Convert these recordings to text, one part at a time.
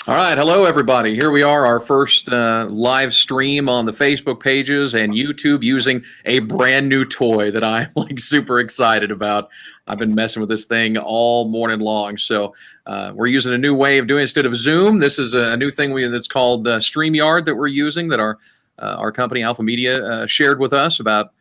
All right. Hello, everybody. Here we are, our first live stream on the Facebook pages and YouTube using a brand new toy that I'm super excited about. I've been messing with this thing all morning long. So we're using a new way of doing it instead of Zoom. This is a new thing that's called StreamYard that we're using that our company, Alpha Media, shared with us about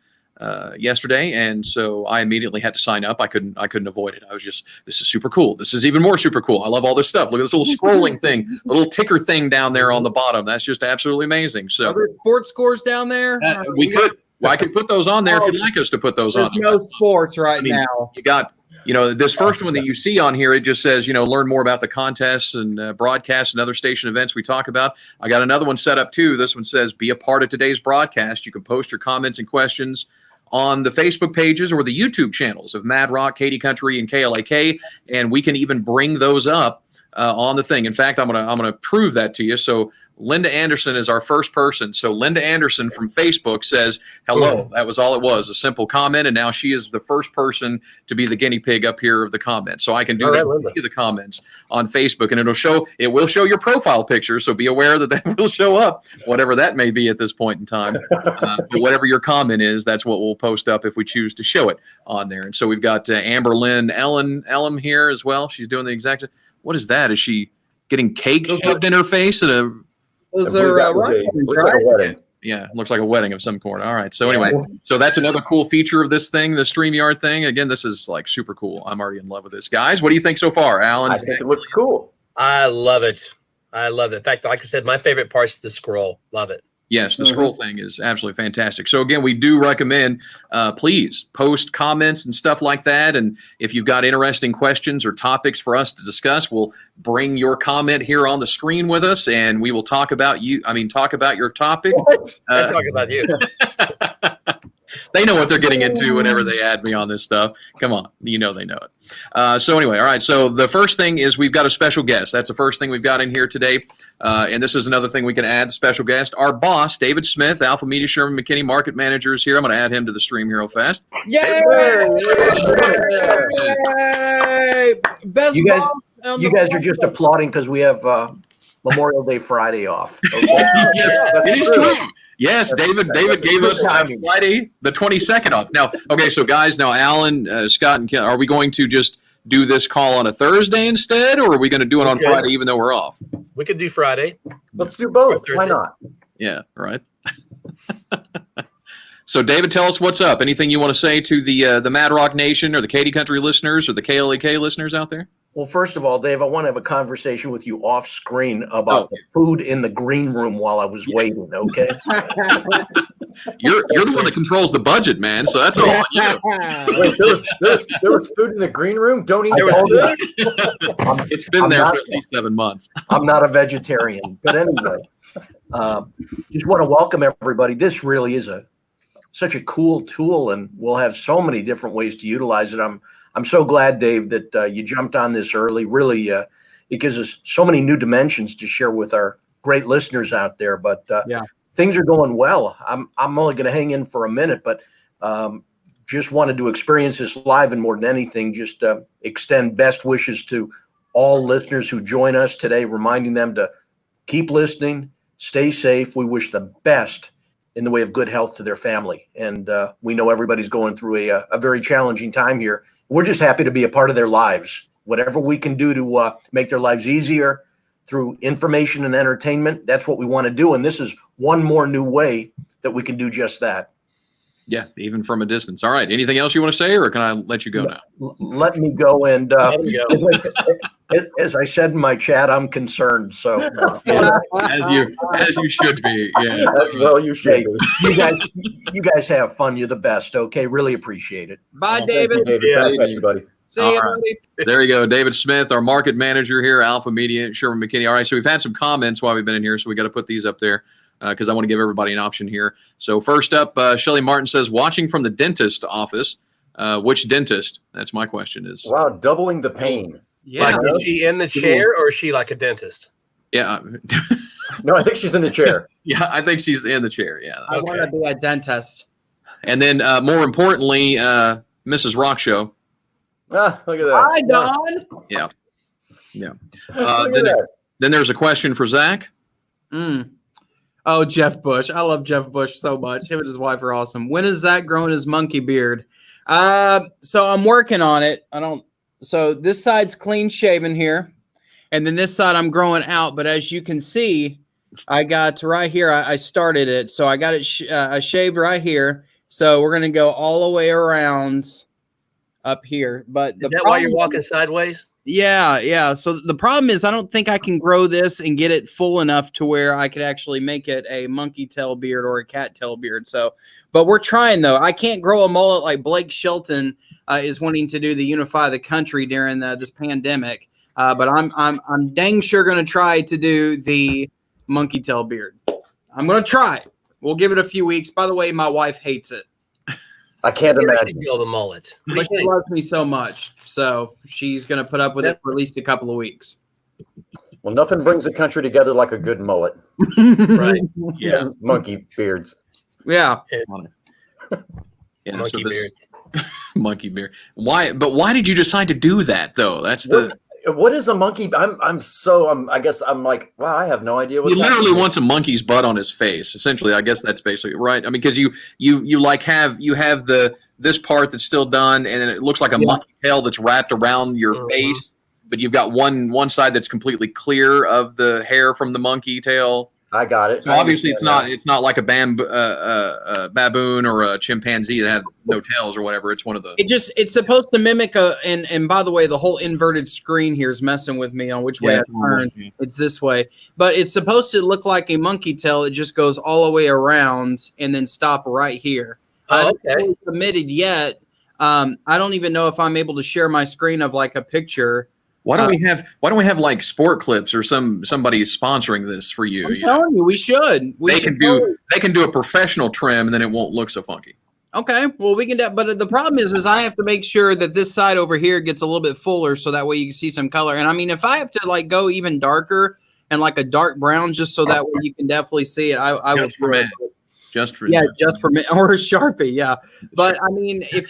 yesterday, and so I immediately had to sign up. I couldn't avoid it. I was this is super cool. This is even more super cool. I love all this stuff. Look at this little scrolling thing, little ticker thing down there on the bottom. That's just absolutely amazing. So are there sports scores down there? I could put those on there if you'd like us to put those on. There's no sports now. You got, this first one that you see on here, it just says, learn more about the contests and broadcasts and other station events we talk about. I got another one set up too. This one says, be a part of today's broadcast. You can post your comments and questions on the Facebook pages or the YouTube channels of Mad Rock, Katy Country, and KLAK, and we can even bring those up on the thing. In fact, I'm gonna prove that to you. So Linda Anderson is our first person. So Linda Anderson from Facebook says, hello. That was all it was, a simple comment, and now she is the first person to be the guinea pig up here of the comments. So I can do the comments on Facebook, and it will show your profile picture, so be aware that will show up, whatever that may be at this point in time. But whatever your comment is, that's what we'll post up if we choose to show it on there. And so we've got Amber Lynn Ellum here as well. She's doing the exact. What is that? Is she getting cake shoved in her face at a? Looks like a wedding. Yeah, looks like a wedding of some sort. All right. So anyway, so that's another cool feature of this thing, the StreamYard thing. Again, this is super cool. I'm already in love with this. Guys, what do you think so far? Alan? I think it looks cool. I love it. In fact, like I said, my favorite part is the scroll. Love it. Yes, the scroll thing is absolutely fantastic. So again, we do recommend, please post comments and stuff like that. And if you've got interesting questions or topics for us to discuss, we'll bring your comment here on the screen with us, and we will talk about you. Talk about your topic. I'm talking about you. They know what they're getting into whenever they add me on this stuff. Come on, they know it. So anyway, all right. So the first thing is we've got a special guest. That's the first thing we've got in here today. And this is another thing we can add, special guest. Our boss, David Smith, Alpha Media Sherman McKinney Market Manager is here. I'm going to add him to the stream here real fast. Yay! Best you guys are just applauding because we have Memorial Day Friday off. Okay? Yes, it is true. Yes, David gave us Friday the 22nd off. Now, okay, so guys, now Alan, Scott, and Ken, are we going to just do this call on a Thursday instead, or are we going to do it on Friday even though we're off? We could do Friday. Let's do both. Why not? Yeah, right. So, David, tell us what's up. Anything you want to say to the Mad Rock Nation or the Katy Country listeners or the KLAK listeners out there? Well, first of all, Dave, I want to have a conversation with you off screen about the food in the green room while I was waiting, okay? You're the one that controls the budget, man, so that's all on you. Wait, there was food in the green room? Don't eat it. It's been there for at least 7 months. I'm not a vegetarian. But anyway, just want to welcome everybody. This really is such a cool tool, and we'll have so many different ways to utilize it. I'm so glad, Dave, that you jumped on this early. Really, it gives us so many new dimensions to share with our great listeners out there. But things are going well. I'm only going to hang in for a minute, but just wanted to experience this live, and more than anything, just extend best wishes to all listeners who join us today, reminding them to keep listening, stay safe. We wish the best in the way of good health to their family. And we know everybody's going through a very challenging time here. We're just happy to be a part of their lives. Whatever we can do to make their lives easier through information and entertainment, that's what we want to do. And this is one more new way that we can do just that. Yeah, even from a distance. All right. Anything else you want to say, or can I let you go now? Let me go. And as I said in my chat, I'm concerned. So as you should be. Yeah. Well, you should be. You guys have fun. You're the best. Okay. Really appreciate it. Bye, David. Thank you, buddy. See you, buddy. There you go. David Smith, our market manager here, Alpha Media, Sherman McKinney. All right. So we've had some comments while we've been in here, so we got to put these up there. Because I want to give everybody an option here. So first up, Shelly Martin says, watching from the dentist office. Which dentist? That's my question. Wow, doubling the pain. Yeah. Like, is she in the chair, or is she like a dentist? Yeah. No, I think she's in the chair. Yeah, I think she's in the chair. Yeah. I want to be a dentist. And then more importantly, Mrs. Rock Show. Ah, look at that. Hi, Don. Yeah. Yeah. Look at that. Then there's a question for Zach. Oh, Jeff Bush. I love Jeff Bush so much. Him and his wife are awesome. When is Zach growing his monkey beard? So I'm working on it. So this side's clean shaven here. And then this side I'm growing out. But as you can see, I got right here. I started it. So I got it shaved right here. So we're going to go all the way around up here. But Is that why you're walking sideways? Yeah. So the problem is I don't think I can grow this and get it full enough to where I could actually make it a monkey tail beard or a cat tail beard. So, but we're trying though. I can't grow a mullet like Blake Shelton is wanting to do the Unify the Country during this pandemic. But I'm dang sure going to try to do the monkey tail beard. I'm going to try. We'll give it a few weeks. By the way, my wife hates it. I can't imagine. Feel the mullet. But she loves me so much. So she's going to put up with it for at least a couple of weeks. Well, nothing brings a country together like a good mullet. Right. Yeah. Monkey beards. Yeah. Yeah, Monkey beards. Monkey beard. Why? But why did you decide to do that though? That's the. What is a monkey? I guess I'm like, wow, I have no idea what's He literally happening. wants a monkey's butt on his face. Essentially, I guess that's basically right. I mean, because you have this part that's still done, and then it looks like a monkey tail that's wrapped around your face, but you've got one side that's completely clear of the hair from the monkey tail. I got it. So obviously, it's not like a baboon or a chimpanzee that have no tails or whatever. It's one of the. It's supposed to mimic and by the way, the whole inverted screen here is messing with me on which way I turn. It's this way, but it's supposed to look like a monkey tail. It just goes all the way around and then stop right here. I haven't submitted yet. I don't even know if I'm able to share my screen of like a picture. Why don't we have like sport clips or somebody sponsoring this for you? I'm telling you, we should. They can do a professional trim, and then it won't look so funky. Okay, well we can. But the problem is I have to make sure that this side over here gets a little bit fuller, so that way you can see some color. And I mean, if I have to like go even darker and like a dark brown, just so that way you can definitely see it, I will. Just for me or a Sharpie, yeah. But I mean, if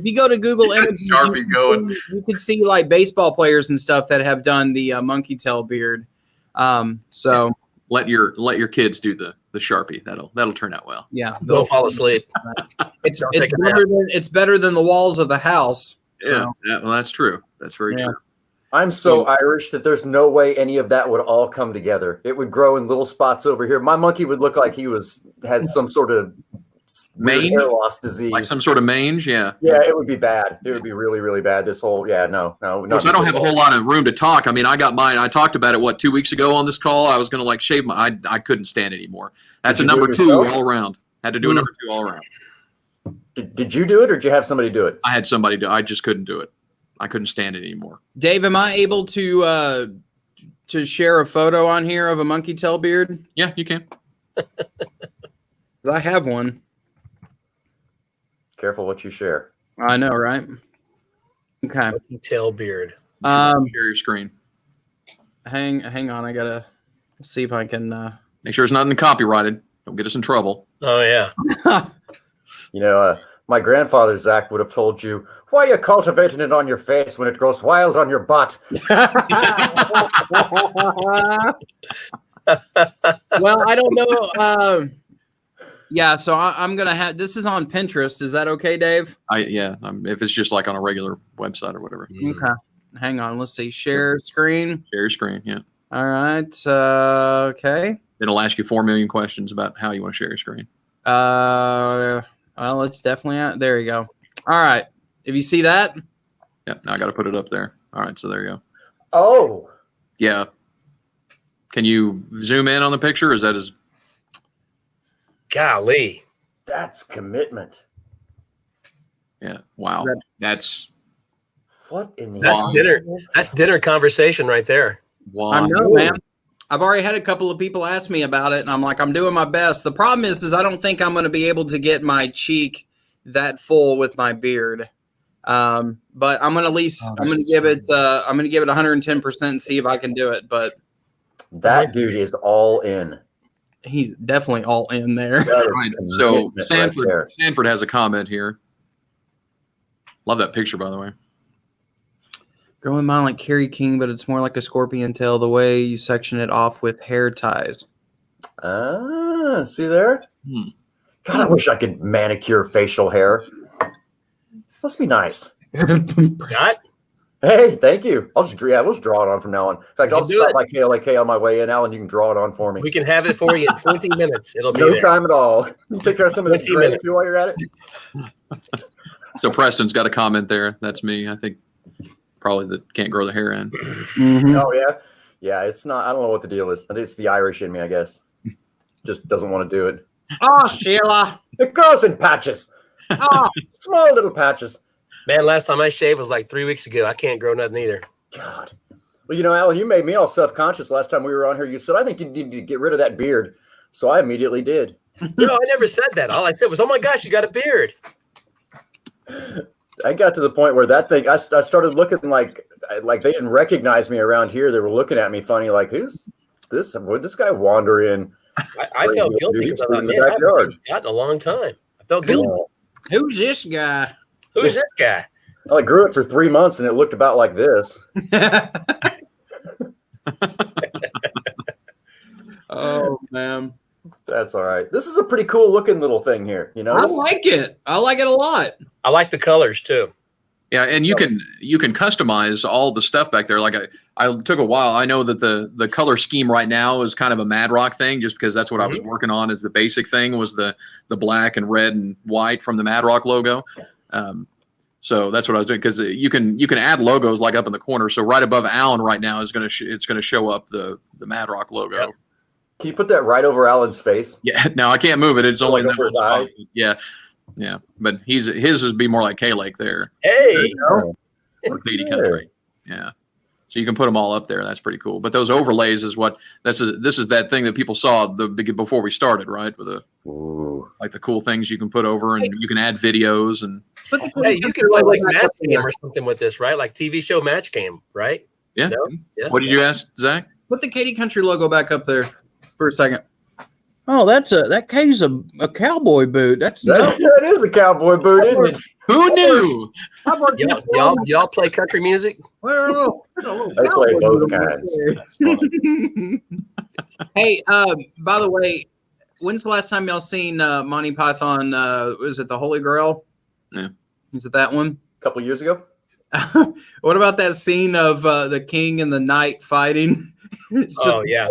you go to Google Images, Sharpie going. You can see like baseball players and stuff that have done the monkey tail beard. So let your kids do the Sharpie. That'll turn out well. Yeah, they'll fall asleep. It's better than the walls of the house. Yeah, well, that's true. That's very true. I'm so Irish that there's no way any of that would all come together. It would grow in little spots over here. My monkey would look like he had some sort of mange, hair loss disease, like some sort of mange. Yeah, it would be bad. It would be really, really bad. This whole no. I don't have a whole lot of room to talk. I mean, I got mine. I talked about it 2 weeks ago on this call. I was going to like shave my. I couldn't stand it anymore. That's a number 2 all around. Had to do a number 2 all around. Did you do it, or did you have somebody do it? I had somebody do. I just couldn't do it. I couldn't stand it anymore. Dave, am I able to share a photo on here of a monkey tail beard? Yeah, you can. I have one. Careful what you share. I know, right? Okay. Monkey tail beard. Share your screen. Hang on. I gotta see if I can. Make sure it's not copyrighted. Don't get us in trouble. Oh yeah. My grandfather, Zach, would have told you, why are you cultivating it on your face when it grows wild on your butt? Well, I don't know. Yeah, so I'm going to have – this is on Pinterest. Is that okay, Dave? If it's just like on a regular website or whatever. Okay. Hang on. Let's see. Share screen. Share your screen, yeah. All right. Okay. It'll ask you 4 million questions about how you want to share your screen. Well, it's definitely there. You go. All right. If you see that, yeah. Now I got to put it up there. All right. So there you go. Oh. Yeah. Can you zoom in on the picture? Or is that as? Golly. That's commitment. Yeah. Wow. That's. What in the? That's dinner. That's dinner conversation right there. Wow. I know, man. I've already had a couple of people ask me about it, and I'm like, I'm doing my best. The problem is I don't think I'm going to be able to get my cheek that full with my beard. But I'm going to at least I'm going to give it 110% and see if I can do it. But that dude is all in. He's definitely all in there. Right. So Sanford has a comment here. Love that picture, by the way. Growing mine like Kerry King, but it's more like a scorpion tail. The way you section it off with hair ties. See there? God, I wish I could manicure facial hair. Must be nice. Not? Hey, thank you. We'll just draw it on from now on. In fact, I'll do stop it. by KLAK on my way in, Alan. You can draw it on for me. We can have it for you in 20 minutes. It'll be No there. time at all. You take care of some of this 20 gray minutes. too while you're at it. So Preston's got a comment there. That's me. I think probably that can't grow the hair in. Oh yeah, yeah. It's not. I don't know what the deal is. I think it's the Irish in me. I guess just doesn't want to do it. Oh, Sheila. It grows in patches. Oh, Small little patches. Man, last time I shaved was like 3 weeks ago. I can't grow nothing either. God. Well, you know, Alan, you made me all self-conscious last time we were on here. You said, I think you need to get rid of that beard. So I immediately did. No, I never said that. All I said was, oh my gosh, you got a beard. I got to the point where that thing, I started looking like they didn't recognize me around here. They were looking at me funny, like, who's this? Where'd this guy wander in? I felt guilty because I thought, man, I haven't gotten a long time. I felt guilty. who's this guy? Who's this guy? Well, I grew it for 3 months and it looked about like this. Oh, man. That's all right. This is a pretty cool looking little thing here. You know, I like it. I like it a lot. I like the colors too. Yeah, and you can customize all the stuff back there. Like I took a while. I know that the color scheme right now is kind of a Mad Rock thing, just because that's what I was working on. Is the basic thing was the black and red and white from the Mad Rock logo. So that's what I was doing, because you can add logos like up in the corner. So right above Alan right now is it's gonna show up the Mad Rock logo. Yep. Can you put that right over Alan's face? Yeah. Now I can't move it. It's only in that over his one eyes? spot. Yeah. Yeah. But his would be more like KLAK there. Hey, Oh, Or Katy Country. Yeah. So you can put them all up there. That's pretty cool. But those overlays is this is that thing that people saw before we started, right? With ooh. like the cool things you can put over, and you can add videos and hey, you can play like Match Game or something with this, right? Like TV show Match Game, right? yeah. No? Yeah. What did you ask, Zach? Put the Katy Country logo back up there for a second. Oh, that Katie's a cowboy boot. That is a cowboy boot, isn't it? Who knew? Y'all play country music? I play both kinds. That's funny. Hey, by the way, when's the last time y'all seen Monty Python? Was it the Holy Grail? Yeah. Is it that one? A couple years ago. What about that scene of the king and the knight fighting? It's just, Oh yeah.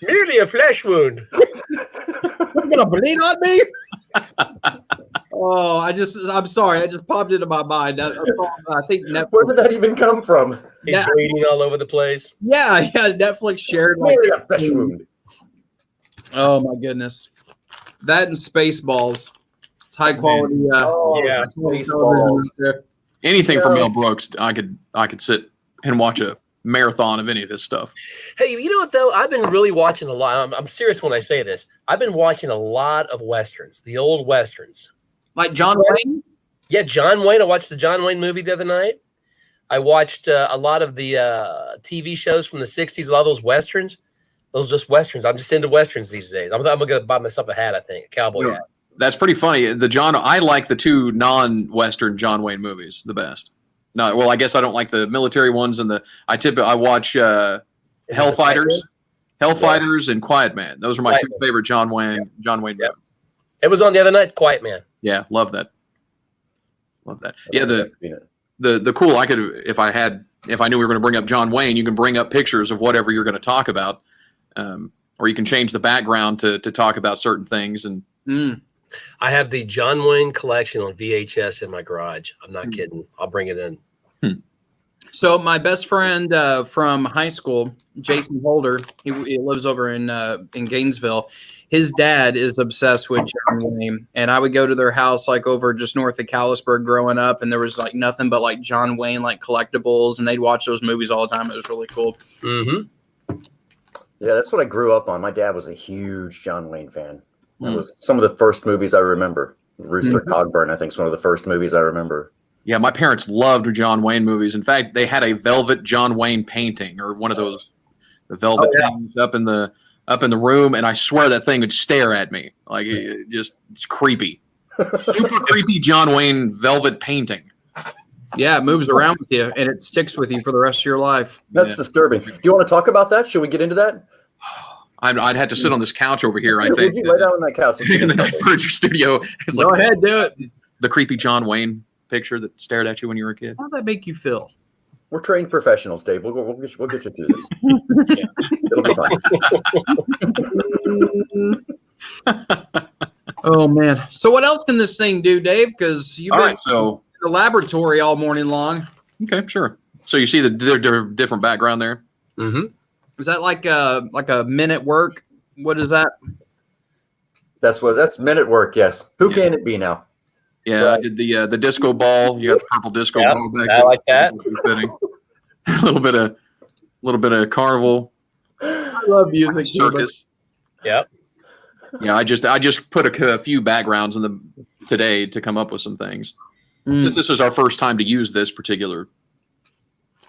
Merely a flesh wound. you're gonna bleed on me? Oh, I'm sorry. That just popped into my mind. I think Netflix. Where did that even come from? He's bleeding all over the place. Yeah, Netflix shared. Like, Maybe a flesh wound. oh my goodness, that and Spaceballs. It's high quality. Oh, yeah. Spaceballs. Anything from Yeah. Mel Brooks, I could sit and watch a marathon of any of his stuff. Hey, you know what though? I've been really watching a lot. I'm serious when I say this. I've been watching a lot of westerns, the old westerns. Like John Wayne. Yeah, John Wayne. I watched the John Wayne movie the other night. I watched a lot of the TV shows from the 60s, a lot of those westerns. Those just westerns. I'm just into westerns these days. I'm going to buy myself a hat, I think, a cowboy hat. That's pretty funny. I like the two non-Western John Wayne movies the best. No, well, I guess I don't like the military ones, and I watch Hellfighters and Quiet Man. Those are my two favorite John Wayne movies. It was on the other night, Quiet Man. Yeah, love that. Yeah, the cool. I could if I knew we were going to bring up John Wayne, you can bring up pictures of whatever you're going to talk about, or you can change the background to talk about certain things. And I have the John Wayne collection on VHS in my garage. I'm not kidding. I'll bring it in. So my best friend from high school, Jason Holder, he lives over in Gainesville. His dad is obsessed with John Wayne, and I would go to their house like over just north of Callisburg growing up, and there was like nothing but like John Wayne like collectibles, and they'd watch those movies all the time. It was really cool. Mm-hmm. Yeah, that's what I grew up on. My dad was a huge John Wayne fan. That was some of the first movies I remember. Rooster Cogburn, I think, is one of the first movies I remember. yeah, my parents loved John Wayne movies. In fact, they had a velvet John Wayne painting, or one of those the velvet things up in the room, and I swear that thing would stare at me like it's creepy, super creepy John Wayne velvet painting. Yeah, it moves around with you and it sticks with you for the rest of your life. That's disturbing. Do you want to talk about that? Should we get into that? I'd had to sit on this couch over here. I Would think you lay down on that couch? Let's get in into the that. furniture studio. It's Go like ahead, do it. the creepy John Wayne picture that stared at you when you were a kid. How'd that make you feel? We're trained professionals, Dave. We'll get you through this. It'll be fine. Oh man. So what else can this thing do, Dave? Because you've All been right, so in the laboratory all morning long. okay, sure. So you see the different background there. Mm-hmm. Is that like a minute work? What is that? That's minute work. Yes. Who can it be now? Yeah, I did the disco ball. You got the purple disco Yep, ball back I there. like that. Fitting. a little bit of carnival I love music. circus. Yep. Yeah, I just put a few backgrounds in today to come up with some things. Since this is our first time to use this particular.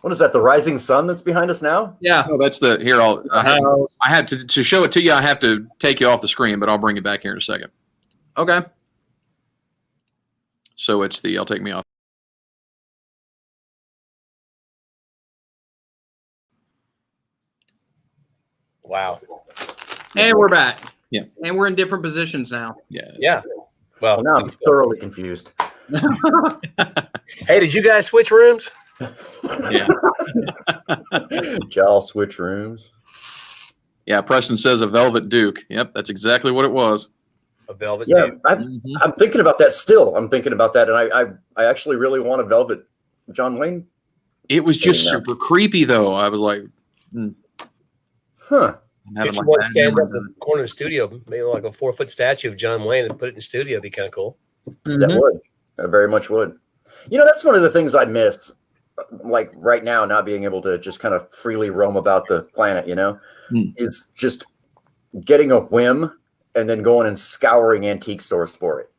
What is that? The rising sun that's behind us now? Yeah. No, that's the here. I have to show it to you. I have to take you off the screen, but I'll bring it back here in a second. Okay. So it's I'll take me off. Wow. And we're back. Yeah. And we're in different positions now. Yeah. Yeah. Well, Now I'm thoroughly confused. hey, did you guys switch rooms? Yeah. Y'all switch rooms. Yeah. Preston says a velvet Duke. Yep, that's exactly what it was. A velvet Yeah, dude. I'm thinking about that still. I'm thinking about that, and I actually really want a velvet John Wayne. It was just Yeah. super creepy, though. I was like, Huh. I'm having Get you like one bad stand up memories in of the corner of the studio, maybe like a 4-foot statue of John Wayne and put it in the studio. It'd be kind of cool. That would. I very much would. You know, that's one of the things I miss, like right now, not being able to just kind of freely roam about the planet, is just getting a whim and then going and scouring antique stores for it.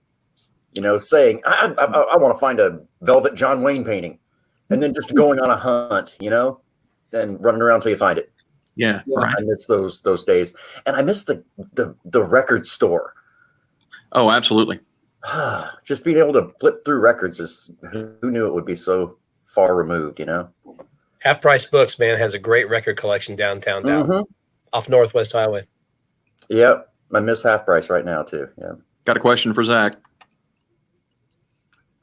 Saying, I want to find a velvet John Wayne painting. And then just going on a hunt, and running around till you find it. Yeah, right. I miss those days. And I miss the record store. Oh, absolutely. Just being able to flip through records who knew it would be so far removed, Half Price Books, man, has a great record collection downtown Dallas, off Northwest Highway. Yep. I miss Half Price right now too. Yeah. Got a question for Zach.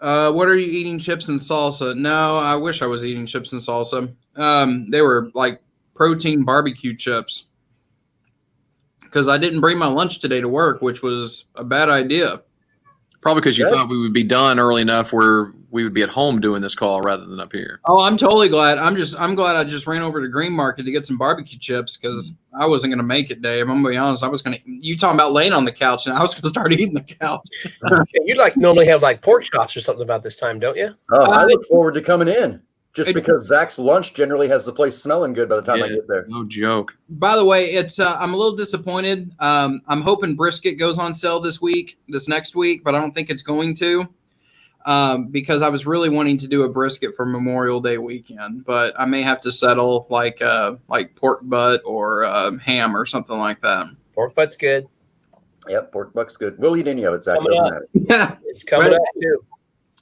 What are you eating? Chips and salsa? No, I wish I was eating chips and salsa. They were like protein barbecue chips. Because I didn't bring my lunch today to work, which was a bad idea. Probably because you thought we would be done early enough where we would be at home doing this call rather than up here. Oh, I'm totally glad. I'm glad I just ran over to Green Market to get some barbecue chips because I wasn't going to make it, Dave. I'm going to be honest. You talking about laying on the couch, and I was going to start eating the couch. You'd normally have like pork chops or something about this time, don't you? Oh, I look forward to coming in. Just because Zach's lunch generally has the place smelling good by the time I get there. No joke. By the way, I'm a little disappointed. I'm hoping brisket goes on sale this next week, but I don't think it's going to because I was really wanting to do a brisket for Memorial Day weekend, but I may have to settle like pork butt or ham or something like that. Pork butt's good. Yep, pork butt's good. We'll eat any of it, Zach. Coming Doesn't up. matter. Yeah. It's coming up too.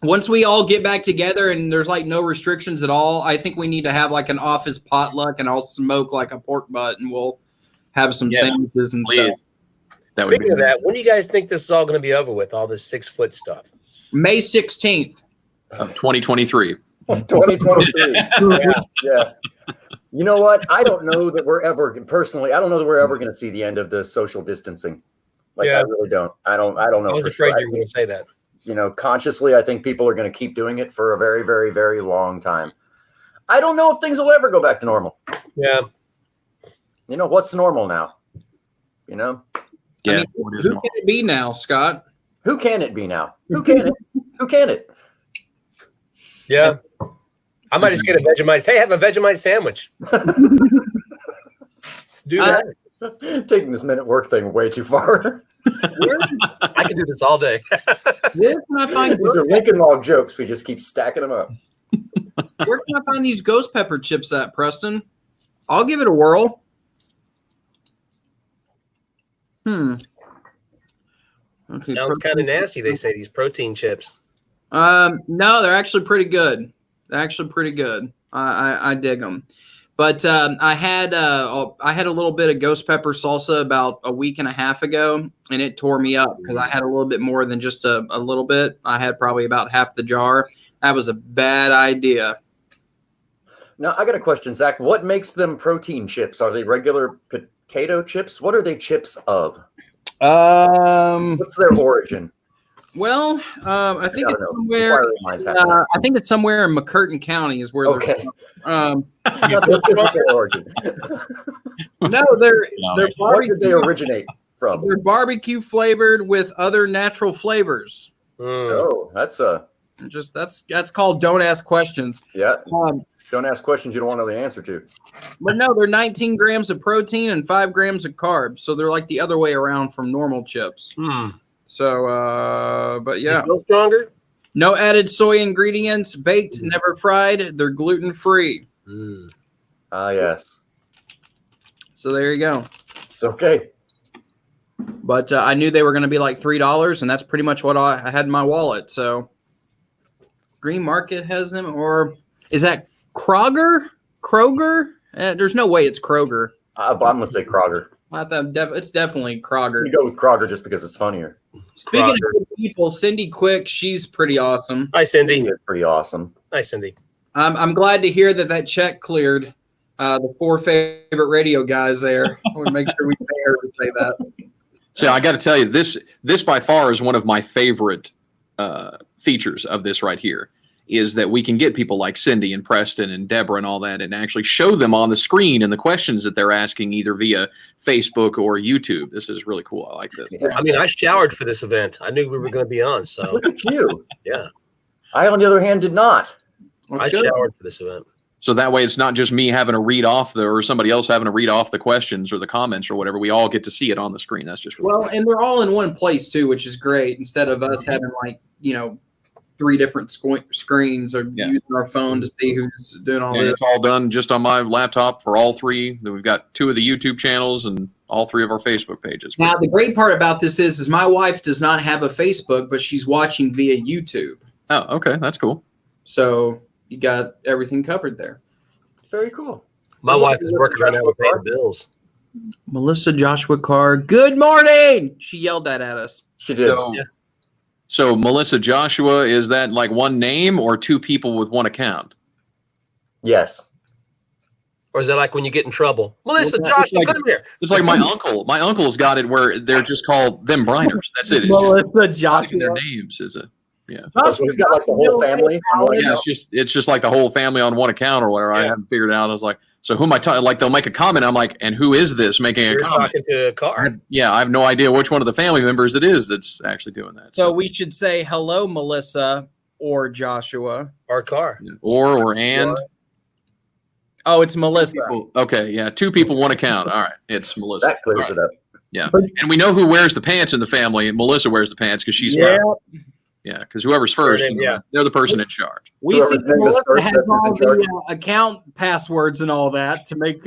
Once we all get back together and there's like no restrictions at all, I think we need to have like an office potluck and I'll smoke like a pork butt and we'll have some sandwiches and stuff. Speaking of that, when do you guys think this is all going to be over with, all this 6-foot stuff? May 16th. Of 2023. 2023. Yeah. You know what? I don't know that we're ever going to see the end of the social distancing. I really don't. I don't know. I was afraid you were going to say that. Consciously, I think people are going to keep doing it for a very, very, very long time. I don't know if things will ever go back to normal. Yeah. What's normal now? Yeah. I mean, who can it be now, Scott? Who can it be now? Who can it? Who can it? Yeah. I might just get a Vegemite. Hey, have a Vegemite sandwich. Do that. Taking this minute work thing way too far. I can do this all day. Where can I find These are Lincoln Log jokes. We just keep stacking them up. Where can I find these ghost pepper chips at, Preston? I'll give it a whirl. Okay, Sounds kind of nasty, they say, these protein chips. No, they're actually pretty good. They're actually pretty good. I dig them. But I had a little bit of ghost pepper salsa about a week and a half ago, and it tore me up because I had a little bit more than just a little bit. I had probably about half the jar. That was a bad idea. Now, I got a question, Zach. What makes them protein chips? Are they regular potato chips? What are they chips of? What's their origin? Well, I think it's somewhere. I think it's somewhere in McCurtain County is where. Okay. They're Not their physical origin. No, they're Where did they originate from? They're barbecue flavored with other natural flavors. Oh, that's that's called don't ask questions. Yeah. Don't ask questions you don't want to know the answer to. But no, they're 19 grams of protein and 5 grams of carbs. So they're like the other way around from normal chips. So, but yeah. You feel stronger? No added soy ingredients, baked, never fried. They're gluten free. Yes. So there you go. It's okay. But I knew they were going to be like $3, and that's pretty much what I had in my wallet. So Green Market has them, or is that Kroger? There's no way it's Kroger. I'm going to say Kroger. I thought it's definitely Kroger. You go with Kroger just because it's funnier. Speaking of good people, Cindy Quick, she's pretty awesome. Hi, Cindy. It's pretty awesome. Hi, Cindy. I'm glad to hear that check cleared. The 4 favorite radio guys there. I want to make sure we pay her to say that. So I got to tell you, this by far is one of my favorite features of this right here, is that we can get people like Cindy and Preston and Deborah and all that and actually show them on the screen and the questions that they're asking either via Facebook or YouTube. This is really cool. I like this. Yeah. I mean, I showered for this event. I knew we were going to be on. So Look at you. Yeah. I, on the other hand, did not. I showered for this event. So that way it's not just me having to read off or somebody else having to read off the questions or the comments or whatever. We all get to see it on the screen. That's just really well, and they're all in one place too, which is great. Instead of us having 3 different screens or using our phone to see who's doing all this. It's all done just on my laptop for all 3. We've got 2 of the YouTube channels and all 3 of our Facebook pages. Now, the great part about this is my wife does not have a Facebook, but she's watching via YouTube. Oh, okay. That's cool. So you got everything covered there. Very cool. My wife is working right now to pay the bills. Melissa Joshua Carr, good morning. She yelled that at us. She did. So Melissa Joshua, is that like one name or 2 people with one account? Yes. Or is that like when you get in trouble? Melissa Joshua, come here. It's like my uncle. My uncle's got it where they're just called them Briners. That's it. It's Melissa just Joshua. their names is it? Yeah. So he's got like the whole family. Yeah, it's just like the whole family on one account or whatever. I haven't figured it out. I was like, so who am I talking? Like they'll make a comment. I'm like, and who is this making a comment? Talking to a car. I have no idea which one of the family members it is that's actually doing that. So we should say hello, Melissa or Joshua Or car. Or and. Oh, it's Melissa. Okay, yeah, 2 people, 1 account. All right, it's Melissa. That clears it up. Yeah, and we know who wears the pants in the family. And Melissa wears the pants because she's first. Yeah, because whoever's first, they're the person in charge. We see Melissa has all the account passwords and all that to make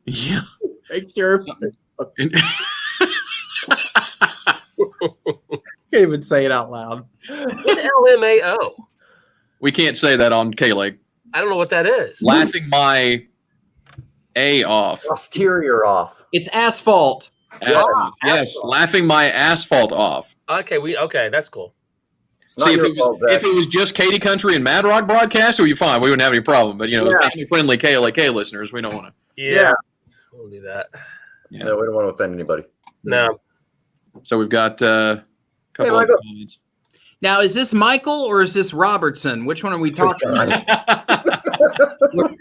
Yeah. make sure. Can't even say it out loud. What's LMAO? We can't say that on KLAK. I don't know what that is. Laughing my A off. Posterior off. It's asphalt. Asphalt. Yes, laughing my asphalt off. Okay, that's cool. See, if it was just Katy Country and Mad Rock broadcast, we'd be fine. We wouldn't have any problem. But family-friendly KLAK listeners, we don't want to. Yeah, we'll do that. Yeah. No, we don't want to offend anybody. No. So we've got a couple of comments. Now, is this Michael or is this Robertson? Which one are we talking about?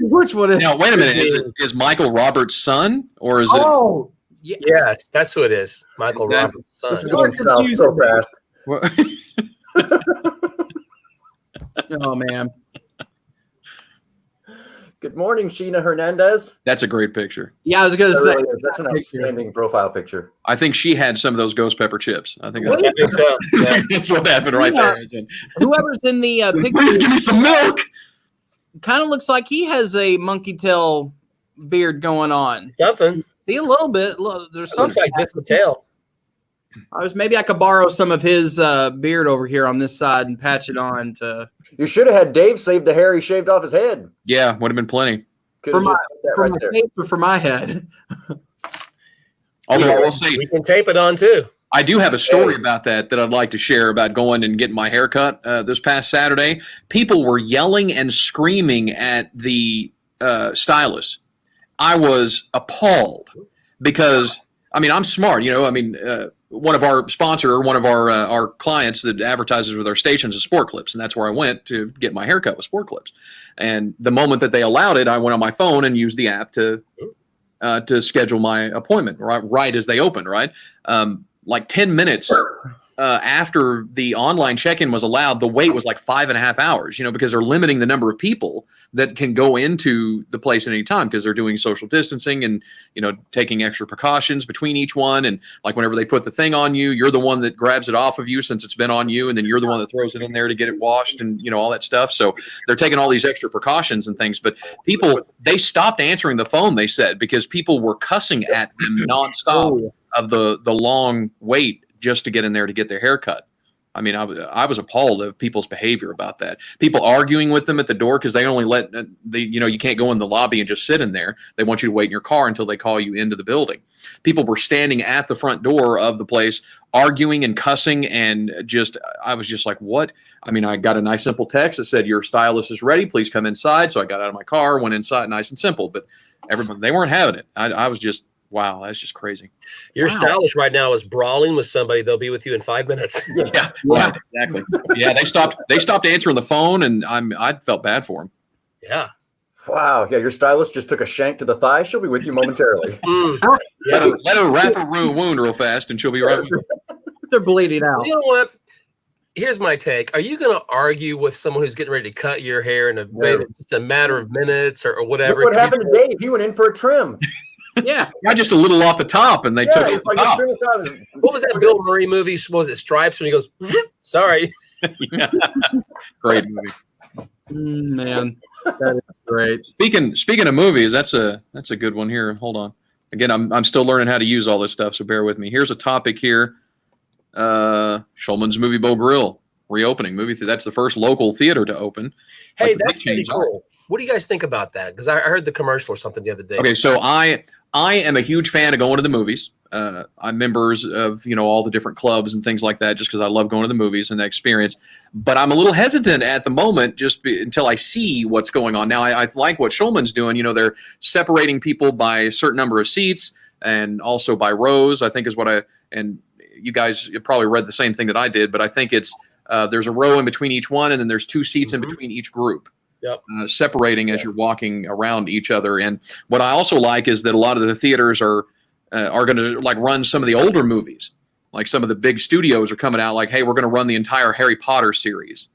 Which one is? Now, wait a minute. Is Michael Roberts' son or is it? Oh, yes, that's who it is. Michael Roberts' son. This is going south so fast. Oh man. Good morning, Sheena Hernandez. That's a great picture. Yeah, I was going to say that's an outstanding profile picture. I think she had some of those ghost pepper chips. I think I think so. Yeah. that's what happened right there. Whoever's in the picture, Please give me some milk. kind of looks like he has a monkey tail beard going on. Something. See a little bit. Look, there's It looks something. like just the tail. Maybe I could borrow some of his beard over here on this side and patch it on to. You should have had Dave save the hair he shaved off his head. Yeah, would have been plenty. For my face or for my head. Although I will say, we can tape it on too. I do have a story about that I'd like to share about going and getting my hair cut this past Saturday. People were yelling and screaming at the stylist. I was appalled because, I mean, I'm smart, you know. I mean, one of our our clients that advertises with our stations is Sport Clips, and that's where I went to get my haircut with Sport Clips. And the moment that they allowed it, I went on my phone and used the app to schedule my appointment right as they opened, right? Like 10 minutes after the online check-in was allowed, the wait was like 5.5 hours, you know, because they're limiting the number of people that can go into the place at any time because they're doing social distancing and, you know, taking extra precautions between each one. And like whenever they put the thing on you, you're the one that grabs it off of you since it's been on you. And then you're the one that throws it in there to get it washed and, you know, all that stuff. So they're taking all these extra precautions and things. But people, they stopped answering the phone, they said, because people were cussing at them nonstop of the long wait just to get in there to get their hair cut. I mean, I was appalled of people's behavior about that. People arguing with them at the door because they only let you can't go in the lobby and just sit in there. They want you to wait in your car until they call you into the building. People were standing at the front door of the place arguing and cussing, and I was just like, what? I mean, I got a nice simple text that said, your stylist is ready. Please come inside. So I got out of my car, went inside, nice and simple. But everyone, they weren't having it. I was just, wow, that's just crazy. Your stylist right now is brawling with somebody. They'll be with you in 5 minutes. Yeah, right, exactly. Yeah, they stopped answering the phone, and I felt bad for them. Yeah. Wow. Yeah, your stylist just took a shank to the thigh. She'll be with you momentarily. Yeah. Let her wrap her wound real fast, and she'll be right with you. They're bleeding out. You know what? Here's my take. Are you going to argue with someone who's getting ready to cut your hair in a way that's just a matter of minutes or whatever? Look what happened to Dave? He went in for a trim. Yeah, just a little off the top, and they took it off the top. What was that Bill Murray movie? Was it Stripes? When he goes, sorry. Yeah. Great movie. Man, that is great. Speaking of movies, that's a good one here. Hold on. Again, I'm still learning how to use all this stuff, so bear with me. Here's a topic here. Shulman's Movie Bowl Grill reopening movie. That's the first local theater to open. Hey, that's pretty cool. What do you guys think about that? Because I heard the commercial or something the other day. Okay, so I am a huge fan of going to the movies. I'm members of all the different clubs and things like that, just because I love going to the movies and that experience. But I'm a little hesitant at the moment, until I see what's going on. Now I like what Shulman's doing. They're separating people by a certain number of seats and also by rows. I think is and you guys probably read the same thing that I did, but I think it's there's a row in between each one, and then there's 2 seats in between each group. Yep. Separating as you're walking around each other. And what I also like is that a lot of the theaters are going to run some of the older movies. Like some of the big studios are coming out hey, we're going to run the entire Harry Potter series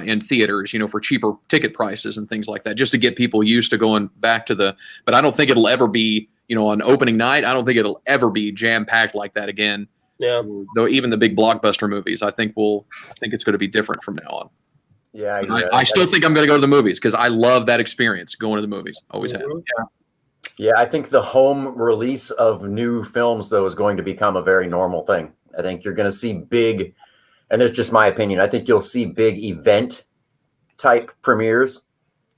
in theaters, for cheaper ticket prices and things like that, just to get people used to going back to but I don't think it'll ever be, on opening night, I don't think it'll ever be jam-packed like that again. Yeah. Though even the big blockbuster movies, I think it's going to be different from now on. Yeah, I still think I'm going to go to the movies because I love that experience going to the movies. Always have. Yeah, I think the home release of new films, though, is going to become a very normal thing. I think you're going to see big, and that's just my opinion, I think you'll see big event-type premieres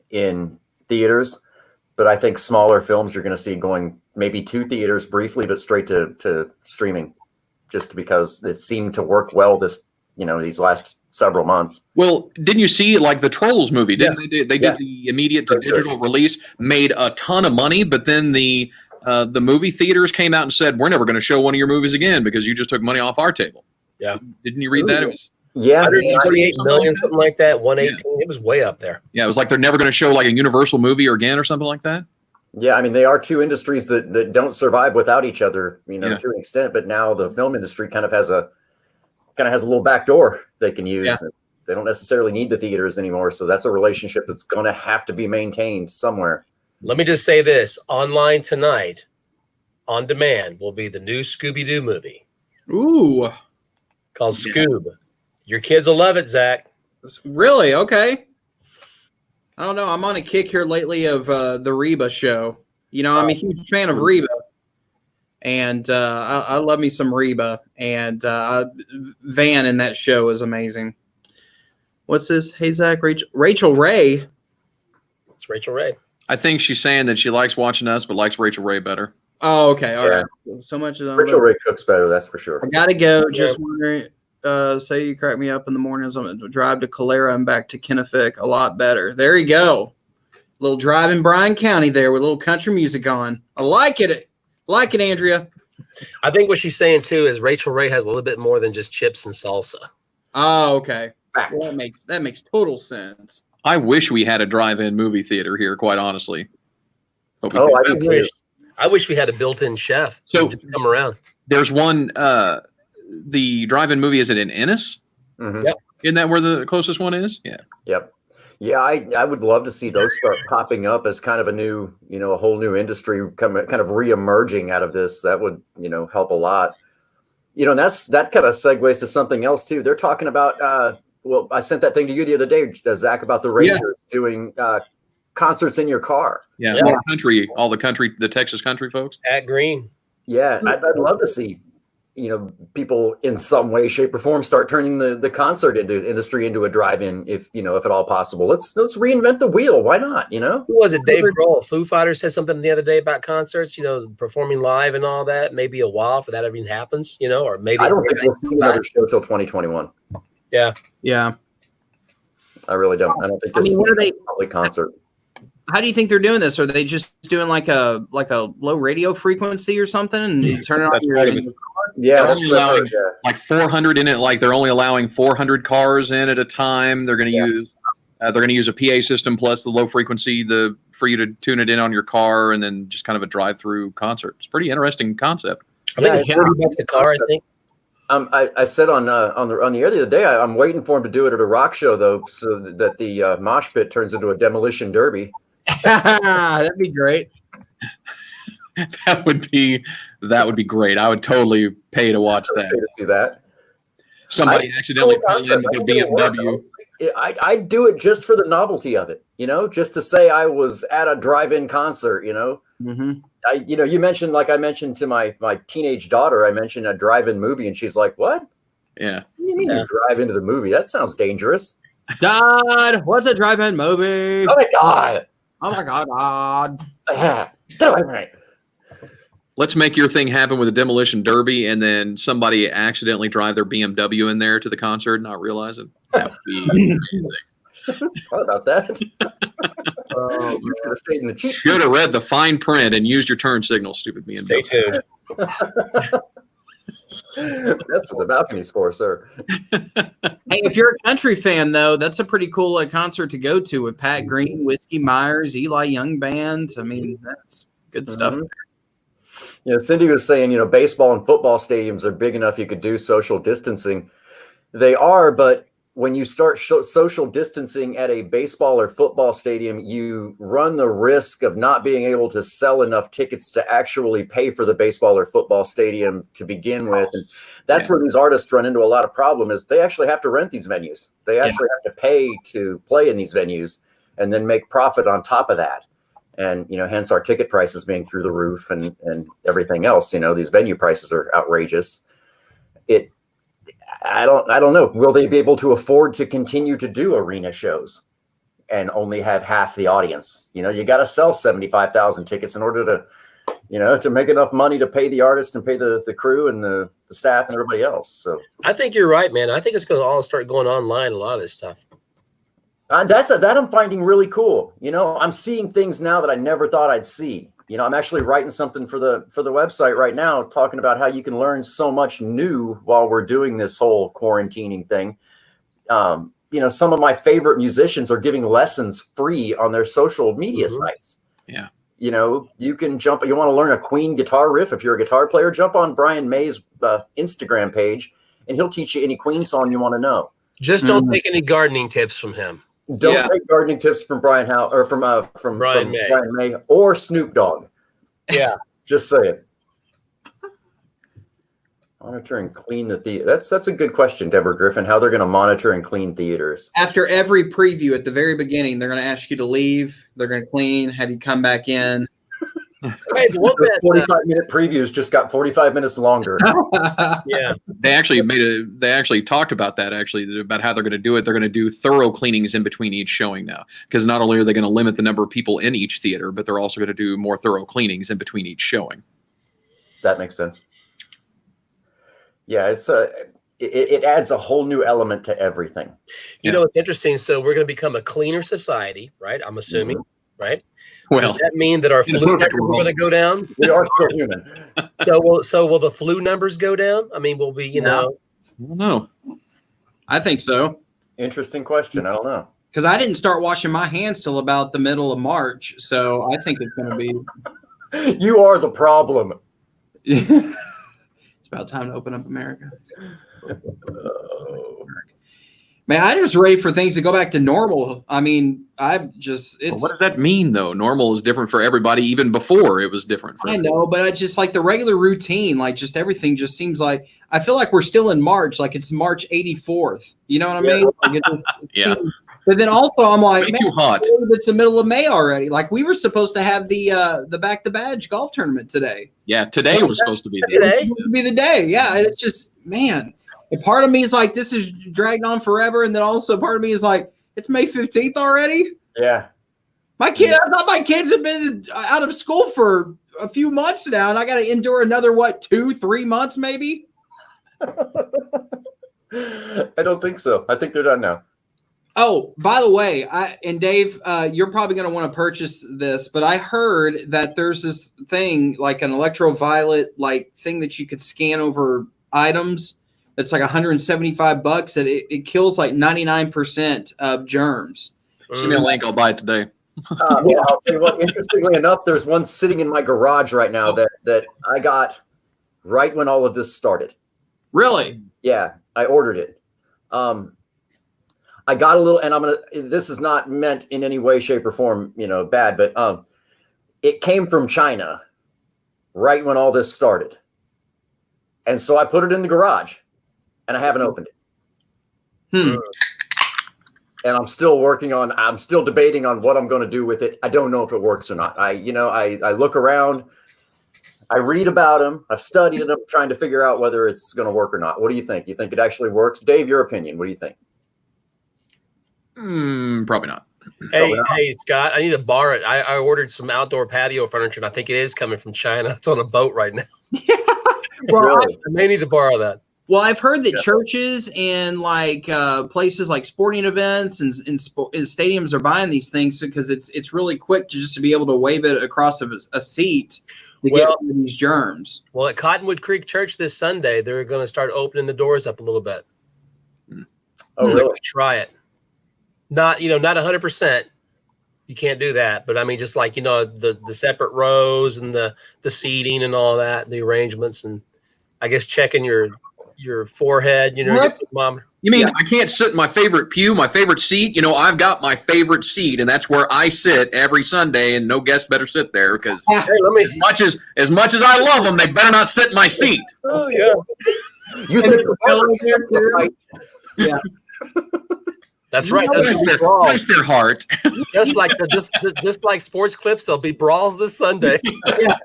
in theaters, but I think smaller films you're going to see going maybe to theaters briefly, but straight to streaming, just because it seemed to work well these last several months. Well, didn't you see the Trolls movie? Didn't they did the immediate to digital release, made a ton of money, but then the movie theaters came out and said, we're never going to show one of your movies again because you just took money off our table. Yeah. Didn't you read that? It was 148 million, something like that. 118. Yeah. It was way up there. Yeah, it was they're never going to show a Universal movie again or something like that. Yeah, I mean, they are two industries that don't survive without each other, to an extent. But now the film industry kind of has a little back door they can use. Yeah. They don't necessarily need the theaters anymore. So that's a relationship that's going to have to be maintained somewhere. Let me just say this. Online tonight, on demand, will be the new Scooby-Doo movie. Ooh. Called Scoob. Your kids will love it, Zach. Really? Okay. I don't know. I'm on a kick here lately of the Reba show. I'm a huge fan of Reba. And I love me some Reba, and Van in that show is amazing. What's this? Hey, Zach, Rachel Ray. It's Rachel Ray. I think she's saying that she likes watching us, but likes Rachel Ray better. Oh, okay. All right. So much as Rachel Ray cooks better, that's for sure. I gotta go. Just wondering. Say you crack me up in the mornings. I'm gonna drive to Calera and back to Kennefic. A lot better. There you go. Little drive in Bryan County there with a little country music on. I like it. Like it, Andrea. I think what she's saying too is Rachel Ray has a little bit more than just chips and salsa. Oh, okay. Fact. Well, that makes total sense. I wish we had a drive-in movie theater here, quite honestly. But we Oh, don't. I do too. I wish we had a built-in chef. So- to come around. There's one. The drive-in movie, is it in Ennis? Mhm. Yep. Isn't that where the closest one is? Yeah. Yep. Yeah, I would love to see those start popping up as kind of a new, a whole new industry kind of re-emerging out of this. That would, help a lot. And that kind of segues to something else too. They're talking about, well, I sent that thing to you the other day, Zach, about the Rangers doing concerts in your car. Yeah. Yeah. All the country, the Texas country folks. At Green. Yeah, I'd love to see, people in some way, shape, or form start turning the concert industry into a drive-in, if at all possible. Let's reinvent the wheel. Why not? Who was it? Dave Grohl, Foo Fighters, said something the other day about concerts. Performing live and all that. Maybe a while for that even happens. Or maybe I don't think we'll see another show till 2021. Yeah. I really don't. I don't think this is a public concert. How do you think they're doing this? Are they just doing like a low radio frequency or something, and you turn it on That's your? part of it. Yeah, They're that's only allowing yeah. like 400 in it. Like they're only allowing 400 cars in at a time. They're going to use a PA system plus the low frequency for you to tune it in on your car, and then just kind of a drive-through concert. It's a pretty interesting concept. I think it's $40 a car. I think. I said on the air the other day, I'm waiting for him to do it at a rock show though, so that the mosh pit turns into a demolition derby. That'd be great. That would be great. I would totally pay to watch Pay that. to see that. Somebody accidentally pull into the BMW. I'd do it just for the novelty of it, just to say I was at a drive-in concert, Mm-hmm. You mentioned, like I mentioned to my teenage daughter, I mentioned a drive-in movie, and she's like, "What? Yeah. What do you mean you drive into the movie? That sounds dangerous." Dad, what's a drive-in movie? Oh my god! Oh my god, Dad! Let's make your thing happen with a demolition derby, and then somebody accidentally drive their BMW in there to the concert and not realize it. That would be amazing. Thought about that. You should have stayed in the cheap Should seat. have read the fine print and used your turn signal, stupid BMW. Stay tuned. That's what the balcony's for, sir. Hey, if you're a country fan, though, that's a pretty cool concert to go to with Pat Green, Whiskey Myers, Eli Young Band. I mean, that's good stuff. Cindy was saying, baseball and football stadiums are big enough you could do social distancing. They are, but when you start social distancing at a baseball or football stadium, you run the risk of not being able to sell enough tickets to actually pay for the baseball or football stadium to begin with. And that's where these artists run into a lot of problem is they actually have to rent these venues. They actually have to pay to play in these venues and then make profit on top of that. And, hence our ticket prices being through the roof and everything else. These venue prices are outrageous. I don't know. Will they be able to afford to continue to do arena shows and only have half the audience? You got to sell 75,000 tickets in order to, to make enough money to pay the artist and pay the crew and the staff and everybody else. So I think you're right, man. I think it's going to all start going online. A lot of this stuff. that I'm finding really cool. I'm seeing things now that I never thought I'd see. I'm actually writing something for the website right now, talking about how you can learn so much new while we're doing this whole quarantining thing. Some of my favorite musicians are giving lessons free on their social media sites. Yeah. You can jump. You want to learn a Queen guitar riff? If you're a guitar player, jump on Brian May's Instagram page, and he'll teach you any Queen song you want to know. Just don't take any gardening tips from him. Don't take gardening tips from Brian Howe or from Brian May. Brian May or Snoop Dogg. Yeah. Just say it. Monitor and clean the theater. That's a good question, Deborah Griffin. How they're going to monitor and clean theaters? After every preview at the very beginning, they're going to ask you to leave. They're going to clean, have you come back in. Hey, the one Those that, 45-minute previews just got 45 minutes longer. yeah. They actually talked about that about how they're going to do it. They're going to do thorough cleanings in between each showing now, because not only are they going to limit the number of people in each theater, but they're also going to do more thorough cleanings in between each showing. That makes sense. Yeah, it's it adds a whole new element to everything. You know, it's interesting. So we're going to become a cleaner society, right? I'm assuming, right? Well, Does that mean that our in a flu perfect numbers are world. going to go down? We are still human. So will the flu numbers go down? I mean, will we, you know? I don't know. I think so. Interesting question. I don't know. Because I didn't start washing my hands till about the middle of March. So I think it's going to be. You are the problem. It's about time to open up America. Man, I'm just ready for things to go back to normal. I mean, Well, what does that mean, though? Normal is different for everybody. Even before it was different. For I know, but I just like the regular routine, like just everything just seems like, I feel like we're still in March, like it's March 84th. You know what I mean? Like Yeah. But then also I'm like, Way man, too hot. it's the middle of May already. Like we were supposed to have the Back the Badge golf tournament today. Yeah, today was supposed to be. It was supposed to be the day. Yeah, and it's just, man. And part of me is like, this is dragged on forever, and then also part of me is like, it's May 15th already. Yeah. I thought my kids have been out of school for a few months now, and I got to endure another 2-3 months maybe. I don't think so. I think they're done now. Oh, by the way, Dave, you're probably going to want to purchase this, but I heard that there's this thing like an electroviolet thing that you could scan over items. It's like $175 that it kills like 99% of germs. Send me a link. I'll buy it today. Well, I'll tell you what, interestingly enough, there's one sitting in my garage right now that I got right when all of this started. Really? Yeah, I ordered it. I got a little, and this is not meant in any way, shape, or form, bad, but it came from China right when all this started. And so I put it in the garage and I haven't opened it. And I'm still debating on what I'm going to do with it. I don't know if it works or not. I look around, I read about them, I've studied them, trying to figure out whether it's going to work or not. What do you think? You think it actually works? Dave, your opinion. What do you think? Probably not. Hey, Scott, I need to borrow it. I ordered some outdoor patio furniture, and I think it is coming from China. It's on a boat right now. Well, Really? I may need to borrow that. Well, I've heard that churches and places like sporting events and stadiums are buying these things because it's really quick to be able to wave it across a seat to get rid of these germs. Well, at Cottonwood Creek Church this Sunday, they're going to start opening the doors up a little bit. Oh, So really? try it. Not 100%. You can't do that, but I mean, just like the separate rows and the seating and all that, the arrangements, and I guess checking your forehead. What? Mom. You mean I can't sit in my favorite pew, my favorite seat? I've got my favorite seat, and that's where I sit every Sunday, and no guest better sit there because Hey, let me. as much as I love them, they better not sit in my seat. Oh yeah, You think the right? Yeah. that's right. Bless their heart. Just like sports clips, there'll be brawls this Sunday. Yeah.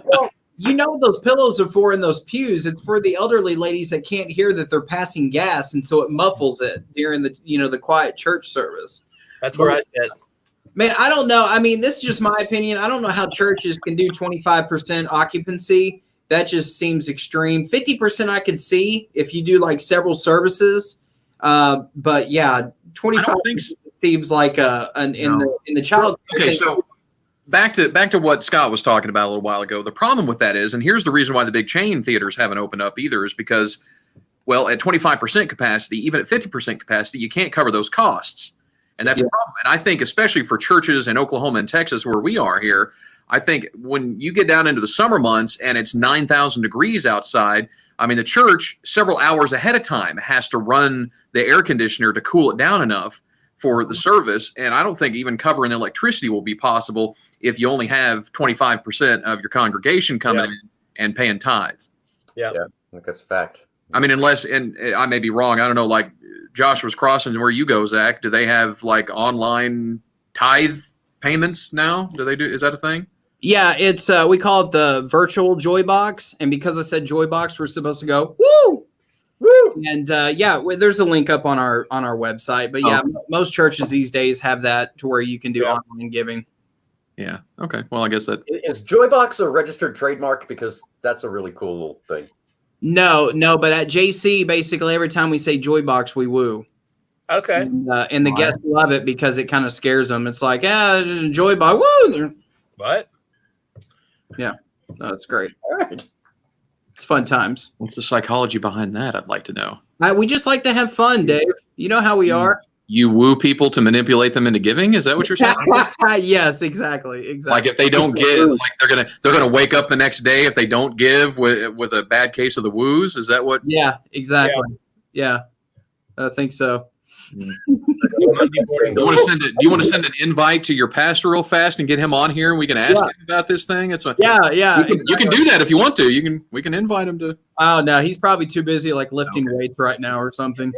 Well, what those pillows are for in those pews. It's for the elderly ladies that can't hear that they're passing gas, and so it muffles it during the quiet church service. That's where I sit. Man, I don't know. I mean, this is just my opinion. I don't know how churches can do 25% occupancy. That just seems extreme. 50% I could see if you do several services. But yeah, 25 seems like in the child. Okay, so back to what Scott was talking about a little while ago. The problem with that is, and here's the reason why the big chain theaters haven't opened up either, is because, well, at 25% capacity, even at 50% capacity, you can't cover those costs. And that's a problem. And I think especially for churches in Oklahoma and Texas where we are here, I think when you get down into the summer months and it's 9,000 degrees outside, I mean, the church several hours ahead of time has to run the air conditioner to cool it down enough for the service. And I don't think even covering the electricity will be possible if you only have 25% of your congregation coming in and paying tithes. Yeah. I think that's a fact. I mean, unless, and I may be wrong, I don't know, Joshua's Crossings, where you go, Zach, do they have online tithe payments now? Do they do? Is that a thing? Yeah, it's we call it the virtual joy box, and because I said joy box, we're supposed to go woo, woo, and there's a link up on our website. But yeah, most churches these days have that to where you can do online giving. Yeah. Okay. Well, I guess that is Joybox a registered trademark, because that's a really cool little thing. No, but at JC, basically every time we say joy box, we woo. Okay. And the guests love it because it kind of scares them. It's like, joy box, woo. What? Yeah. No, it's great. All right. It's fun times. what's the psychology behind that? I'd like to know. We just like to have fun, Dave. You know how we are. You woo people to manipulate them into giving? Is that what you're saying? Yes, exactly. Like if they don't give, like they're gonna wake up the next day if they don't give with a bad case of the woos. Is that what? Yeah, exactly. Yeah, I think so. Do you want to send an invite to your pastor real fast and get him on here and we can ask him about this thing? It's yeah. You can do that if you want to. We can invite him to. Oh no, he's probably too busy like lifting weights right now or something.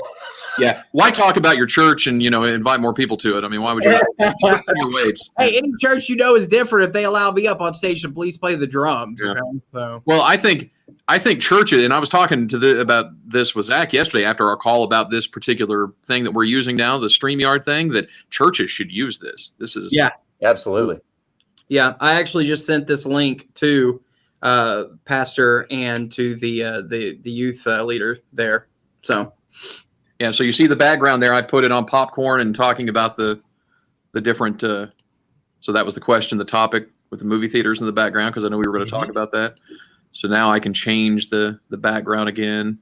Yeah. Why talk about your church and invite more people to it? I mean, why would you lift your weights? Hey, any church is different if they allow me up on stage to please play the drums. Yeah. Okay? So. Well, I think churches, and I was talking about this with Zach yesterday after our call about this particular thing that we're using now, the StreamYard thing, that churches should use this. This is Absolutely. Yeah, I actually just sent this link to pastor and to the youth leader there. So. Yeah, so you see the background there. I put it on popcorn and talking about the different. So that was the question, the topic with the movie theaters in the background, because I know we were going to talk about that. So now I can change the background again.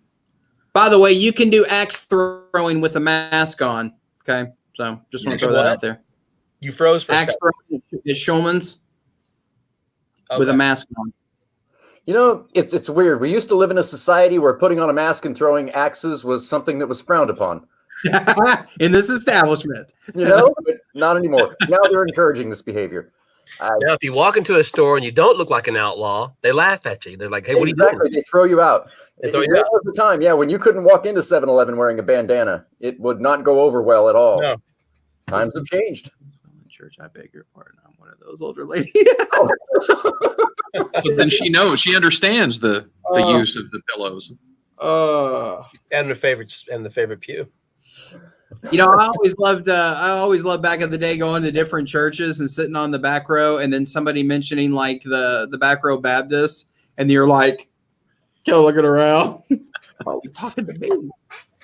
By the way, you can do axe throwing with a mask on. Okay, so just want to throw that out there. You froze for axe throwing at Schulman's with a mask on. It's weird. We used to live in a society where putting on a mask and throwing axes was something that was frowned upon. In this establishment. But not anymore. Now they're encouraging this behavior. Now, if you walk into a store and you don't look like an outlaw, they laugh at you. They're like, hey, what are you doing? They throw you out. They throw you there out. was a time, when you couldn't walk into 7-Eleven wearing a bandana. It would not go over well at all. No. Times have changed. Church, I beg your pardon. I'm one of those older ladies. But then she understands the use of the pillows. And the favorite pew. I always loved back in the day going to different churches and sitting on the back row, and then somebody mentioning like the back row Baptists, and you're like, kind of looking around. Oh, he's talking to me.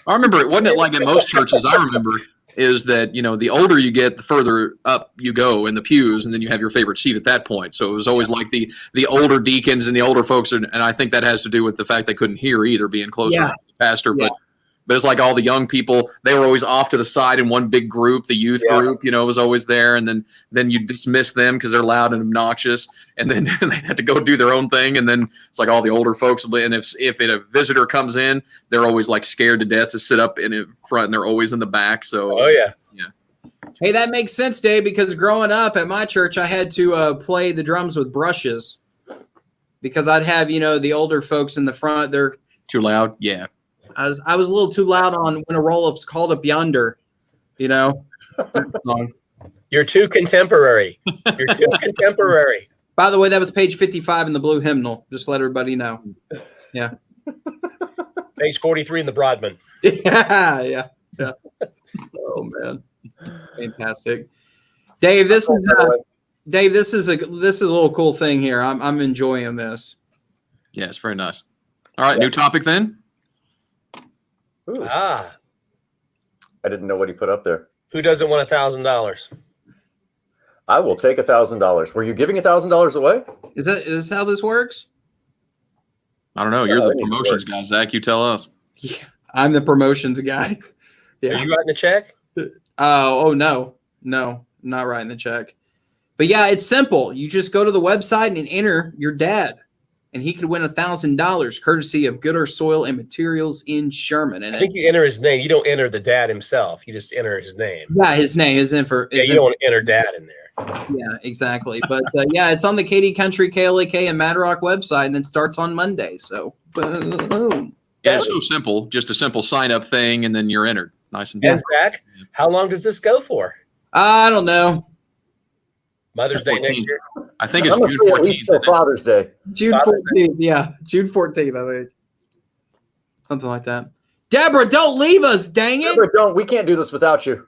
I remember it wasn't it like at most churches. I remember is that the older you get, the further up you go in the pews, and then you have your favorite seat at that point. So it was always like the older deacons and the older folks, and I think that has to do with the fact they couldn't hear either, being closer to the pastor. But it's like all the young people, they were always off to the side in one big group. The youth group, was always there, and then you dismiss them because they're loud and obnoxious, and then they had to go do their own thing. And then it's like all the older folks, and if a visitor comes in, they're always like scared to death to sit up in front, and they're always in the back. So Hey, that makes sense, Dave, because growing up at my church, I had to play the drums with brushes because I'd have the older folks in the front. They're too loud. Yeah. I was a little too loud on When a Roll-Up's Called Up Yonder, song. You're too contemporary. By the way, that was page 55 in the blue hymnal. Just let everybody know. Yeah. Page 43 in the Broadman. Yeah. Oh man, fantastic, Dave. This is a little cool thing here. I'm enjoying this. Yeah, it's very nice. All right, new topic then. Ooh. I didn't know what he put up there. Who doesn't want $1,000? I will take $1,000. Were you giving $1,000 away? Is this how this works? I don't know. You're the promotions guy, Zach. You tell us. Yeah, I'm the promotions guy. Yeah. Are you writing the check? No, not writing the check. But yeah, it's simple. You just go to the website and enter your dad, and he could win $1,000 courtesy of Good Earth Soil and Materials in Sherman. And I think you enter his name. You don't enter the dad himself. You just enter his name. Yeah, his name is in for. You don't want to enter dad in there. Yeah, exactly. But it's on the Katy Country, KLAK, and Mad Rock website, and then starts on Monday. So boom. Yeah, it's so simple. Just a simple sign up thing, and then you're entered. Nice and easy. And Zach, how long does this go for? I don't know. Mother's Day next year. I think it's I'm June gonna say at least 14th. till Father's Day. June 14th. Yeah, June 14th, I think. Something like that. Deborah, don't leave us, dang it. Deborah, don't. We can't do this without you.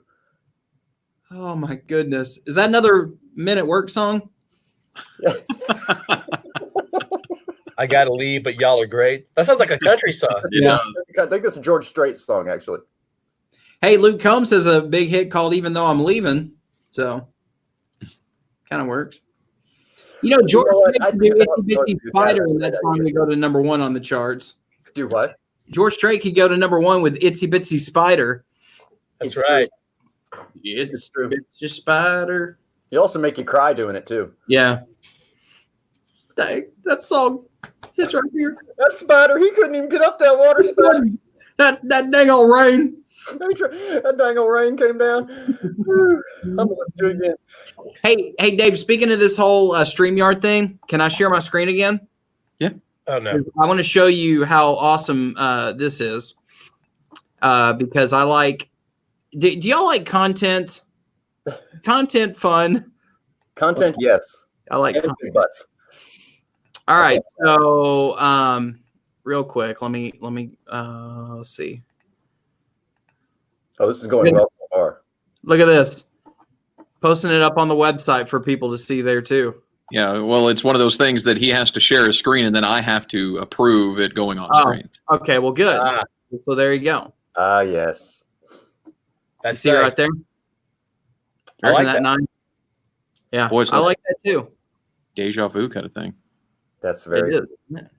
Oh, my goodness. Is that another Men at Work song? I gotta leave, but y'all are great. That sounds like a country song. Yeah. I think that's a George Strait song, actually. Hey, Luke Combs has a big hit called Even Though I'm Leaving. So, kind of works. You know, George Strait I could do think Itsy Bitsy George Spider, Strait and that song would go to number 1 on the charts. Do what? George Strait could go to number 1 with Itsy Bitsy Spider. That's It's right. It's true. Bitsy Spider. He also make you cry doing it, too. Yeah. Dang, that song. It's right here. That spider, he couldn't even get up that water spider. That dang old rain. That dang old rain came down. I'm going to do it again. Hey, Dave, speaking of this whole StreamYard thing, can I share my screen again? Oh no. I want to show you how awesome this is because I like. Do y'all like content? Content fun. Content, yes. I like And content. big butts. All right, so real quick, let me let's see. Oh, this is going well so far. Look at this. Posting it up on the website for people to see there too. Yeah, well, it's one of those things that he has to share his screen, and then I have to approve it going on screen. Okay, well, good. Ah, So there you go. Ah, yes. that's See it nice. right there? I like Isn't that that. nice? Yeah, Boy, it's I like- like that too. Deja vu kind of thing. That's It very is. isn't it?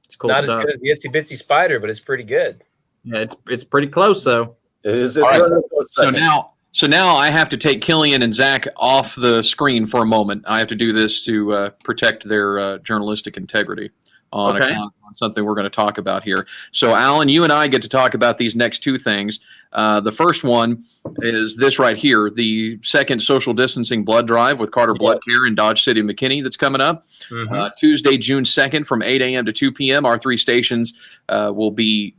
It's cool Not stuff. as good as the Itsy Bitsy Spider, but it's pretty good. Yeah, it's pretty close though. It is. It's All right. running close So second. now I have to take Kilian and Zac off the screen for a moment. I have to do this to protect their journalistic integrity on Okay. account on something we're going to talk about here. So, Alan, you and I get to talk about these next two things. The first one is this right here, the second social distancing blood drive with Carter Blood Care in Dodge City, McKinney that's coming up. Tuesday, June 2nd from 8 a.m. to 2 p.m. Our three stations will be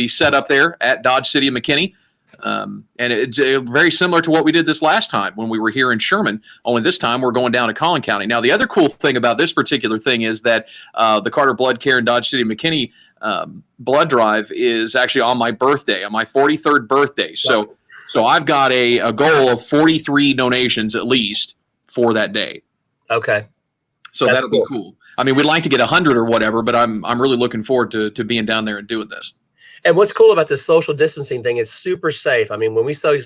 set up there at Dodge City, McKinney. And it's very similar to what we did this last time when we were here in Sherman, only this time we're going down to Collin County. Now, the other cool thing about this particular thing is that the Carter Blood Care in Dodge City, McKinney blood drive is actually on my birthday, on my 43rd birthday. So I've got a goal of 43 donations at least for that day. Okay. So That's that'll be cool. I mean, we'd like to get 100 or whatever, but I'm really looking forward to being down there and doing this. And what's cool about this social distancing thing, it's super safe. I mean, when we say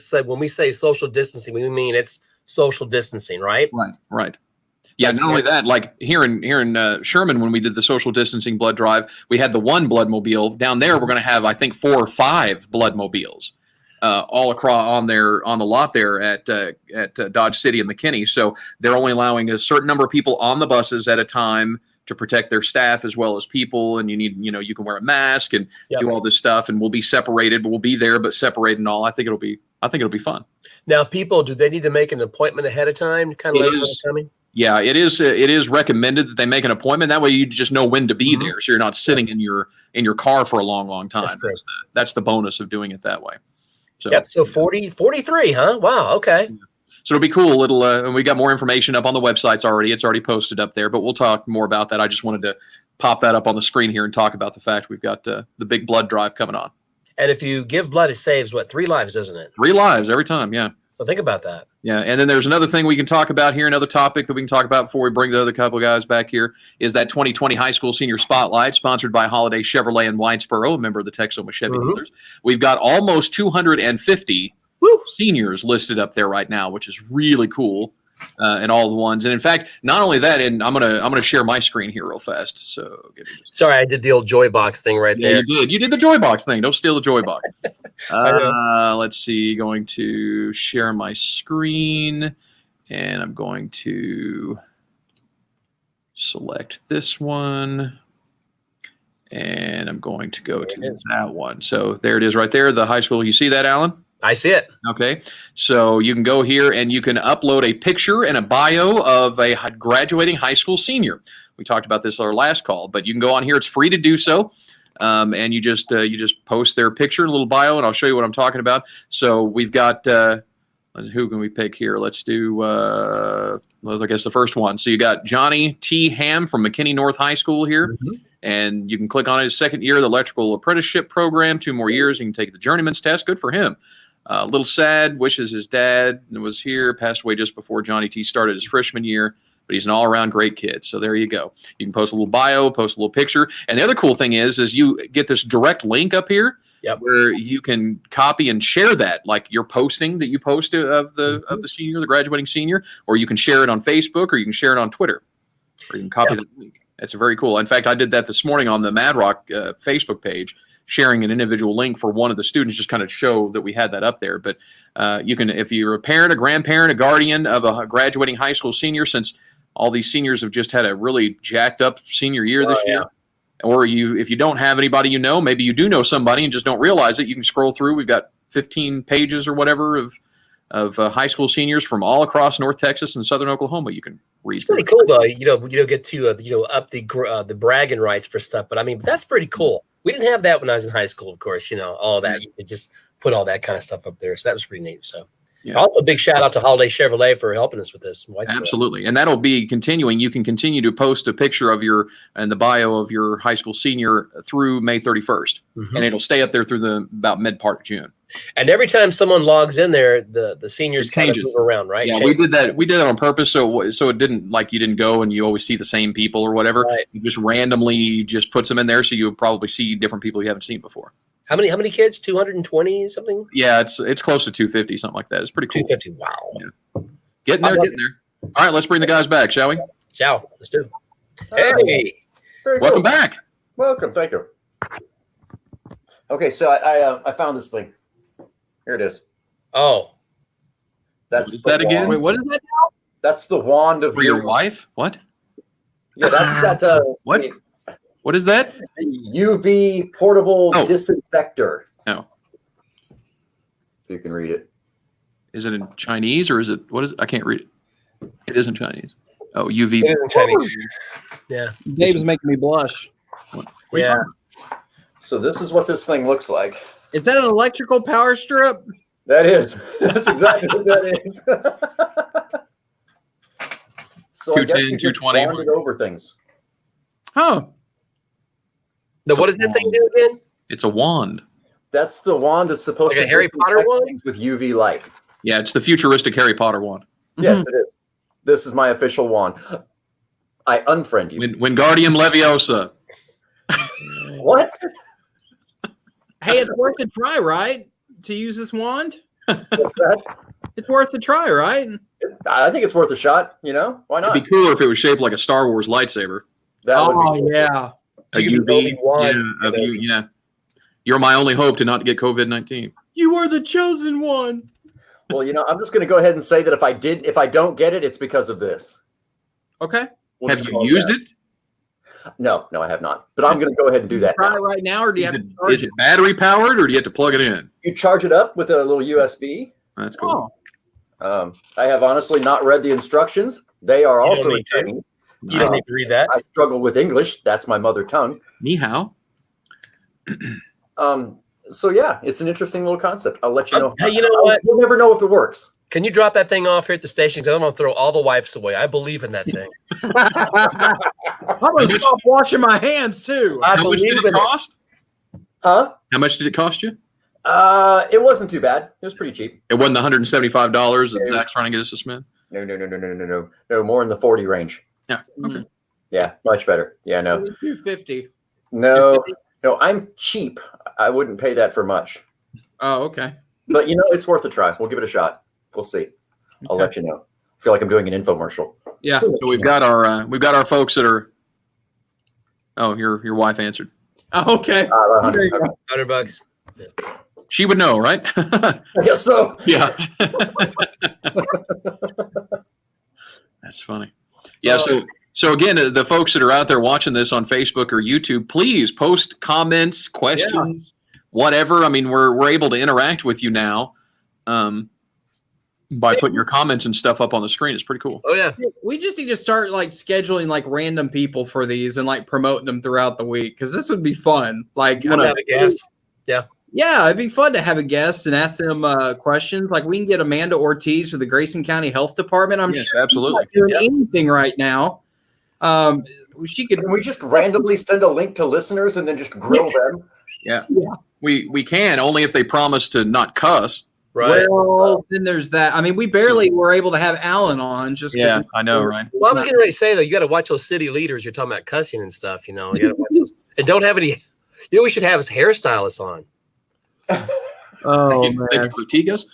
social distancing, we mean it's social distancing, right? Right. Yeah, not only that, like here in Sherman, when we did the social distancing blood drive, we had the one blood mobile. Down there, we're going to have, I think, 4 or 5 blood mobiles all across on the lot there at Dodge City and McKinney. So they're only allowing a certain number of people on the buses at a time to protect their staff as well as people. And you can wear a mask and do all this stuff, and we'll be separated, but we'll be there, but separated and all. I think it'll be fun. Now, people, do they need to make an appointment ahead of time to kind of let them know they're coming? Yeah, it is recommended that they make an appointment. That way you just know when to be there, so you're not sitting in your car for a long time. That's the bonus of doing it that way. So, So 43, huh? Wow, okay. So it'll be cool. And we got more information up on the websites already. It's already posted up there, but we'll talk more about that. I just wanted to pop that up on the screen here and talk about the fact we've got the big blood drive coming on. And if you give blood, it saves 3 lives, doesn't it? 3 lives every time. Yeah. So think about that. Yeah. And then there's another thing we can talk about here. Another topic that we can talk about before we bring the other couple guys back here is that 2020 High School Senior Spotlight sponsored by Holiday Chevrolet in Whitesboro, a member of the Texoma Chevy dealers. We've got almost 250 seniors listed up there right now, which is really cool. And all the ones. And in fact, not only that, and I'm gonna share my screen here real fast. So sorry, I did the old Joy Box thing right there. You did the Joy Box thing. Don't steal the Joy Box. Let's see. Going to share my screen, and I'm going to select this one, and I'm going to go to that one. So there it is right there. The high school. You see that, Alan? I see it. Okay, so you can go here and you can upload a picture and a bio of a graduating high school senior. We talked about this on our last call, but you can go on here. It's free to do so, and you just post their picture, a little bio, and I'll show you what I'm talking about. So we've got Who can we pick here? Let's do, well, I guess the first one. So you got Johnny T. Ham from McKinney North High School here. And you can click on his second year of the electrical apprenticeship program, 2 more years. You can take the journeyman's test. Good for him. A little sad, wishes his dad was here, passed away just before Johnny T started his freshman year, but he's an all-around great kid. So there you go. You can post a little bio, post a little picture. And the other cool thing is you get this direct link up here where you can copy and share that, like your posting that you post of the senior, the graduating senior, or you can share it on Facebook, or you can share it on Twitter, or you can copy that link. That's very cool. In fact, I did that this morning on the Mad Rock Facebook page, sharing an individual link for one of the students, just kind of show that we had that up there. But you can, if you're a parent, a grandparent, a guardian of a graduating high school senior, since all these seniors have just had a really jacked up senior year this year, or if you don't have anybody you know, maybe you do know somebody and just don't realize it, you can scroll through. We've got 15 pages or whatever of high school seniors from all across North Texas and Southern Oklahoma. You can read. It's pretty cool, though. You don't get to up the bragging rights for stuff, but I mean, that's pretty cool. We didn't have that when I was in high school, of course. All that, you could just put all that kind of stuff up there. So that was pretty neat. So also a big shout out to Holiday Chevrolet for helping us with this. Absolutely. And that'll be continuing. You can continue to post a picture of and the bio of your high school senior through May 31st. And it'll stay up there through about mid part of June. And every time someone logs in there, the seniors kind of move around, right? Yeah, we did that. We did that on purpose, so it didn't, like, you didn't go and you always see the same people or whatever. Right. You just randomly just puts them in there, so you'll probably see different people you haven't seen before. How many kids? 220 something? Yeah, it's close to 250, something like that. It's pretty cool. 250. Wow. Yeah. Getting there. All right, let's bring the guys back, shall we? Ciao. Let's do it. Hey. Welcome back. Welcome. Thank you. Okay, so I found this thing. Here it is. Oh. That's that again? Wait, what is that? That's the wand of for your wife? What? Yeah, that's that. What? What is that? UV portable disinfector. No. If you can read it. Is it in Chinese or is it, what is it? I can't read it. It is in Chinese. Oh, UV. It is in Chinese. Yeah. Dave's making me blush. Yeah. So this is what this thing looks like. Is that an electrical power strip? That is. That's exactly what that is. So I guess you just 220. bonded over things. Huh. What does that thing do again? It's a wand. That's the wand that's supposed like to a Harry Potter wand with UV light. Yeah, it's the futuristic Harry Potter wand. Yes, it is. This is my official wand. I unfriend you. Wingardium Leviosa. What? Hey, it's worth a try, right? To use this wand? What's that? It's worth a try, right? I think it's worth a shot. Why not? It'd be cooler if it was shaped like a Star Wars lightsaber. That would be cool. Yeah. A UV. Yeah. You're my only hope to not get COVID-19. You are the chosen one. Well, I'm just going to go ahead and say that if I don't get it, it's because of this. Okay. Have you used it? No, I have not. But I'm going to go ahead and do that. Try it right now, or do you have to charge Is it battery powered, or do you have to plug it in? You charge it up with a little USB. That's cool. I have honestly not read the instructions. They are also in Chinese. You don't need to read that. I struggle with English. That's my mother tongue. Ni hao. So yeah, it's an interesting little concept. I'll let you know. Hey, you know what? You'll never know if it works. Can you drop that thing off here at the station? Because I'm going to throw all the wipes away. I believe in that thing. I'm going to stop washing my hands, too. I How much believe did in it cost? Huh? How much did it cost you? It wasn't too bad. It was pretty cheap. It wasn't the $175 that Zach's trying to get us to spend? No, more in the 40 range. Yeah. Okay. Yeah, much better. Yeah, no. $250. No, I'm cheap. I wouldn't pay that for much. Oh, okay. But it's worth a try. We'll give it a shot. We'll see. I'll let you know. I feel like I'm doing an infomercial. Yeah. So we've got our folks that are. Oh, your wife answered. Oh, okay. $100. Yeah. She would know, right? I guess so. Yeah. That's funny. Yeah. So again, the folks that are out there watching this on Facebook or YouTube, please post comments, questions, whatever. I mean, we're able to interact with you now by putting your comments and stuff up on the screen. It's pretty cool. Oh yeah. We just need to start scheduling random people for these and promoting them throughout the week, because this would be fun. You want to have a guest? Yeah. Yeah, it'd be fun to have a guest and ask them questions. Like we can get Amanda Ortiz for the Grayson County Health Department. I'm Yes, sure absolutely. she's not doing anything right now. She could. Can we just randomly send a link to listeners and then just grill them? Yeah. We can, only if they promise to not cuss. Right. Well, then there's that. I mean, we barely were able to have Alan on. Just 'cause Yeah, I know, right? Well, I was getting ready to say though, you got to watch those city leaders. You're talking about cussing and stuff. You know, you got to watch those. And don't have any. You know, we should have his hairstylists on. Oh They can critique us.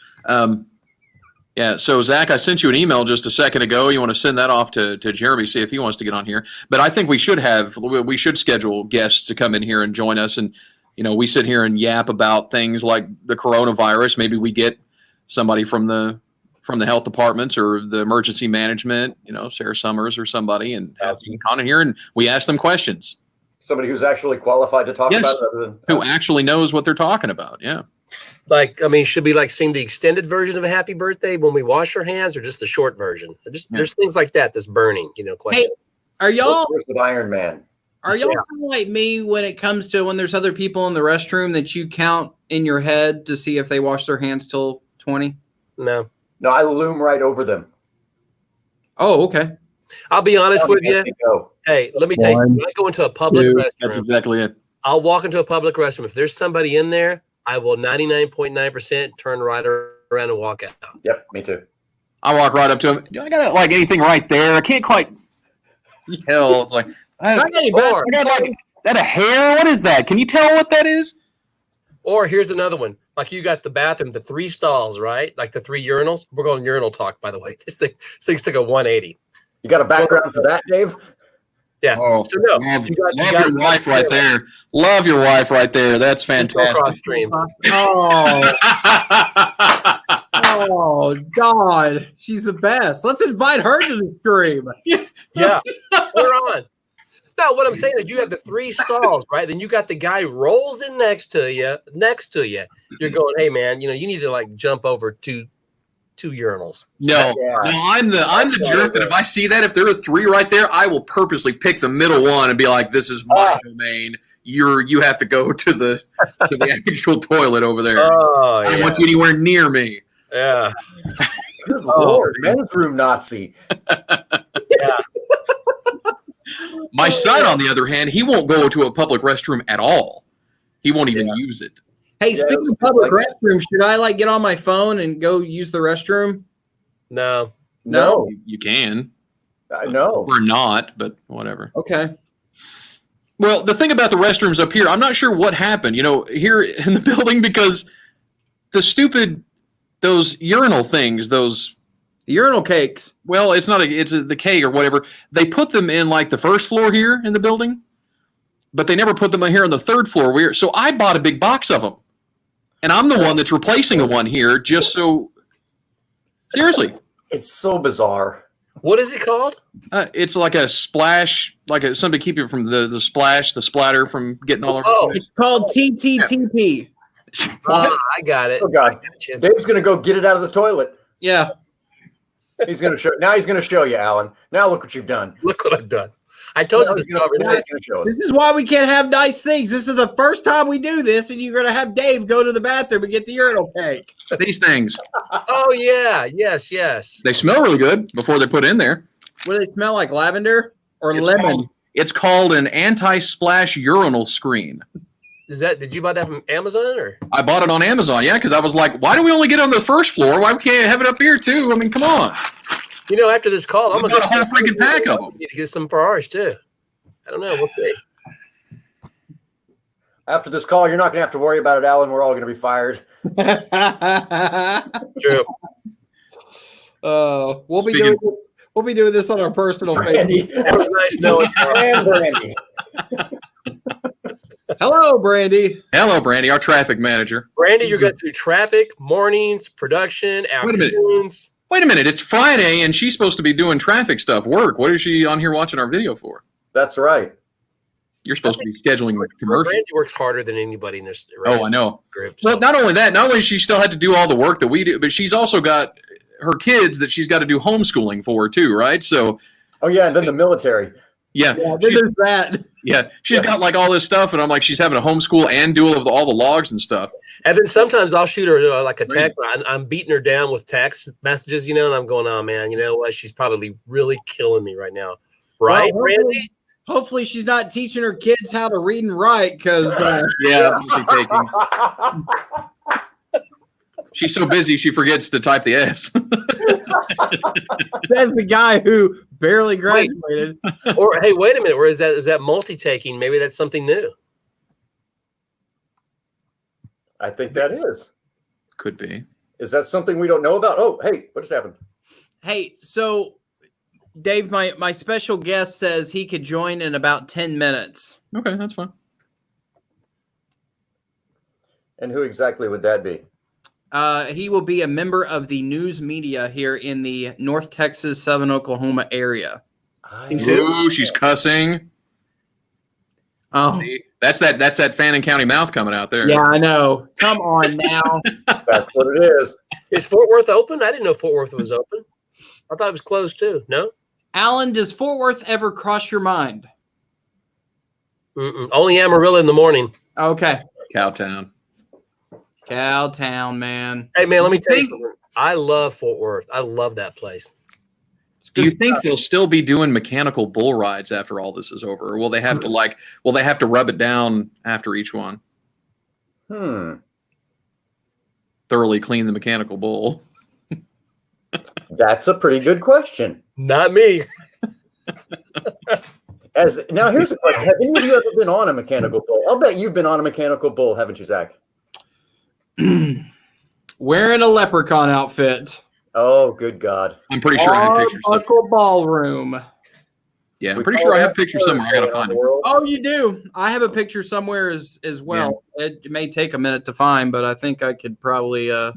Yeah. So Zach, I sent you an email just a second ago. You want to send that off to Jeremy, see if he wants to get on here. But I think we should schedule guests to come in here and join us. And we sit here and yap about things like the coronavirus. Maybe we get somebody from the health departments or the emergency management, Sarah Summers or somebody, and have them on in here and we ask them questions. Somebody who's actually qualified to talk about it, other than who actually knows what they're talking about. Yeah. Like, I mean, should we sing the extended version of a happy birthday when we wash our hands, or just the short version? There's things like that that's burning, question. Hey, are y'all with Iron Man? Are y'all kind of like me when it comes to when there's other people in the restroom that you count in your head to see if they wash their hands till 20? No, I loom right over them. Oh, okay. I'll be honest with you. Hey, let me tell you, when I go into a public restroom, that's exactly it. I'll walk into a public restroom. If there's somebody in there, I will 99.9% turn right around and walk out. Yep, me too. I walk right up to him. Do I got like anything right there? I can't quite tell. It's like, I got like, is that a hair? What is that? Can you tell what that is? Or here's another one. Like you got the bathroom, the 3 stalls, right? Like the 3 urinals. We're going urinal talk, by the way. This thing's took a 180. You got a background for that, Dave? Yeah. Oh, so no, love your wife right there. Love your wife right there. That's fantastic. Oh, God. She's the best. Let's invite her to the stream. Yeah. We're on. No, what I'm saying is you have the 3 stalls, right? Then you got the guy rolls in next to you. You're going, hey, man, you need to like jump over two urinals. No, I'm the jerk that if I see that, if there are 3 right there, I will purposely pick the middle one and be like, this is my domain. You have to go to the actual toilet over there. I don't want you anywhere near me. Yeah. Good Lord, men's room Nazi. Yeah. My son, on the other hand, he won't go to a public restroom at all. He won't even use it. Hey, speaking of public restrooms, should I get on my phone and go use the restroom? No. You can. I know. We're not, but whatever. Okay. Well, the thing about the restrooms up here, I'm not sure what happened, here in the building, because those urinal things, those urinal cakes. Well, it's the cake or whatever. They put them in like the first floor here in the building, but they never put them in here on the 3rd floor. So I bought a big box of them. And I'm the one that's replacing the one here just so – seriously. It's so bizarre. What is it called? It's like a splash, something to keep you from the splash, the splatter from getting all over the place. It's called TTTP. I got it. Oh, God. Dave's going to go get it out of the toilet. Yeah. He's going to show. Now he's going to show you, Alan. Now look what you've done. Look what I've done. I told you this This is why we can't have nice things. This is the first time we do this, and you're going to have Dave go to the bathroom and get the urinal cake. These things. Oh, yeah. Yes. They smell really good before they're put in there. What do they smell like, lavender or lemon? It's called an anti-splash urinal screen. Did you buy that from Amazon or? I bought it on Amazon, yeah, because I was like, why do we only get on the 1st floor? Why can't we have it up here too? I mean, come on. After this call, I'm going to get a whole freaking pack of them. Need to get some for ours too. I don't know. We'll see. After this call, you're not going to have to worry about it, Alan. We're all going to be fired. True. We'll be doing this on our personal Brandy. That was nice knowing you. Brandy. Hello, Brandy. Hello, Brandy, our traffic manager. Brandy, you're going through traffic, mornings, production, afternoons. Wait a minute. It's Friday, and she's supposed to be doing traffic stuff, work. What is she on here watching our video for? That's right. You're supposed to be scheduling commercials. Brandy works harder than anybody in this. Oh, I know. Group, so. Well, not only that, she still had to do all the work that we do, but she's also got her kids that she's got to do homeschooling for too, right? So. Oh, yeah, and then the military. Yeah, Yeah, then there's that. yeah, she's got like all this stuff, and I'm like, she's having a homeschool and do all the logs and stuff. And then sometimes I'll shoot her like a Crazy. text. I'm beating her down with text messages, you know, and I'm going, oh man, you know what? She's probably really killing me right now, right, Well, Randy? Hopefully she's not teaching her kids how to read and write because Yeah, multitasking. She's so busy she forgets to type the S. says the guy who barely graduated. Or hey, wait a minute. Or is that multi-taking? Maybe that's something new. I think that is. Could be. Is that something we don't know about? Oh, hey, what just happened? Hey, so Dave, my special guest says he could join in about 10 minutes. Okay, that's fine. And who exactly would that be? He will be a member of the news media here in the North Texas, Southern Oklahoma area. Ooh, she's cussing. Oh, See? That's that Fannin County mouth coming out there. yeah, I know. Come on now. That's what it is. Is Fort Worth open? I didn't know Fort Worth was open. I thought it was closed too. No? Alan, does Fort Worth ever cross your mind? Mm-mm. Only Amarillo in the morning. Okay. Cowtown. Cowtown, man. Hey, man, let me tell you something. I love Fort Worth. I love that place. Do you think they'll still be doing mechanical bull rides after all this is over? Or will they have to rub it down after each one? Thoroughly clean the mechanical bull. That's a pretty good question. Not me. Now here's a question. Have any of you ever been on a mechanical bull? I'll bet you've been on a mechanical bull, haven't you, Zach? Wearing a leprechaun outfit. Oh, good God. I'm pretty sure I have pictures. Uncle Ballroom. Yeah, I'm pretty sure I have pictures somewhere. I gotta find them. Oh, you do? I have a picture somewhere as well. Yeah. It may take a minute to find, but I think I could probably pull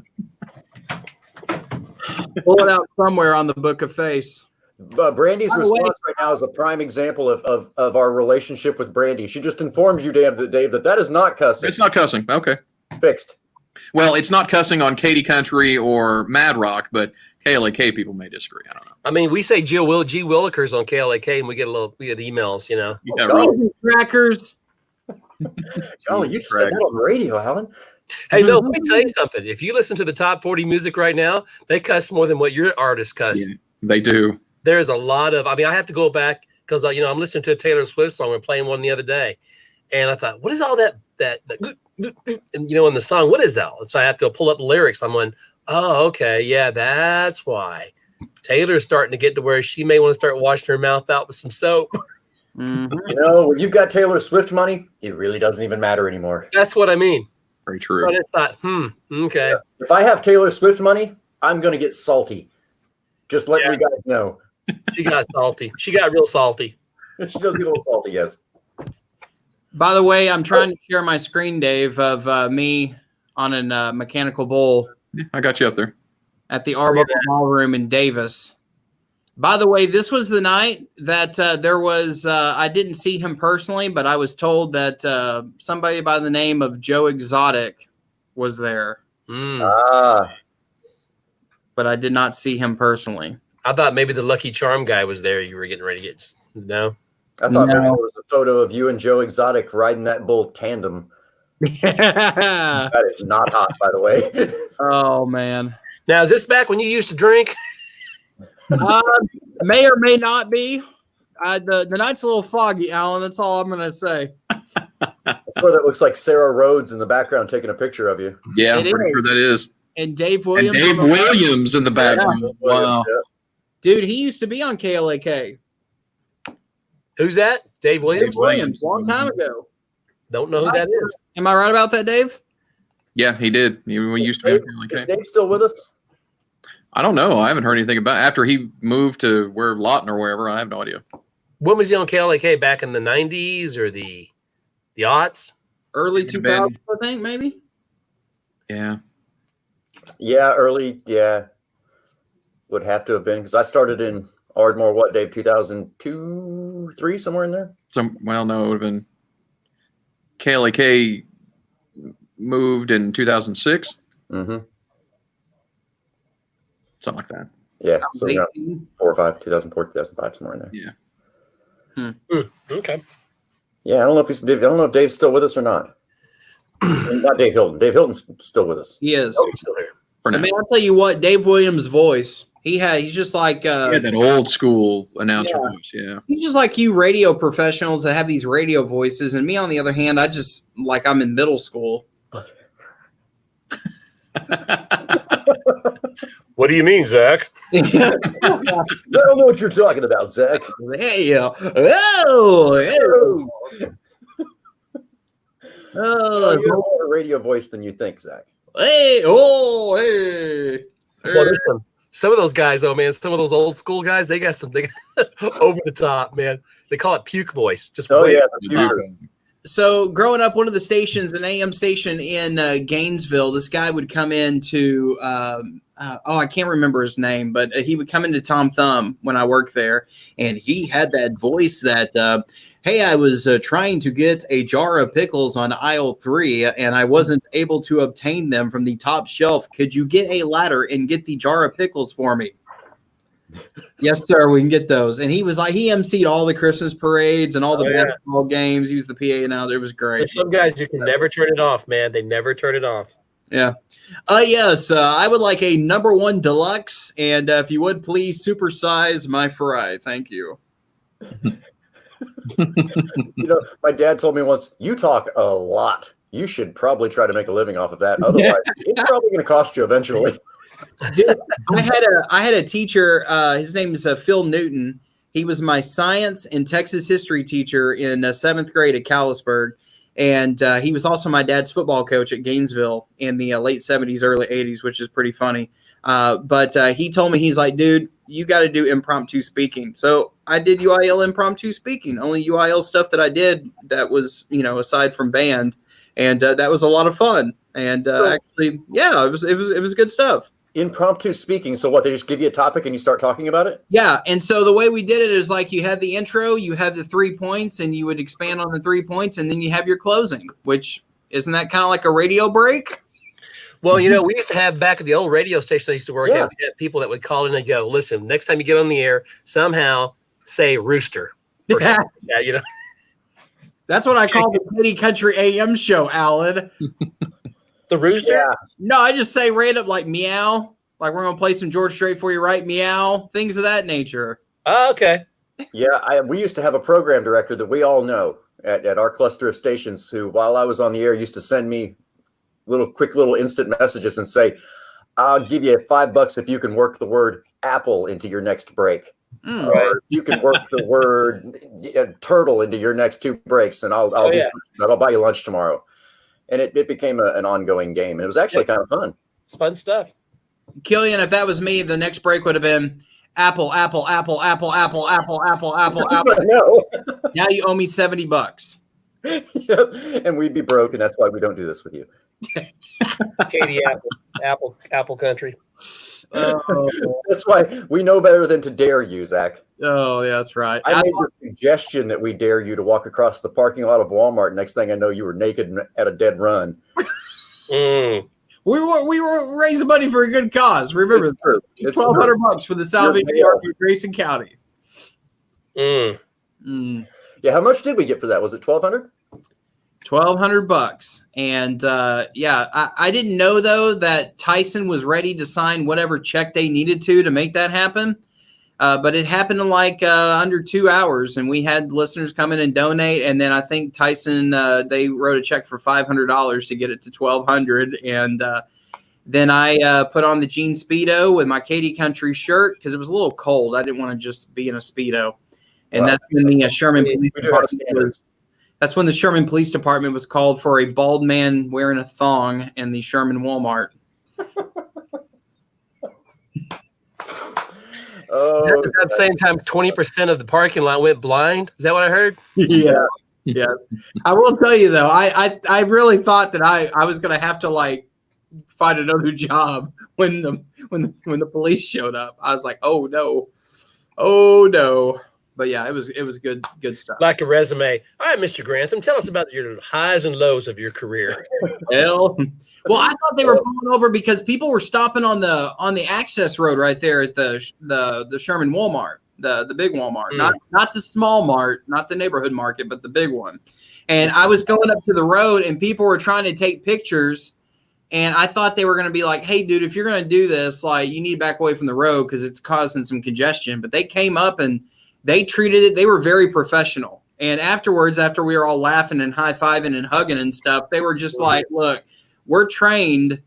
it out somewhere on the Book of Face. Brandy's response right now is a prime example of our relationship with Brandy. She just informs you, Dave, that is not cussing. It's not cussing. Okay. Fixed. Well, it's not cussing on Katy Country or Mad Rock, but KLAK people may disagree. I don't know. I mean, we say G. Willikers on KLAK, and we get emails, you know. Yeah, right. Crackers. Golly, you just said that on the radio, Alan. Hey, no, let me tell you something. If you listen to the top 40 music right now, they cuss more than what your artists cuss. Yeah, they do. There's a lot of, I mean, I have to go back because, I'm listening to a Taylor Swift song. We're playing one the other day. And I thought, what is all that and, in the song, what is that? So I have to pull up the lyrics. I'm going, oh, okay. Yeah, that's why. Taylor's starting to get to where she may want to start washing her mouth out with some soap. Mm-hmm. When you've got Taylor Swift money, it really doesn't even matter anymore. That's what I mean. Very true. So I just thought, okay. Yeah. If I have Taylor Swift money, I'm going to get salty. Just letting you guys know. She got salty. She got real salty. She does get a little salty, yes. By the way, I'm trying to share my screen, Dave, of me on a mechanical bull. Yeah, I got you up there. At the Arbuckle Ballroom in Davis. By the way, this was the night that there was, I didn't see him personally, but I was told that somebody by the name of Joe Exotic was there. But I did not see him personally. I thought maybe the Lucky Charm guy was there. You were getting ready to get, no? I thought maybe there was a photo of you and Joe Exotic riding that bull tandem. That is not hot, by the way. Oh, man. Now, is this back when you used to drink? May or may not be. The night's a little foggy, Alan. That's all I'm going to say. That's where that looks like Sarah Rhodes in the background taking a picture of you. Yeah, I'm pretty sure that is. And Dave Williams. And Dave Williams in the background. Yeah. Wow. Dude, he used to be on KLAK. Who's that? Dave Williams? Dave Williams, long time ago. Don't know who that is. Am I right about that, Dave? Yeah, he did. He used to be on KLAK. Is Dave still with us? I don't know. I haven't heard anything about it. After he moved to where Lawton or wherever. I have no idea. When was he on KLAK? Back in the 90s or the aughts? Early 2000s, I think, maybe? Yeah. Yeah, early. Yeah. Would have to have been because I started in Ardmore, what, Dave, 2002, 3, somewhere in there? Well, no, it would have been KLAK moved in 2006. Mm-hmm. Something like that. Yeah, so 4 or 5, 2004, 2005, somewhere in there. Yeah. Okay. Yeah, I don't know if Dave's still with us or not. Not Dave Hilton. Dave Hilton's still with us. He is. Oh, he's still there. For now. I mean, I'll tell you what, Dave Williams' voice. He's just like He had that old school announcer Yeah. voice. Yeah. he's just like you radio professionals that have these radio voices, and me on the other hand, I just like I'm in middle school. What do you mean, Zach? I don't know what you're talking about, Zach. Hey, oh, You have more of a radio voice than you think, Zach. hey, oh, hey. Well, there's some of those guys, though, man. Some of those old school guys, they got over the top, man. They call it puke voice. Just Oh way yeah, over the top. So growing up, one of the stations, an AM station in Gainesville, this guy would come into, I can't remember his name, but he would come into Tom Thumb when I worked there, and he had that voice that, hey, I was trying to get a jar of pickles on aisle 3, and I wasn't able to obtain them from the top shelf. Could you get a ladder and get the jar of pickles for me? Yes, sir. We can get those. And he was like, he emceed all the Christmas parades and all the basketball games. He was the PA announcer. It was great. There's some guys you can never turn it off, man. They never turn it off. Yeah. Yes. I would like a #1 deluxe. And if you would please supersize my fry. Thank you. My dad told me once, you talk a lot. You should probably try to make a living off of that. Otherwise, it's probably going to cost you eventually. Dude, I had a teacher. His name is Phil Newton. He was my science and Texas history teacher in 7th grade at Callisburg, and he was also my dad's football coach at Gainesville in the late 70s, early 80s, which is pretty funny. But he told me, he's like, dude, you got to do impromptu speaking. So I did UIL impromptu speaking, only UIL stuff that I did that was, aside from band, and that was a lot of fun. And actually, yeah, it was good stuff. Impromptu speaking. So what, they just give you a topic and you start talking about it? Yeah. And so the way we did it is like you had the intro, you had the 3 points, and you would expand on the 3 points, and then you have your closing, which isn't that kind of like a radio break? Well, we used to have back at the old radio station I used to work at, we had people that would call in and go, listen, next time you get on the air, somehow say rooster. Yeah. Yeah, That's what I call the Katy Country AM show, Alan. The rooster? Yeah. No, I just say random like meow. Like we're going to play some George Strait for you, right? Meow. Things of that nature. Oh, okay. Yeah, we used to have a program director that we all know at our cluster of stations who, while I was on the air, used to send me quick little instant messages and say, I'll give you $5 if you can work the word apple into your next break. Or you can work the word turtle into your next 2 breaks, and I'll do something. I'll buy you lunch tomorrow. And it became an ongoing game. And it was actually kind of fun. It's fun stuff. Kilian, if that was me, the next break would have been apple, apple, apple, apple, apple, apple, apple, apple, apple. No. Now you owe me $70. Yep. And we'd be broke, and that's why we don't do this with you. Katy Apple Country. That's why we know better than to dare you, Zach. Oh, yeah, that's right. I made the suggestion that we dare you to walk across the parking lot of Walmart. Next thing I know, you were naked and at a dead run. Mm. We were raising money for a good cause. Remember, It's true. It's $1,200 for the Salvation Army of Grayson County. Mm. Yeah, how much did we get for that? Was it $1,200? $1,200. And I didn't know though that Tyson was ready to sign whatever check they needed to make that happen. But it happened in like under 2 hours, and we had listeners come in and donate. And then I think Tyson, they wrote a check for $500 to get it to $1,200. And then I put on the jean Speedo with my Katy Country shirt because it was a little cold. I didn't want to just be in a Speedo. And that's when the Sherman Police Department that's when the Sherman Police Department was called for a bald man wearing a thong in the Sherman Walmart. Oh, At the same time, 20% of the parking lot went blind. Is that what I heard? Yeah. I will tell you though, I really thought that I was gonna have to like find another job when the police showed up. I was like, oh no. But yeah, it was good stuff. Like a resume. All right, Mr. Grantham, tell us about your highs and lows of your career. Well, I thought they were pulling over because people were stopping on the access road right there at the Sherman Walmart. the big Walmart, not the small mart, not the neighborhood market, but the big one. And I was going up to the road, and people were trying to take pictures. And I thought they were going to be like, hey, dude, if you're going to do this, like, you need to back away from the road because it's causing some congestion. But they came up and they treated it. They were very professional. And afterwards, after we were all laughing and high-fiving and hugging and stuff, they were just like, look, we're trained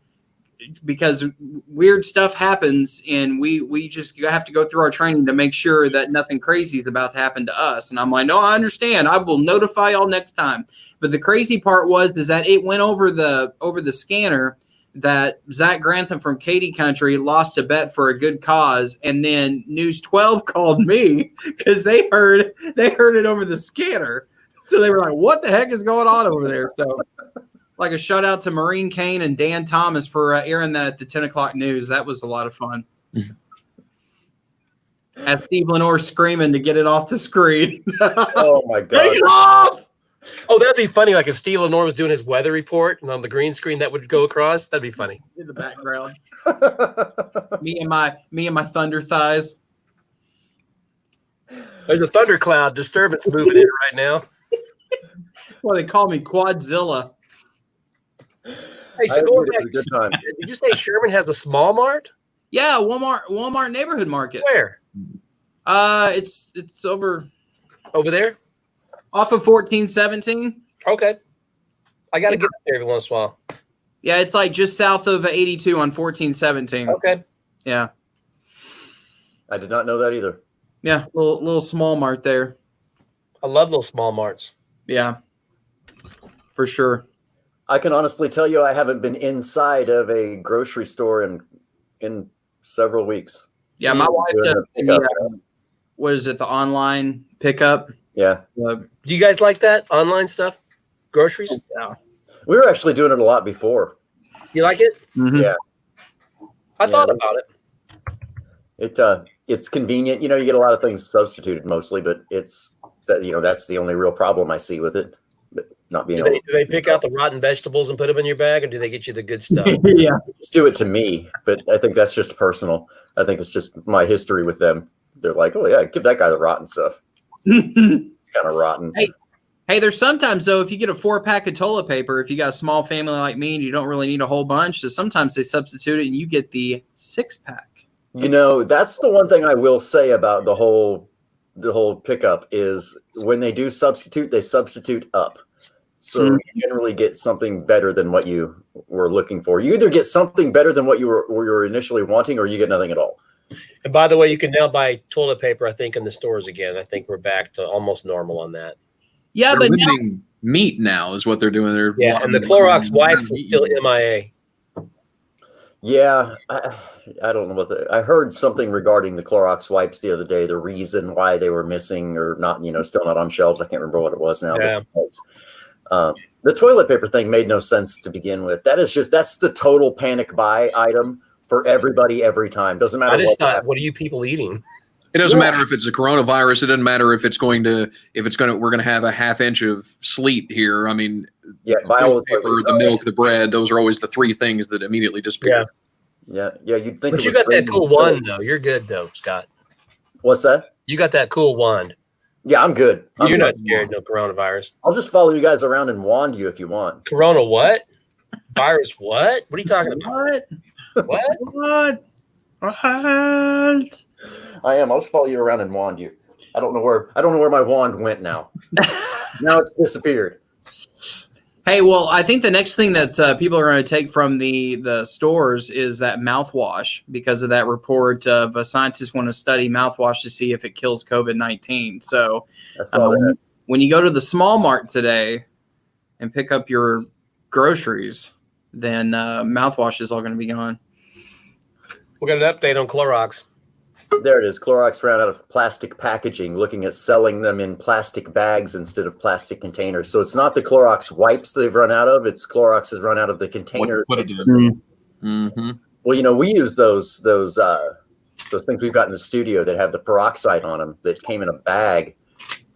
because weird stuff happens. And we just have to go through our training to make sure that nothing crazy is about to happen to us. And I'm like, no, I understand. I will notify y'all next time. But the crazy part is that it went over the scanner that Zac Grantham from Katy Country lost a bet for a good cause, and then News 12 called me because they heard it over the scanner. So they were like, "What the heck is going on over there?" So, like a shout out to Maureen Kane and Dan Thomas for airing that at the 10 o'clock news. That was a lot of fun. As Steve Lenore screaming to get it off the screen. Oh my God! Take it off! Oh, that'd be funny. Like if Steve Lenore was doing his weather report and on the green screen that would go across. That'd be funny. In the background. me and my thunder thighs. There's a thundercloud disturbance moving in right now. Well, they call me Quadzilla. Hey, so going back, did you say Sherman has a small mart? Yeah, Walmart neighborhood market. Where? It's over there? Off of 1417. Okay. I got to get up there every once in a while. Yeah, it's like just south of 82 on 1417. Okay. Yeah. I did not know that either. Yeah, little small mart there. I love those small marts. Yeah. For sure. I can honestly tell you I haven't been inside of a grocery store in several weeks. Yeah, my wife does what is it, the online pickup? Yeah. Do you guys like that online stuff? Groceries? Yeah. We were actually doing it a lot before. You like it? Mm-hmm. Yeah. I thought about it. It's convenient. You get a lot of things substituted mostly, but that's the only real problem I see with it. But not being do they pick out the rotten vegetables and put them in your bag, or do they get you the good stuff? Yeah. Just do it to me, but I think that's just personal. I think it's just my history with them. They're like, oh yeah, give that guy the rotten stuff. It's kind of rotten. Hey, there's sometimes though, if you get a 4-pack of toilet paper, if you got a small family like me and you don't really need a whole bunch, so sometimes they substitute it and you get the 6-pack. That's the one thing I will say about the whole pickup is when they do substitute, they substitute up. So you generally get something better than what you were looking for. You either get something better than what you were initially wanting, or you get nothing at all. And by the way, you can now buy toilet paper, I think, in the stores again. I think we're back to almost normal on that. Yeah, they're but limiting meat now is what they're doing. And the Clorox wipes are still MIA. Yeah, I don't know I heard something regarding the Clorox wipes the other day. The reason why they were missing or not, still not on shelves. I can't remember what it was now. Yeah. But, the toilet paper thing made no sense to begin with. That's the total panic buy item for everybody every time. Doesn't matter. What are you people eating? It doesn't matter if it's a coronavirus. It doesn't matter if we're going to have a half inch of sleet here. I mean, buy all the paper, the milk, the bread. Those are always the three things that immediately disappear. Yeah. You'd think. But you got that cool wand though. You're good though, Scott. What's that? You got that cool wand. Yeah, I'm good. You're not scared no coronavirus. I'll just follow you guys around and wand you if you want. Corona what? Virus what? What are you talking about? What? I am. I'll just follow you around and wand you. I don't know where my wand went now. Now it's disappeared. Hey, well, I think the next thing that people are going to take from the stores is that mouthwash because of that report of scientists want to study mouthwash to see if it kills COVID-19. So when you go to the small mart today and pick up your groceries, then mouthwash is all going to be gone. We got an update on Clorox. There it is. Clorox ran out of plastic packaging, looking at selling them in plastic bags instead of plastic containers. So it's not the Clorox wipes they've run out of. It's Clorox has run out of the containers. Mm-hmm. Well, we use those things we've got in the studio that have the peroxide on them that came in a bag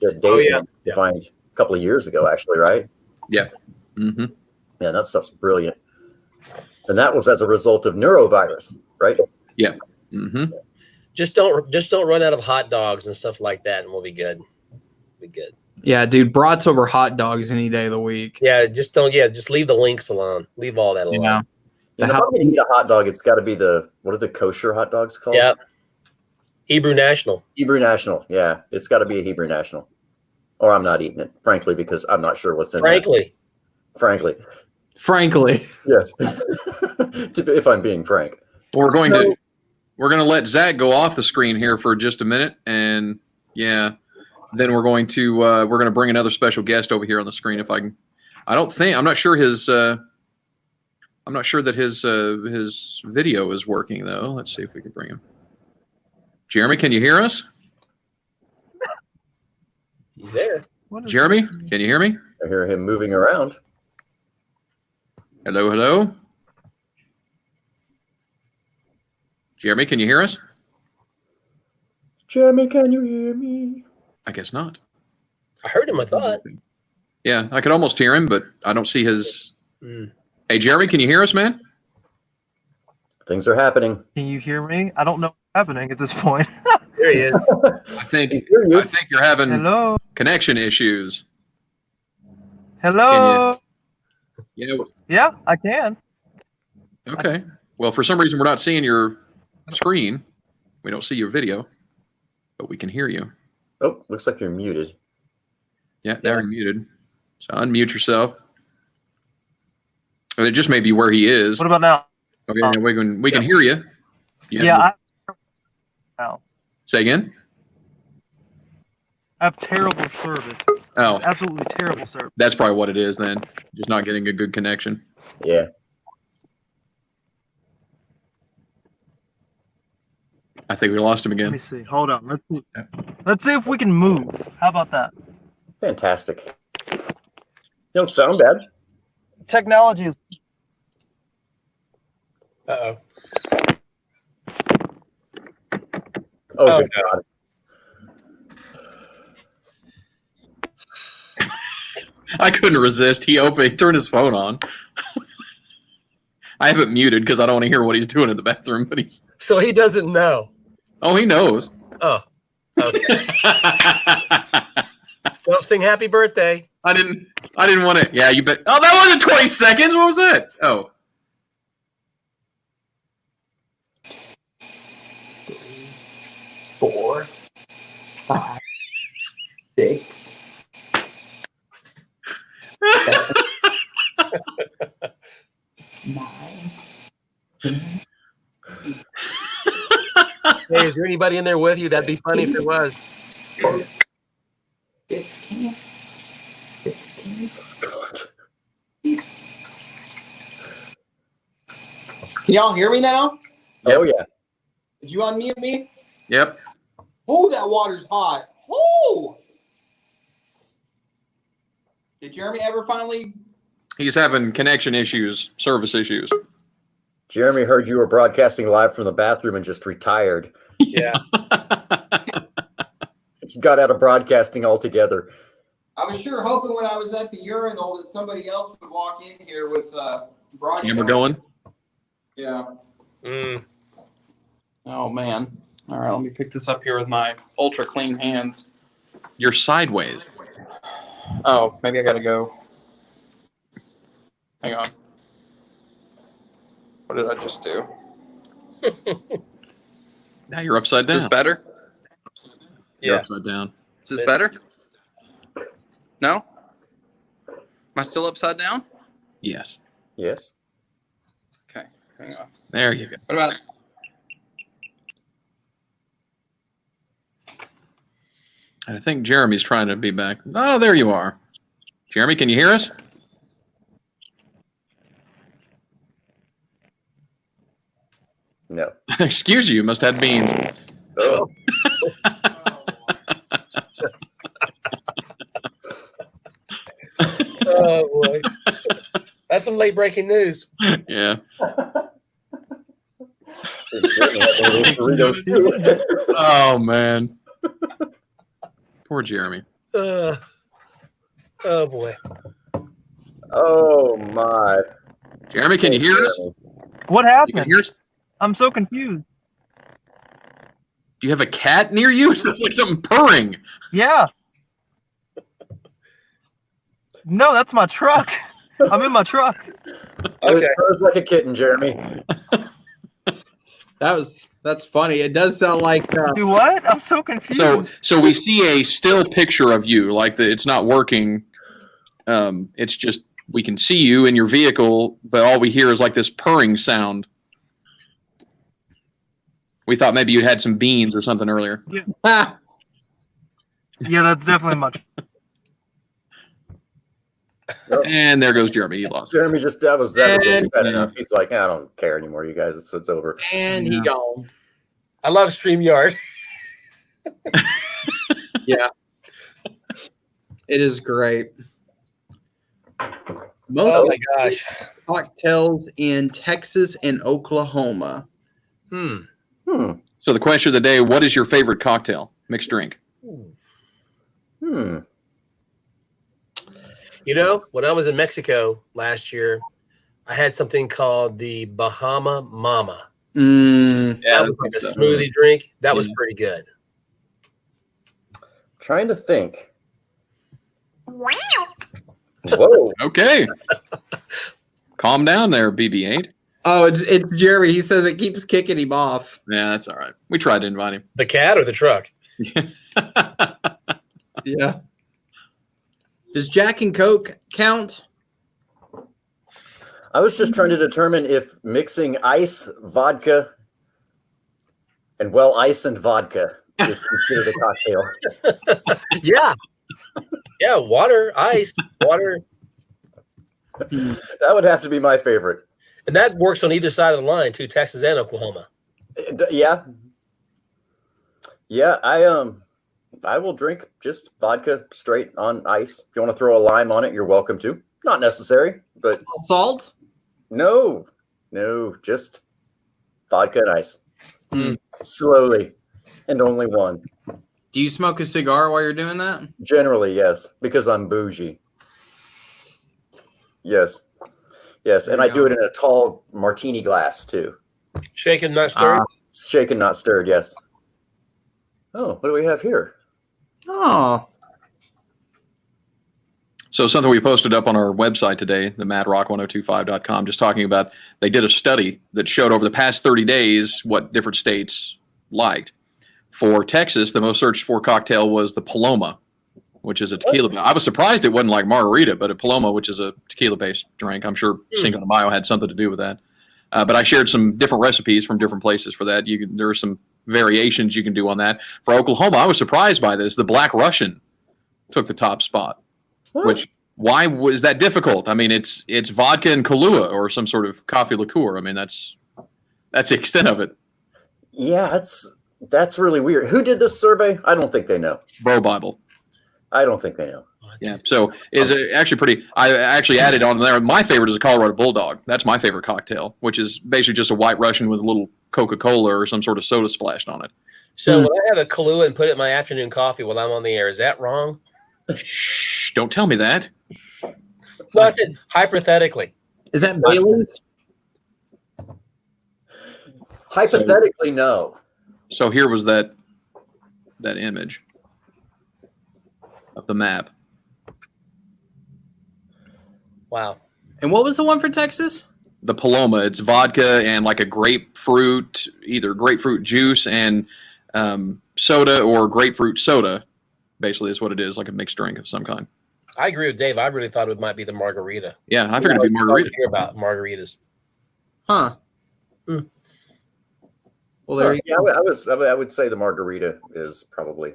that Dave defined a couple of years ago, actually, right? Yeah. Mm-hmm. Yeah, that stuff's brilliant. And that was as a result of neurovirus, right? Yeah. Mm-hmm. Just don't run out of hot dogs and stuff like that, and we'll be good. Be good. Yeah, dude, brats over hot dogs any day of the week. Yeah, just don't. Yeah, just leave the links alone. Leave all that alone. Yeah. And if I'm going to eat a hot dog, it's got to be what are the kosher hot dogs called? Yeah. Hebrew National. Hebrew National. Yeah, it's got to be a Hebrew National. Or I'm not eating it, frankly, because I'm not sure what's in there. Frankly. Yes. If I'm being frank. Well, we're going to let Zach go off the screen here for just a minute, and yeah, then we're going to bring another special guest over here on the screen if I can. I'm not sure that his video is working though. Let's see if we can bring him. Jeremy, can you hear us? He's there. Jeremy, can you hear me? I hear him moving around. Hello. Jeremy, can you hear us? Jeremy, can you hear me? I guess not. I heard him, I thought. Yeah, I could almost hear him, but I don't see his. Hey, Jeremy, can you hear us, man? Things are happening. Can you hear me? I don't know what's happening at this point. There he is. I think you're having Hello? connection issues. Hello? Yeah. Yeah, I can. Okay. Well, for some reason, we're not seeing your screen. We don't see your video, but we can hear you. Oh, looks like you're muted. Yeah, now you're muted. So unmute yourself. And it just may be where he is. What about now? Okay, we can hear you. Yeah. Now. Say again? I have terrible service. Oh, It's absolutely terrible service. that's probably what it is then. Just not getting a good connection. Yeah. I think we lost him Let me again. see. Hold on. Let's see if we can move. How about that? Fantastic. You don't sound bad. Technology is. Uh-oh. Oh, good God. I couldn't resist. He turned his phone on. I have it muted because I don't want to hear what he's doing in the bathroom, but he's. So he doesn't know. Oh, he knows. Oh. Okay. So sing happy birthday. I didn't want to. Yeah, you bet. Oh, that wasn't 20 seconds. What was that? Oh. 4, 5, 6, 7, 9, 10. Hey, is there anybody in there with you? That'd be funny if there was. 15, 16. Can y'all hear me now? Oh, yeah. Did you unmute me? Yep. Oh, that water's hot. Oh! Did Jeremy ever finally? He's having connection issues, service issues. Jeremy heard you were broadcasting live from the bathroom and just retired. Yeah. Just got out of broadcasting altogether. I was sure hoping when I was at the urinal that somebody else would walk in here with broadcast. You ever going? Yeah. Oh man. All right, let me pick this up here with my ultra clean hands. You're sideways. Oh, maybe I gotta go. Hang on. What did I just do? Now you're upside down. Is this better? You're Yeah. upside down. Is this better? No? Am I still upside down? Yes. Yes. Okay, hang on. There you go. What about? I think Jeremy's trying to be back. Oh, there you are. Jeremy, can you hear us? No. Excuse you, must have beans. Oh. Oh boy. That's some late breaking news. Yeah. Burritos too. Oh, man. Poor Jeremy. Oh boy. Oh, my. Jeremy, can you hear us? What You can happened? hear us? I'm so confused. Do you have a cat near you? It sounds like something purring. Yeah. No, that's my truck. I'm in my truck. Okay. It purrs like a kitten, Jeremy. That's funny. It does sound like Do what? I'm so confused. So we see a still picture of you, like it's not working. It's just we can see you in your vehicle, but all we hear is like this purring sound. We thought maybe you had some beans or something earlier. Ah, Yeah, that's definitely much. And there goes Jeremy. He lost. Jeremy just that was And- enough. He's like, I don't care anymore, you guys. It's over. and he gone. I love StreamYard. Yeah. It is great. Most Oh my gosh. cocktails in Texas and Oklahoma. So the question of the day: what is your favorite cocktail, mixed drink? Hmm. You know, when I was in Mexico last year, I had something called the Bahama Mama. That was like a smoothie drink. That was pretty good. Trying to think. Whoa. Okay. Calm down there, BB-8. Oh, it's Jeremy. He says it keeps kicking him off. Yeah, that's all right. We tried to invite him. The cat or the truck? Yeah. Does Jack and Coke count? I was just trying to determine if mixing ice, vodka, and ice and vodka is considered a cocktail. Yeah. Yeah, water, ice, water. That would have to be my favorite. And that works on either side of the line, too, Texas and Oklahoma. Yeah. Yeah, I will drink just vodka straight on ice. If you want to throw a lime on it, you're welcome to. Not necessary, but Salt? no, just vodka and ice. Slowly, and only one. Do you smoke a cigar while you're doing that? Generally, yes, because I'm bougie. Yes, and I do it in a tall martini glass too. Shaken, not stirred. Shaken, not stirred. Yes. Oh, what do we have here? Oh. So something we posted up on our website today, the madrock1025.com, just talking about they did a study that showed over the past 30 days what different states liked. For Texas, the most searched for cocktail was the Paloma, which is a tequila. I was surprised it wasn't like margarita, but a Paloma, which is a tequila-based drink. I'm sure Cinco de Mayo had something to do with that. But I shared some different recipes from different places for that. There are some variations you can do on that. For Oklahoma, I was surprised by this. The Black Russian took the top spot. What? Why was that difficult? I mean, it's vodka and Kahlua or some sort of coffee liqueur. I mean, that's the extent of it. Yeah, that's really weird. Who did this survey? I don't think they know. Bro Bible. I don't think they know. Yeah. So is it actually pretty? I actually added on there. My favorite is a Colorado Bulldog. That's my favorite cocktail, which is basically just a White Russian with a little Coca-Cola or some sort of soda splashed on it. So when I have a Kahlua and put it in my afternoon coffee while I'm on the air, is that wrong? Shh! Don't tell me that. No, I said hypothetically. Is that Bailey's? Hypothetically, no. So here was that image of the map. Wow. And what was the one for Texas? The Paloma. It's vodka and like a grapefruit, either grapefruit juice and soda or grapefruit soda. Basically, is what it is, like a mixed drink of some kind. I agree with Dave. I really thought it might be the margarita. Yeah, I figured it'd be margarita. Hear about margaritas. Huh. Hmm. Well, there you Yeah, go. I would say the margarita is probably.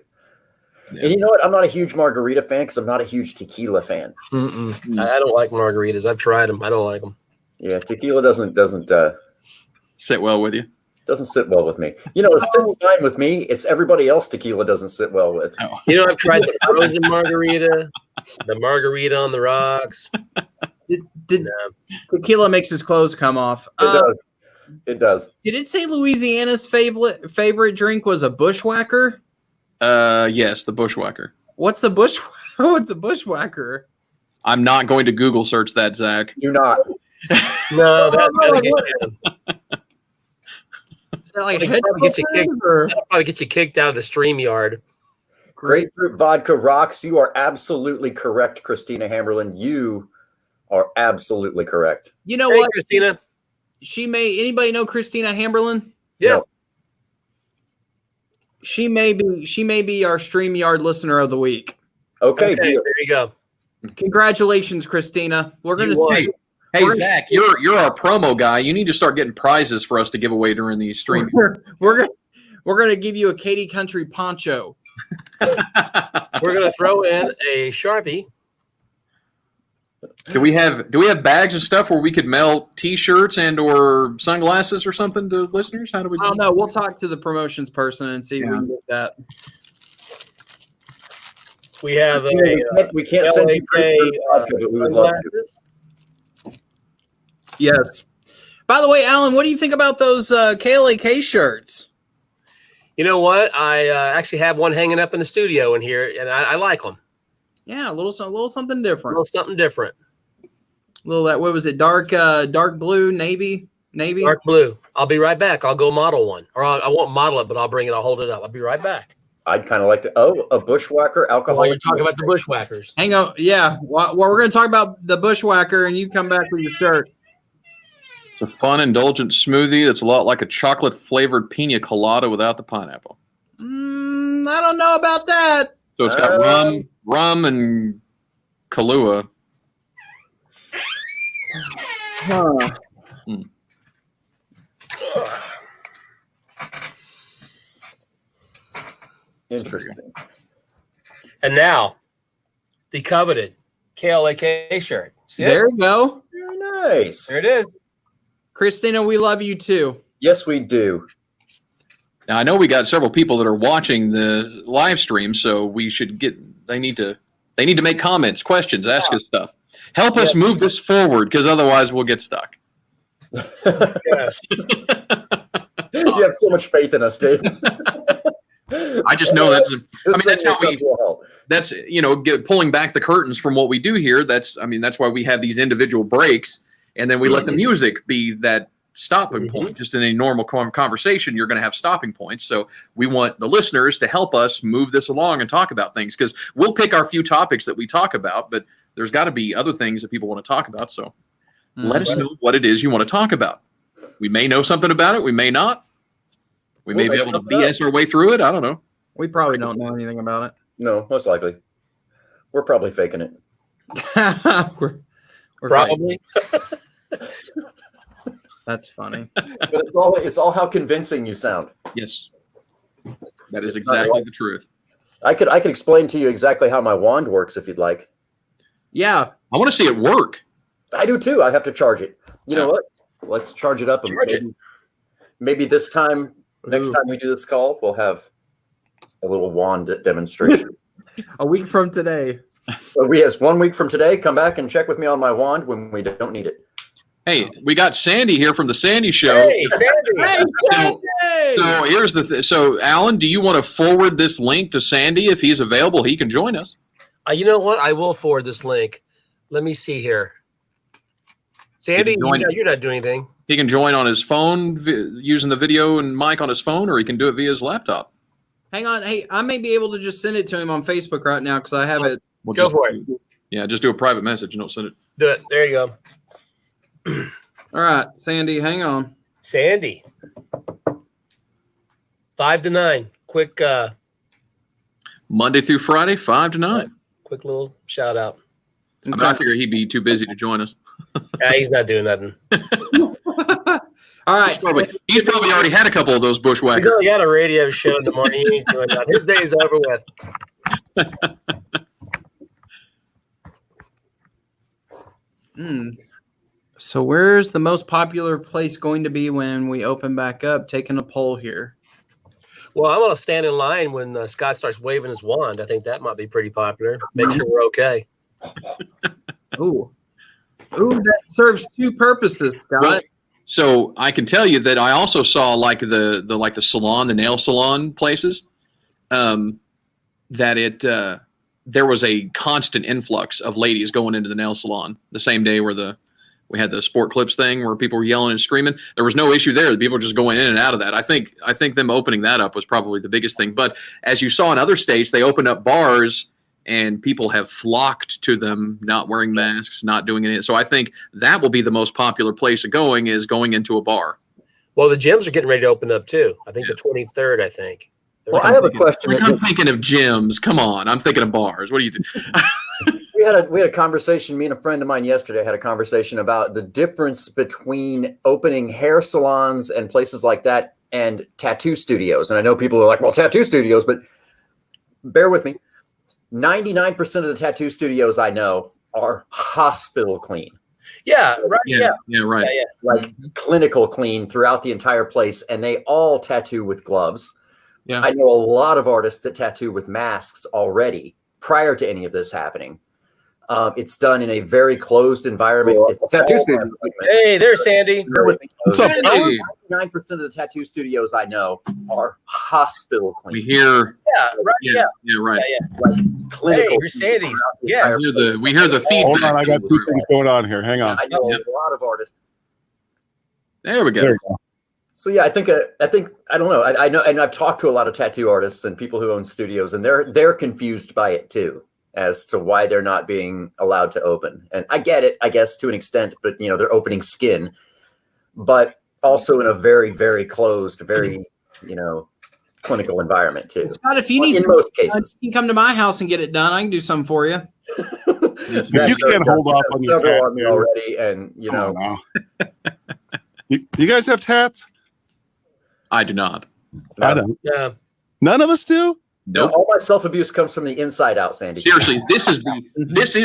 Yeah. And you know what? I'm not a huge margarita fan because I'm not a huge tequila fan. I don't like margaritas. I've tried them. I don't like them. Yeah, tequila doesn't Sit well with you. sit well with me. You know, it sits fine with me. It's everybody else tequila doesn't sit well with. Oh. You know, I've tried the frozen margarita, the margarita on the rocks. Did tequila makes his clothes come off? It does. It does. Did it say Louisiana's favorite drink was a bushwhacker? Yes, the Bushwhacker. What's a bush? What's a bushwhacker? I'm not going to Google search that, Zach. Do not. No, that's gotta get down. like That'll probably get you kicked. or That'll probably get you kicked out of the StreamYard. Grapefruit vodka rocks. You are absolutely correct, Christina Hammerlin. You are absolutely correct. You know Hey, what? Christina. Anybody know Christina Hamberlin? Yeah. No. She may be our StreamYard listener of the week. Okay, Okay, deal. there you go. Congratulations, Christina. We're gonna You won. say Hey, Zach, you're our promo guy. You need to start getting prizes for us to give away during these streams. we're gonna give you a Katy Country poncho. We're gonna throw in a Sharpie. Do we have bags of stuff where we could mail T-shirts and or sunglasses or something to listeners? How do we? I don't know. We'll talk to the promotions person and see if we can get that. We have We can't send you grapefruit vodka, but we would love to. sunglasses. Yes. By the way, Alan, what do you think about those KLAK shirts? You know what? I actually have one hanging up in the studio in here, and I like them. Yeah, a little something A different. little something different. Little that. What was it? Dark blue, navy. Dark blue. I'll be right back. I'll go model one, or I won't model it, but I'll bring it. I'll hold it up. I'll be right back. I'd kind of like to. Oh, a bushwhacker While alcoholic. you're talking about the bushwhackers. Hang on. Yeah. Well, we're going to talk about the bushwhacker, and you come back with your shirt. It's a fun, indulgent smoothie that's a lot like a chocolate-flavored pina colada without the pineapple. I don't know about that. So it's got rum and Kahlua. Huh. Interesting. And now, the coveted KLAK shirt. See it? There you go. Very nice. There it is. Christina, we love you too. Yes, we do. Now I know we got several people that are watching the live stream, so we should get. They need to make comments, questions, ask us stuff. Help us move this forward, because otherwise we'll get stuck. Yes. You have so much faith in us, Dave. I just know that's how we. Help. That's pulling back the curtains from what we do here. That's why we have these individual breaks, and then we let the music be that stopping point. Just in a normal conversation, you're going to have stopping points. So we want the listeners to help us move this along and talk about things, because we'll pick our few topics that we talk about, but there's got to be other things that people want to talk about. So let us know what it is you want to talk about. We may know something about it. We may not. We may be able to BS our way through it. I don't know. We probably don't know anything about No, most likely. We're probably faking it. it. we're Probably. That's funny. But it's all how convincing you sound. Yes. That is exactly the truth. I could explain to you exactly how my wand works if you'd like. Yeah. I want to see it work. I do too. I have to charge it. You know what? Let's charge it up. And maybe this time, next time we do this call, we'll have a little wand demonstration. A week from today. So yes, 1 week from today, come back and check with me on my wand when we don't need it. Hey, we got Sandy here from the Sandy Show. Hey, Sandy. So here's the so Alan, do you want to forward this link to Sandy if he's available? He can join us. You know what? I will forward this link. Let me see here. Sandy, you're not doing anything. He can join on his phone using the video and mic on his phone, or he can do it via his laptop. Hang on. Hey, I may be able to just send it to him on Facebook right now because I have it. Go for it. Yeah, just do a private message and don't send it. Do it. There you go. All right, Sandy, hang on. Sandy. 5 to 9. Quick Monday through Friday, 5 to 9. quick little shout out. I figure he'd be too busy to join us. Yeah, he's not doing nothing. All right. He's probably already had a couple of those He's bushwhackers. only got a radio show in the morning. He ain't doing that. His day's over with. So where's the most popular place going to be when we open back up? Taking a poll here. Well, I'm going to stand in line when Scott starts waving his wand. I think that might be pretty popular. Make sure we're okay. Ooh, that serves two purposes, Scott. Well, so I can tell you that I also saw like the salon, the nail salon places, that there was a constant influx of ladies going into the nail salon the same day where the We had the Sport Clips thing where people were yelling and screaming. There was no issue there. The people were just going in and out of that. I think them opening that up was probably the biggest thing. But as you saw in other states, they opened up bars and people have flocked to them, not wearing masks, not doing anything. So I think that will be the most popular place of going into a bar. Well, the gyms are getting ready to open up too. I think the 23rd, I think. Well, I have a question. I'm thinking of gyms. Come on. I'm thinking of bars. What do you think? We had a conversation. Me and a friend of mine yesterday had a conversation about the difference between opening hair salons and places like that and tattoo studios. And I know people are like, well, tattoo studios, but bear with me. 99% of the tattoo studios I know are hospital clean. Yeah, right. Yeah, right. Yeah. Like clinical clean throughout the entire place. And they all tattoo with gloves. Yeah. I know a lot of artists that tattoo with masks already prior to any of this happening. It's done in a very closed environment. It's a tattoo studio. Hey, there's Sandy. What's up? 99% of the tattoo studios I know are hospital clean. We hear. Yeah, right. Yeah, right. Like clinical. Hey, here's Sandy's. Yeah. We hear the feedback. Hold on, I got two things going on here. Hang on. I know a lot of artists. There we go. There you go. So yeah, I think I don't know. I know, and I've talked to a lot of tattoo artists and people who own studios, and they're confused by it too, as to why they're not being allowed to open. And I get it, I guess, to an extent, but they're opening skin, but also in a very, very closed, very clinical environment too. Scott, if you need, in most cases, you can come to my house and get it done. I can do something for you. If you can't hold off on your several on me tattoo already, and you guys have tats? I do not. I don't. Yeah. None of us do? Nope. All my self-abuse comes from the inside out, Sandy. Seriously, this is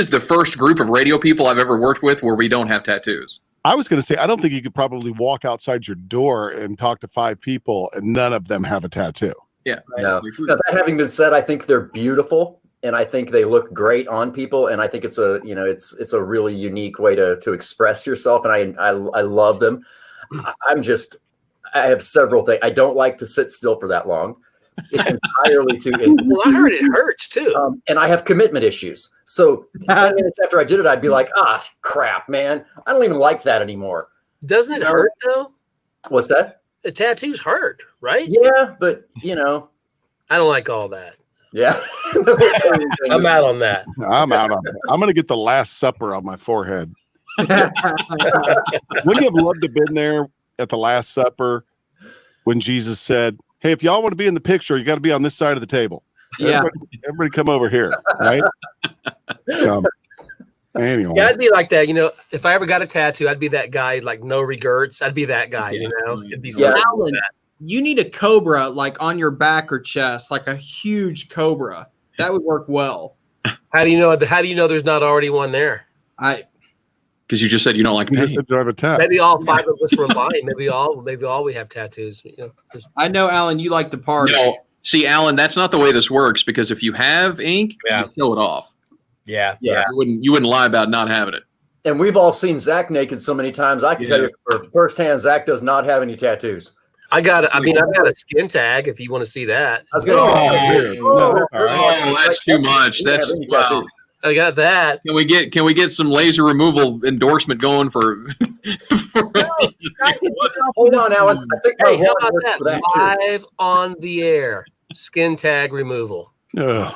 the first group of radio people I've ever worked with where we don't have tattoos. I was going to say, I don't think you could probably walk outside your door and talk to 5 people and none of them have a tattoo. Yeah. No. Now, that having been said, I think they're beautiful and I think they look great on people. And I think it's a a really unique way to express yourself. And I love them. I have several things. I don't like to sit still for that long. It's entirely too. Well, I heard it hurts too. And I have commitment issues. So 10 minutes after I did it, I'd be like, crap, man. I don't even like that anymore. Doesn't it hurt though? What's that? The tattoos hurt, right? Yeah, but I don't like all that. Yeah. I'm out on that. I'm out on that. I'm going to get the Last Supper on my forehead. Wouldn't you have loved to have been there at the Last Supper when Jesus said, hey, if y'all want to be in the picture, you got to be on this side of the table. Yeah. Everybody come over here, right? Anyway. Yeah, I'd be like that. If I ever got a tattoo, I'd be that guy, like no regrets. I'd be that guy, It'd be Alan, you need a cobra like on your back or chest, like a huge cobra. That would work well. How do you know there's not already one there? Because you just said you don't like pain. Maybe all 5 of us were lying. Maybe all we have tattoos. I know, Alan, you like to party. No, see, Alan, that's not the way this works. Because if you have ink, you show it off. Yeah. You wouldn't lie about not having it. And we've all seen Zach naked so many times. I can tell you firsthand, Zach does not have any tattoos. I've got a skin tag. If you want to see that, I was going to that's too much. That's wow. I got that. Can we get some laser removal endorsement going for? Hold on, Alan. I think hey, how about that? Live on the air, skin tag removal. Sandy.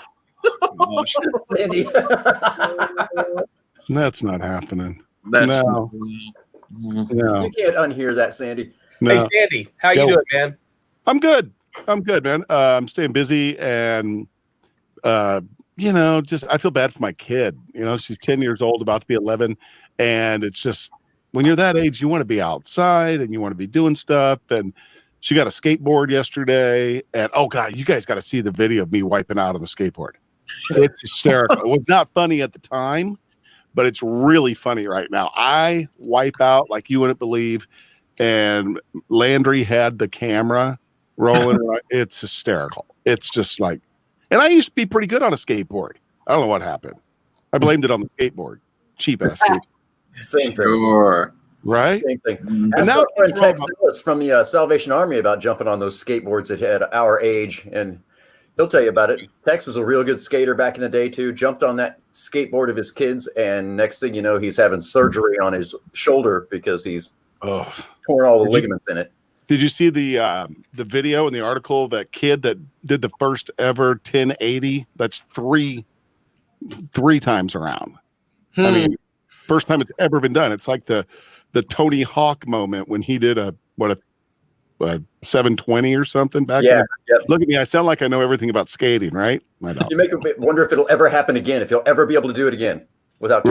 That's not happening. No. You can't unhear that, Sandy. No. Hey, Sandy, how you doing, man? I'm good, man. I'm staying busy and just I feel bad for my kid. She's 10 years old, about to be 11. And it's just when you're that age, you want to be outside and you want to be doing stuff. And she got a skateboard yesterday. And oh God, you guys got to see the video of me wiping out on the skateboard. It's hysterical. It was not funny at the time, but it's really funny right now. I wipe out like you wouldn't believe. And Landry had the camera rolling. It's hysterical. It's just like, and I used to be pretty good on a skateboard. I don't know what happened. I blamed it on the skateboard. Cheap ass skateboard. Same thing. Sure. Right? Same thing. Ask our friend Tex Ellis from the Salvation Army about jumping on those skateboards at our age. And He'll tell you about it. Tex was a real good skater back in the day too. Jumped on that skateboard of his kids, and next thing you know, he's having surgery on his shoulder because he's torn all the ligaments in it. Did you see the video and the article of that kid that did the first ever 1080? That's three times around. I mean, first time it's ever been done. It's like the Tony Hawk moment when he did a 720 or something back. Yeah. Look at me. I sound like I know everything about skating, right? I don't. You make me wonder if it'll ever happen again, if he'll ever be able to do it again without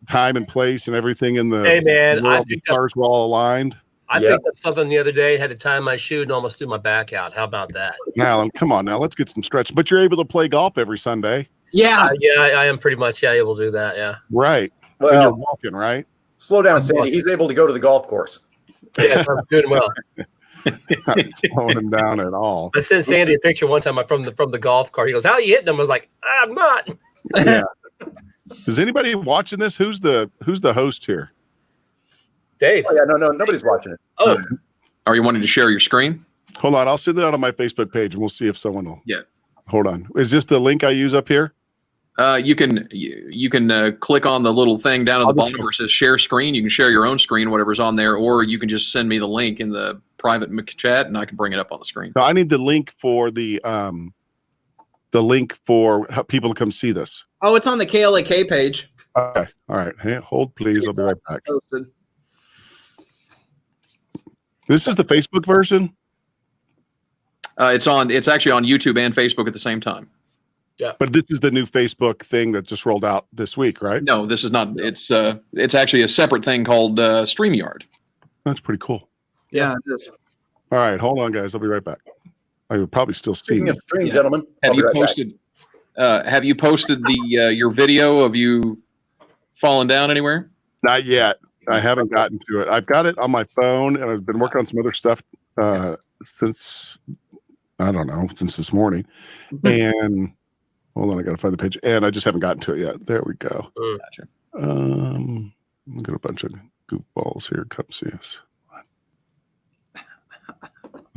time and place and everything in the Hey man, I picked up, cars were all aligned. I picked up something the other day, had to tie my shoe and almost threw my back out. How about that? Alan, come on now, let's get some stretch. But you're able to play golf every Sunday. Yeah. I am pretty much able to do that. Yeah. Right. Well, and you're walking, right? Slow down, Sandy. He's able to go to the golf course. Yeah, I'm doing well. Not slowing him down at all. I sent Sandy a picture one time from the golf cart. He goes, "How are you hitting them?" I was like, "I'm not." Yeah. Is anybody watching this? Who's the host here? Dave. Oh, yeah, no, nobody's watching it. Oh, Are you wanting to share your screen? Hold on, I'll send it out on my Facebook page, and we'll see if someone will. Yeah. Hold on. Is this the link I use up here? You can click on the little thing down at the bottom where it says share screen. You can share your own screen, whatever's on there, or you can just send me the link in the private chat, and I can bring it up on the screen. No, I need the link for the link for how people to come see this. Oh, it's on the KLAK page. Okay. All right. Hey, hold, please. I'll be right back. Posted. This is the Facebook version. It's actually on YouTube and Facebook at the same time. Yeah. But this is the new Facebook thing that just rolled out this week, right? No, this is not. It's actually a separate thing called StreamYard. That's pretty cool. Yeah, it is. All right, hold on, guys. I'll be right back. I would probably still see Speaking me. of stream, gentlemen, Have you posted the your video of you falling down anywhere? Not yet. I haven't gotten to it. I've got it on my phone, and I've been working on some other stuff since this morning. And hold on, I got to find the page, and I just haven't gotten to it yet. There we go. Gotcha. I've got a bunch of goofballs here. Come see us.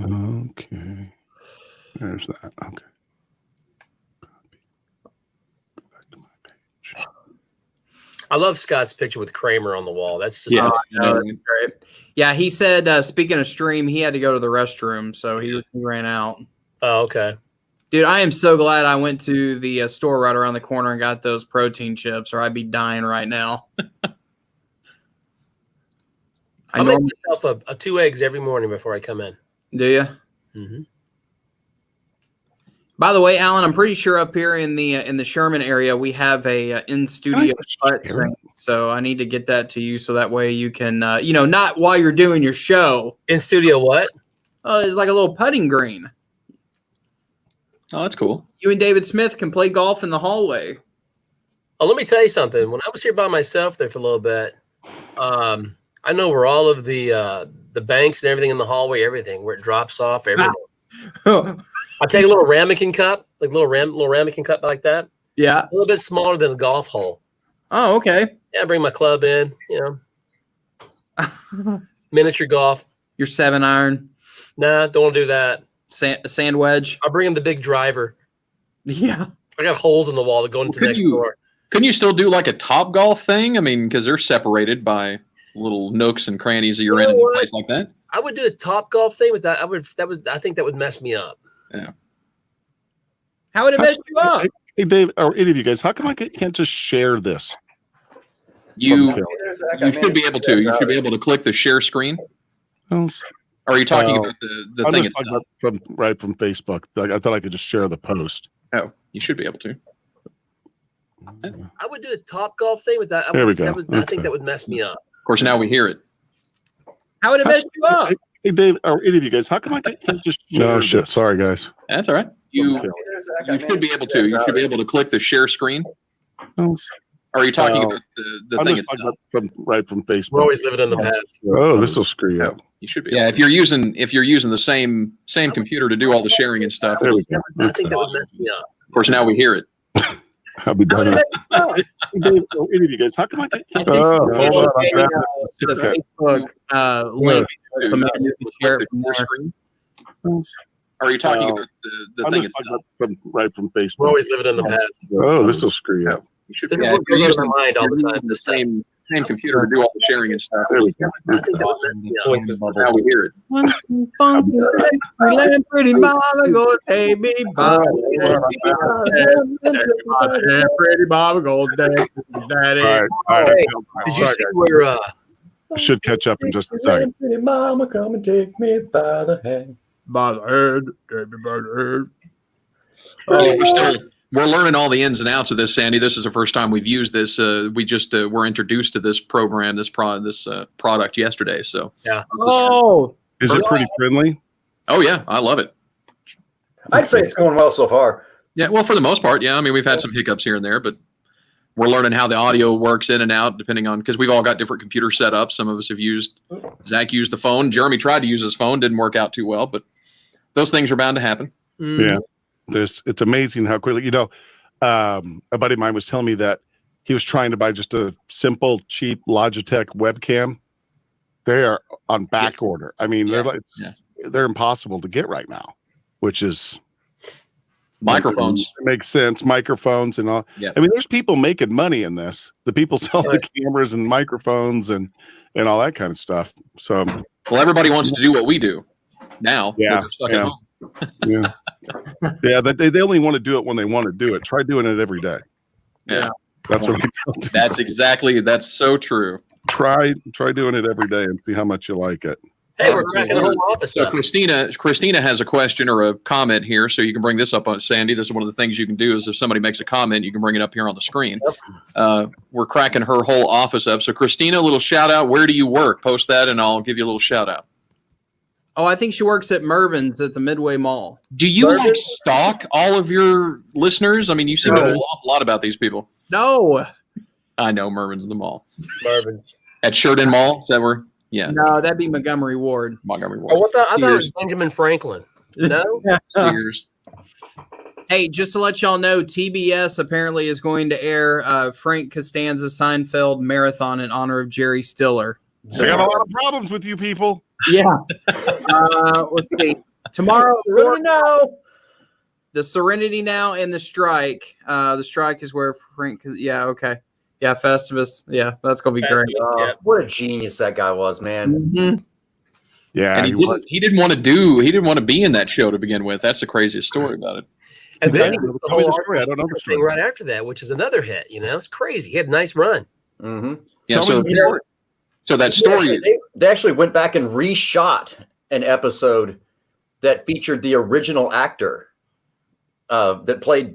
Okay. There's that. Okay. Go back to my page. I love Scott's picture with Kramer on the wall. That's just That's great. Yeah, he said, speaking of stream, he had to go to the restroom, so he ran out. Oh, okay. Dude, I am so glad I went to the store right around the corner and got those protein chips, or I'd be dying right now. I make myself a 2 eggs every morning before I come in. Do you? Mm-hmm. By the way, Alan, I'm pretty sure up here in the Sherman area we have a in studio putt thing. So I need to get that to you so that way you can not while you're doing your show. In studio what? It's like a little putting green. Oh, that's cool. You and David Smith can play golf in the hallway. Oh, let me tell you something. When I was here by myself there for a little bit, I know where all of the banks and everything in the hallway, everything where it drops off, everything. I take a little ramekin cup, like little ramekin cup like that. Yeah, a little bit smaller than a golf hole. Oh, okay. Yeah, I bring my club in. Miniature golf. Your 7-iron. Nah, don't want to do that. Sand wedge. I'll bring in the big driver. Yeah. I got holes in the wall that go into the next door. Couldn't you still do like a Top Golf thing? I mean, because they're separated by little nooks and crannies that you're in a place like that. I would do a Top Golf thing with that. I think that would mess me up. Yeah. How would it mess you up? Hey, Dave, or any of you guys, how come I can't just share this? You should be able to. You should be able to click the share screen. Or are you talking about the I'm thing just talking itself? about from Facebook. I thought I could just share the post. Oh, you should be able to. I would do a Top Golf thing with that. There we go. I think that would mess me up. Of course, now we hear it. How would it mess you up? Hey, Dave, or any of you guys, how come I can't just share No, shit. This? Sorry, guys. That's all right. You should be able to. You should be able to click the share screen. Or are you talking about the thing itself? From Facebook. We're always living in the past. Oh, this will screw you up. You should be. Yeah, if you're using the same computer to do all the sharing and stuff. There we go. I think that would mess me up. Of course, now we hear it. I'll be done. Dave, or any of you guys, how come I can't? The Facebook link. So maybe you can share it from there. Or are you talking about the I'm thing just talking itself? right from Facebook. We're always living in the past. Oh, this will screw you up. You should, This is yeah, what if you're goes using in my mind all the you're time. using the same computer to do all the sharing and stuff. There we go. I think That's how we hear it. One, two, funky, let pretty mama go take me by. Pretty Bob Gold Daddy. All right. Hey, did you see where Should catch up in just a second. Pretty mama, come and take me by the hand. by the head, take me by the We're learning all the ins and outs of this, Sandy. This is the first time we've used this. We just were introduced to this program, this product yesterday. So yeah. Oh, Is it pretty friendly? Oh yeah, I love it. I'd say it's going well so far. Yeah, well, for the most part, yeah. I mean, we've had some hiccups here and there, but we're learning how the audio works in and out, depending on, because we've all got different computer setups. Some of us have used, Zach used the phone. Jeremy tried to use his phone, didn't work out too well, but those things are bound to happen. Yeah. It's amazing how quickly, a buddy of mine was telling me that he was trying to buy just a simple, cheap Logitech webcam. They are on back order. I mean, they're impossible to get right now, which is Microphones. It makes sense. Microphones and all. Yeah. I mean, there's people making money in this. The people selling the cameras and microphones and all that kind of stuff. So, well, everybody wants to do what we do now. Yeah, They're stuck at home. yeah. They only want to do it when they want to do it. Try doing it every day. Yeah. That's what I tell people. That's so true. Try doing it every day and see how much you like it. Hey, we're cracking the whole office So up. Christina has a question or a comment here, so you can bring this up on Sandy. This is one of the things you can do is if somebody makes a comment, you can bring it up here on the screen. We're cracking her whole office up. So Christina, a little shout out. Where do you work? Post that and I'll give you a little shout out. Oh, I think she works at Mervin's at the Midway Mall. Do you stalk all of your listeners? I mean, you seem to know an awful lot about these people. No. I know Mervin's in the mall. Mervin's. At Sheridan Mall? Is that where? Yeah. No, that'd be Montgomery Ward. Montgomery Oh, Ward. I thought it was Benjamin Franklin. No? Sears. Hey, just to let y'all know, TBS apparently is going to air Frank Costanza's Seinfeld marathon in honor of Jerry Stiller. I got a lot of problems with you people. Yeah. Let's see. Tomorrow, the Serenity Now and the Strike. The Strike is where Frank. Yeah. Okay. Yeah. Festivus. Yeah, that's gonna be great. What a genius that guy was, man. Mm-hmm. Yeah, and he didn't want to be in that show to begin with. That's the craziest story about it. And then he Tell me the story. I don't know the story. thing right after that, which is another hit. It's crazy. He had a nice run. Mm-hmm. Yeah. So that story. They actually went back and reshot an episode that featured the original actor that played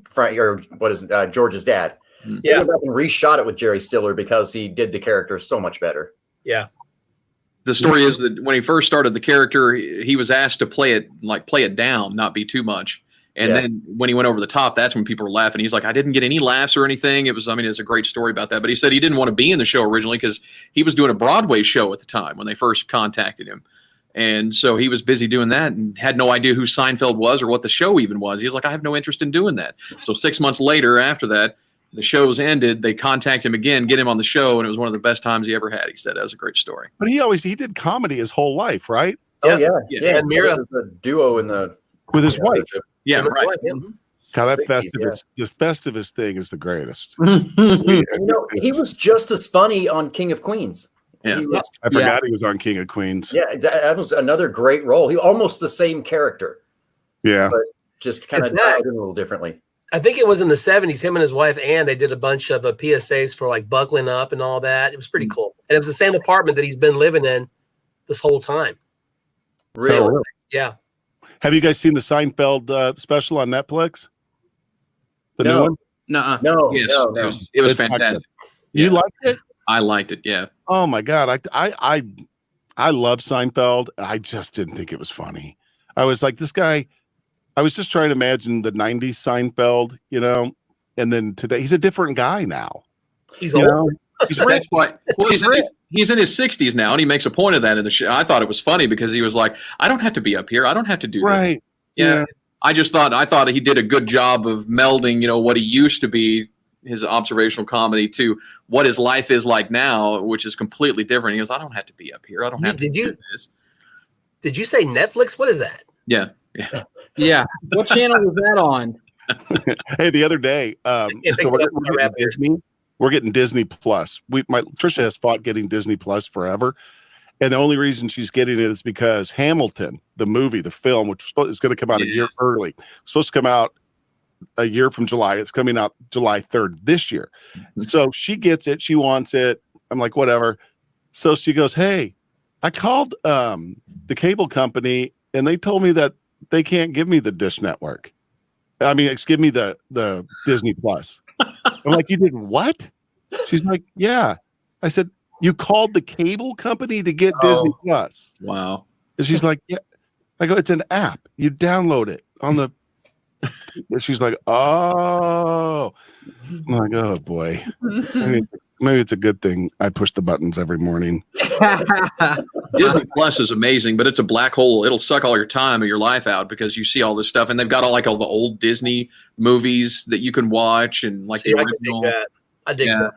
Frank, or what is it, George's dad. Yeah. They went back and reshot it with Jerry Stiller because he did the character so much better. Yeah. The story is that when he first started the character, he was asked to play it down, not be too much. And then when he went over the top, that's when people were laughing. He's like, I didn't get any laughs or anything. It's a great story about that. But he said he didn't want to be in the show originally because he was doing a Broadway show at the time when they first contacted him. And so he was busy doing that and had no idea who Seinfeld was or what the show even was. He was like, I have no interest in doing that. So 6 months later, after that, the show's ended. They contact him again, get him on the show, and it was one of the best times he ever had. He said that was a great story. But he did comedy his whole life, right? Oh yeah. And Mira, the duo with his wife. Yeah, right. God, that 60s, the Festivus thing is the greatest. He was just as funny on King of Queens. Yeah. I forgot he was on King of Queens. Yeah, that was another great role. He almost the same character. Yeah. But just kind of dialed in a little differently. I think it was in the 70s, him and his wife Ann, they did a bunch of PSAs for like buckling up and all that. It was pretty cool. And it was the same apartment that he's been living in this whole time. Really? Yeah. Have you guys seen the Seinfeld special on Netflix? The new one? Nuh-uh. No, Yes, no. it was It's not fantastic. You liked it? I liked it. Yeah. Oh my God. I love Seinfeld. I just didn't think it was funny. I was like, this guy, I was just trying to imagine the 90s Seinfeld, and then today he's a different guy now. He's old. He's rich. That's why. Well, he's in his 60s now, and he makes a point of that in the show. I thought it was funny because he was like, I don't have to be up here. I don't have to do this. Right. Yeah. I thought he did a good job of melding, what he used to be, his observational comedy, to what his life is like now, which is completely different. He goes, I don't have to be up here. I don't have to do this. Did you say Netflix? What is that? Yeah. Yeah. What channel was that on? Hey, the other day, can't pick so it up with my Raptors. we're getting Disney Plus. Trisha has fought getting Disney Plus forever. And the only reason she's getting it is because Hamilton, the movie, the film, which is going to come out a year early, supposed to come out a year from July. It's coming out July 3rd this year. So she gets it. She wants it. I'm like, whatever. So she goes, hey, I called the cable company and they told me that they can't give me the Dish Network. I mean, give me the Disney Plus. I'm like, you did what? She's like, yeah. I said, you called the cable company to get Disney Plus. Wow. And she's like, yeah. I go, it's an app. You download it on the. She's like, oh. I'm like, oh boy. Maybe it's a good thing I push the buttons every morning. Disney Plus is amazing, but it's a black hole. It'll suck all your time of your life out because you see all this stuff, and they've got all the old Disney movies that you can watch, and the original. I dig that.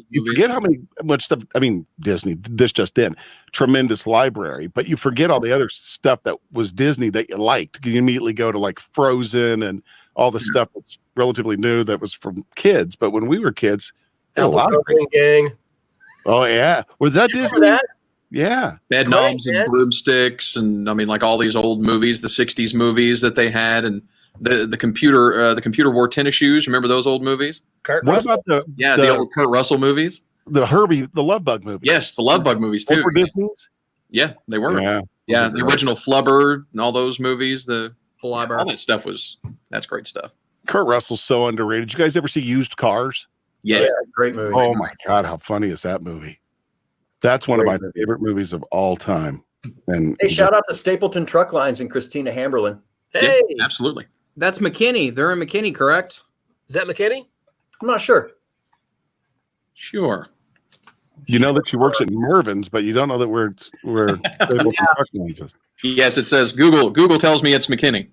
You forget how much stuff. I mean, Disney. This just in, tremendous library, but you forget all the other stuff that was Disney that you liked. You immediately go to Frozen and all the stuff that's relatively new that was from kids. But when we were kids, a lot of Gang. Oh yeah, was that Disney? That? Yeah, Bed Knobs and Broomsticks, and I mean, all these old movies, the '60s movies that they had, and the computer wore tennis shoes. Remember those old movies? Kurt what Russell? about the old Kurt Russell movies? The Herbie, the Love Bug movies. Yes, the Love Bug movies too. Were Disney's? Yeah, they were. Yeah, the original Flubber and all those movies. All Flubber. that stuff that's great stuff. Kurt Russell's so underrated. Did you guys ever see Used Cars? Yes. Yeah, great movie. Oh my God, how funny is that movie? That's one of my favorite movies of all time. And Hey, shout out to Stapleton Truck Lines and Christina Hamberlin. Hey, Yeah, absolutely. That's McKinney. They're in McKinney, correct? is that McKinney? I'm not sure. Sure. you know that she works at Mervin's, but you don't know that we're Stapleton Truck Lines is. Yes, it says Google. Google tells me it's McKinney.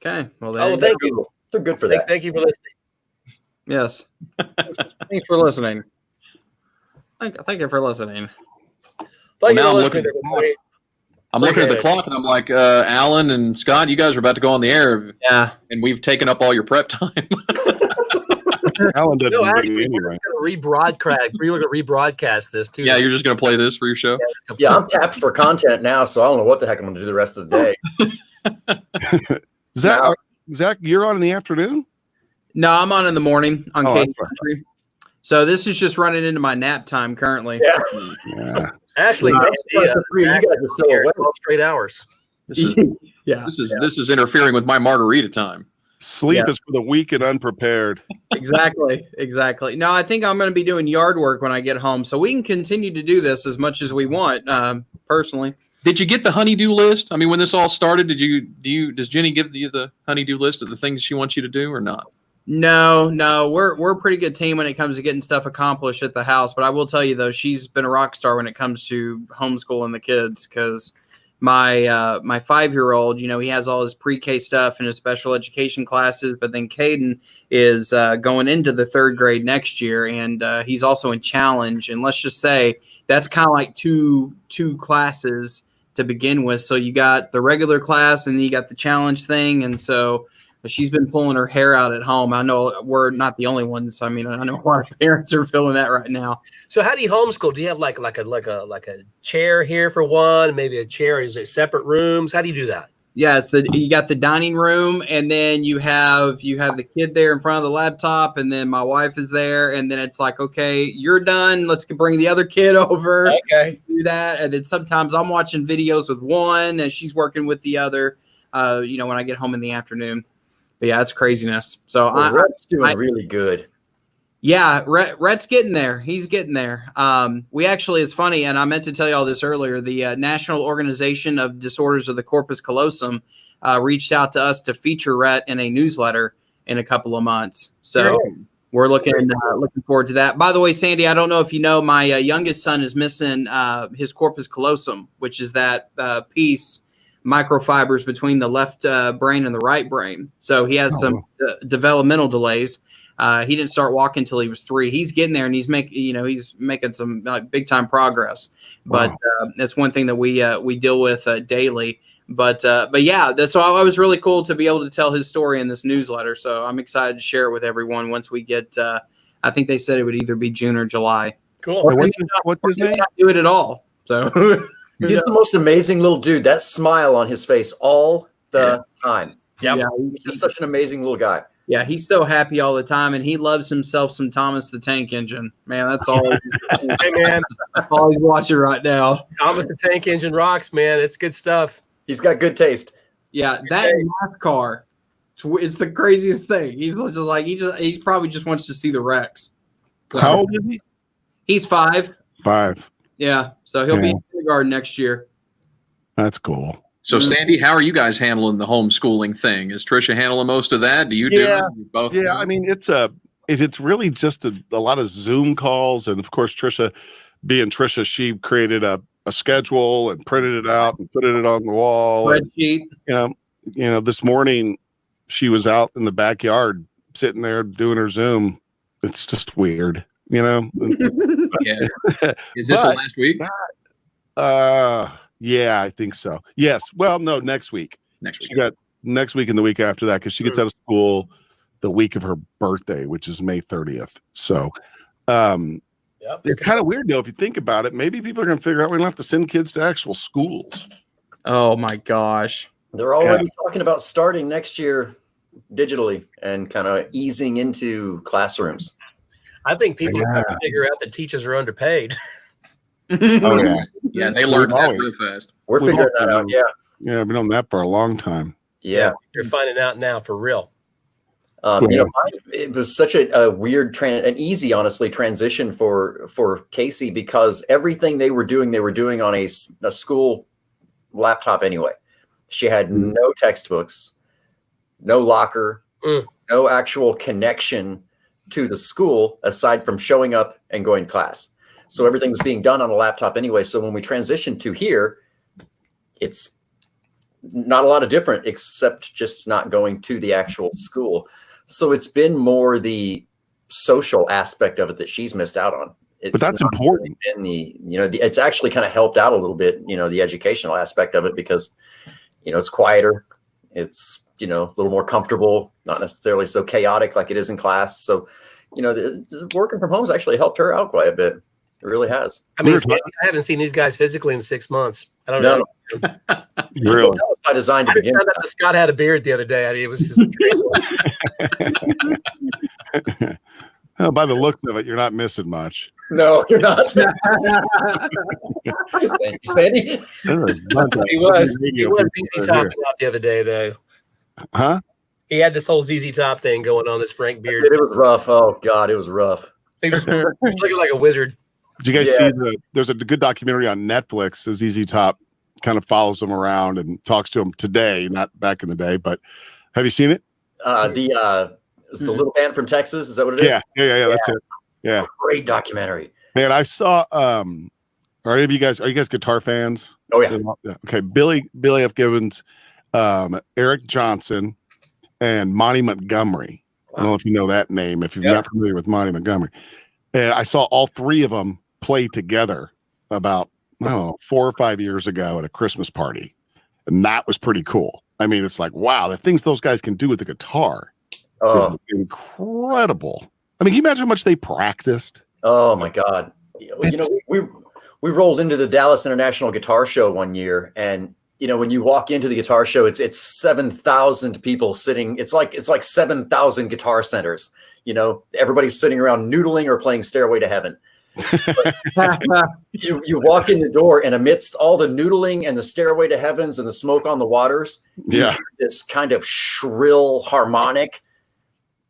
Okay. Well, Thank you. They're good for that. Thank you for listening. Yes. Thanks for listening. Thank you for listening. Well, now I'm looking at the clock and I'm like, Alan and Scott, you guys are about to go on the air. Yeah. And we've taken up all your prep time. Alan doesn't do actually, anyway. we're going to rebroadcast this too. Yeah, you're just going to play this for your show? Yeah, I'm tapped for content now, so I don't know what the heck I'm going to do the rest of the day. Zach, you're on in the afternoon? No, I'm on in the morning on Oh, Katy that's Country. So this is just running into my nap time currently. Yeah. Actually, you guys are still awake. 12 straight hours. This is Yeah. this is interfering with my margarita time. Sleep is for the weak and unprepared. Exactly. No, I think I'm going to be doing yard work when I get home, so we can continue to do this as much as we want. Personally, Did you get the honeydew list? I mean, when this all started, does Jenny give you the honeydew list of the things she wants you to do or not? No, we're a pretty good team when it comes to getting stuff accomplished at the house. But I will tell you though, she's been a rock star when it comes to homeschooling the kids, because my 5-year-old, he has all his pre-K stuff and his special education classes, but then Caden is going into the 3rd grade next year, and he's also in challenge. And let's just say that's kind of like two classes to begin with. So you got the regular class and then you got the challenge thing, and so she's been pulling her hair out at home. I know we're not the only ones. I mean, I know a lot of parents are feeling that right now. So how do you homeschool? Do you have like a chair here for one, maybe a chair? Is it separate rooms? How do you do that? Yeah, you got the dining room, and then you have the kid there in front of the laptop, and then my wife is there, and then it's like, okay, you're done. Let's bring the other kid over. Okay. Do that, and then sometimes I'm watching videos with one, and she's working with the other. When I get home in the afternoon. But yeah, it's craziness. So Rhett's doing really good. Yeah, Rhett's getting there. He's getting there. We actually, it's funny, and I meant to tell you all this earlier. The National Organization of Disorders of the Corpus Callosum reached out to us to feature Rhett in a newsletter in a couple of months. So we're looking forward to that. By the way, Sandy, I don't know if you know, my youngest son is missing his corpus callosum, which is that piece, microfibers between the left brain and the right brain. So he has some developmental delays. He didn't start walking until he was 3. He's getting there, and he's making some big time progress. But that's one thing that we deal with daily. But yeah, so I was really cool to be able to tell his story in this newsletter. So I'm excited to share it with everyone once we get. I think they said it would either be June or July. Cool. Or What's his name? not do it at all. So He's the most amazing little dude. That smile on his face all the time. Yep. Yeah, He's just such an amazing little guy. yeah, he's so happy all the time, and he loves himself some Thomas the Tank Engine. Man, that's all. Hey, man. That's all he's watching right now. Thomas the Tank Engine rocks, man. It's good stuff. He's got good taste. Yeah, that NASCAR, it's the craziest thing. He's just like he probably just wants to see the wrecks. How old is he? He's 5. 5. Yeah, so he'll be Yeah. in kindergarten next year. That's cool. So, Sandy, how are you guys handling the homeschooling thing? Is Trisha handling most of that? Do you do it? You both? Yeah, I mean, it's really just a lot of Zoom calls, and of course, Trisha, being Trisha, she created a schedule and printed it out and put it on the wall. And, Spreadsheet. you know, this morning she was out in the backyard sitting there doing her Zoom. It's just weird, you know. Yeah. Is this the last week? Yeah, I think so. Yes. Well, no, next week. Next week. She got next week and the week after that because she gets out of school the week of her birthday, which is May 30th. So it's kind of weird though if you think about it. Maybe people are going to figure out we don't have to send kids to actual schools. Oh my gosh. They're already talking about starting next year digitally and kind of easing into classrooms. I think people are going to figure out that teachers are underpaid. Oh yeah, Yeah, they learned that real fast. We're We've figuring that all out. Yeah. yeah. I've been on that for a long time. Yeah. You're finding out now for real. You know, it was such a weird, an easy, honestly, transition for Casey because everything they were doing on a school laptop anyway. She had no textbooks, no locker, no actual connection to the school aside from showing up and going to class. So everything was being done on a laptop anyway. So when we transitioned to here, it's not a lot of different except just not going to the actual school. So it's been more the social aspect of it that she's missed out on. But that's important. Really it's actually kind of helped out a little bit, the educational aspect of it because, it's quieter. It's, a little more comfortable, not necessarily so chaotic like it is in class. So, working from home has actually helped her out quite a bit. It really has. I mean, I haven't seen these guys physically in 6 months. I don't know. Really? That was by design to I begin found out with. that Scott had a beard the other day. It was just Well, by the looks of it, you're not missing much. No, you're not. Thank you, Sandy. he was ZZ Top out the other day though. Huh? He had this whole ZZ Top thing going on. This Frank beard. It was rough. Oh God, it was rough. He was looking like a wizard. Did you guys see there's a good documentary on Netflix as ZZ Top kind of follows him around and talks to him today, not back in the day, but have you seen it? It's the little band from Texas. Is that what it is? Yeah, that's it. Yeah. Great documentary. Man, I saw are you guys guitar fans? Oh yeah. Okay. Billy F. Gibbons, Eric Johnson, and Monty Montgomery. Wow. I don't know if you know that name, if you're not familiar with Monty Montgomery. And I saw all three of them play together about, 4 or 5 years ago at a Christmas party. And that was pretty cool. I mean, it's like, wow, the things those guys can do with the guitar is incredible. I mean, can you imagine how much they practiced? Oh my God. We rolled into the Dallas International Guitar Show one year, and when you walk into the guitar show, it's 7,000 people sitting. It's like 7,000 guitar centers. Everybody's sitting around noodling or playing Stairway to Heaven. you walk in the door, and amidst all the noodling and the Stairway to Heavens and the Smoke on the Waters, you hear this kind of shrill harmonic,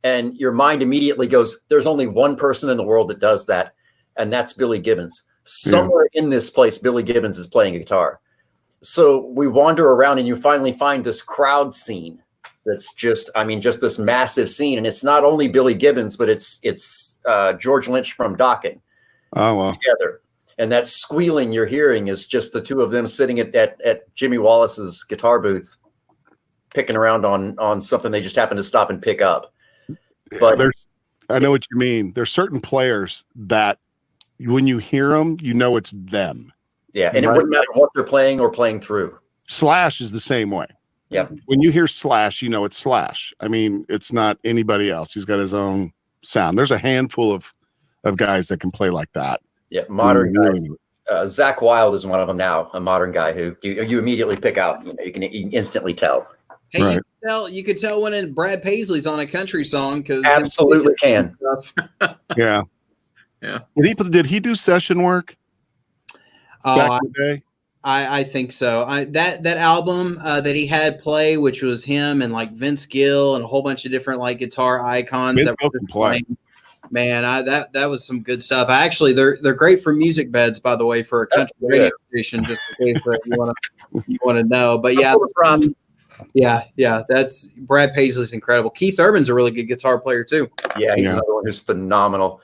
and your mind immediately goes, "There's only one person in the world that does that, and that's Billy Gibbons." Somewhere in this place, Billy Gibbons is playing a guitar. So we wander around, and you finally find this crowd scene that's just this massive scene. And it's not only Billy Gibbons, but it's George Lynch from Dokken together. And that squealing you're hearing is just the two of them sitting at Jimmy Wallace's guitar booth, picking around on something they just happen to stop and pick up. But I know what you mean. There's certain players that when you hear them, it's them. Yeah, and it wouldn't matter what they're playing or playing through. Slash is the same way. Yep. When you hear Slash, you know it's Slash. I mean, it's not anybody else. He's got his own sound. There's a handful of guys that can play like that. Yeah, modern guys. Zach Wilde is one of them now, a modern guy who you immediately pick out. You can instantly tell. Hey, Right. you could tell when Brad Paisley's on a country song because Absolutely can. Yeah. Yeah. Did he do session work back Oh, in the day? I think so. That album that he had play, which was him and like Vince Gill and a whole bunch of different like guitar icons Vince that Gill were can play. playing. Man, that was some good stuff. They're great for music beds, by the way, for a country radio station. Just in case you want to know. But yeah, that's Brad Paisley's incredible. Keith Urban's a really good guitar player too. Yeah, he's another one who's phenomenal.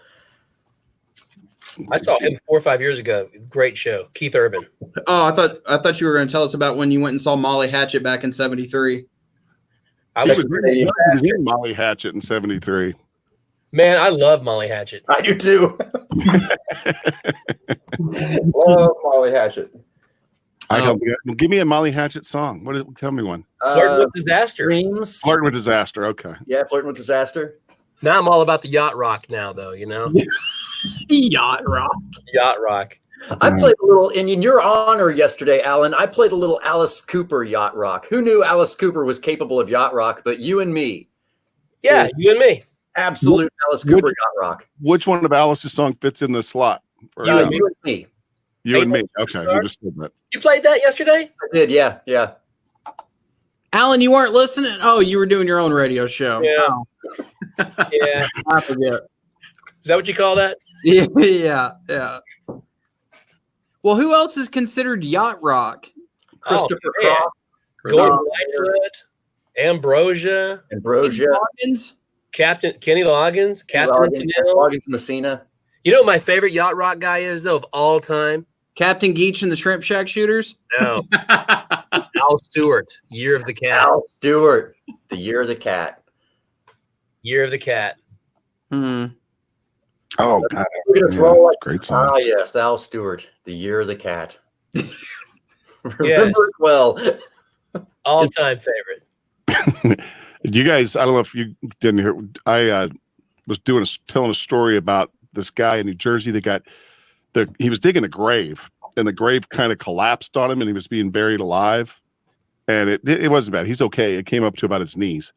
I saw him 4 or 5 years ago. Great show. Keith Urban. Oh, I thought you were going to tell us about when you went and saw Molly Hatchet back in '73. He was in Molly Hatchet in '73. Man, I love Molly Hatchet. I do too. Love Molly Hatchet. Give me a Molly Hatchet song. Tell me one. Flirting with Disaster. Dreams. Flirting with Disaster. Okay. Yeah, Flirting with Disaster. Now I'm all about the yacht rock now, though, you know? Yacht rock. Yacht rock. I played a little, and in your honor yesterday, Alan, I played a little Alice Cooper yacht rock. Who knew Alice Cooper was capable of yacht rock, but you and me. Yeah, you and me. Absolute Alice Cooper yacht rock. Which one of Alice's song fits in the slot? You and me. You and me. Okay. You just did that. You played that yesterday? I did, yeah. Alan, you weren't listening? Oh, you were doing your own radio show. Yeah. Oh. Yeah. I forget. Is that what you call that? Yeah. Well, who else is considered yacht rock? Christopher man. Cross. Gordon Lightfoot, Ambrosia, Loggins? Captain Kenny Loggins, Captain Tennille. Loggins Messina. You know what my favorite yacht rock guy is, though, of all time? Captain Geach and the Shrimp Shack Shooters? No. Al Stewart, Year of the Cat. Al Stewart, The Year of the Cat. Year of the Cat. Hmm. Oh, God. Look at us roll like, great song. Ah, yes, Al Stewart, The Year of the Cat. Remember Yes. it well. All-time favorite. You guys, I don't know if you didn't hear. I was telling a story about this guy in New Jersey that he was digging a grave, and the grave kind of collapsed on him, and he was being buried alive. And it wasn't bad. He's okay. It came up to about his knees,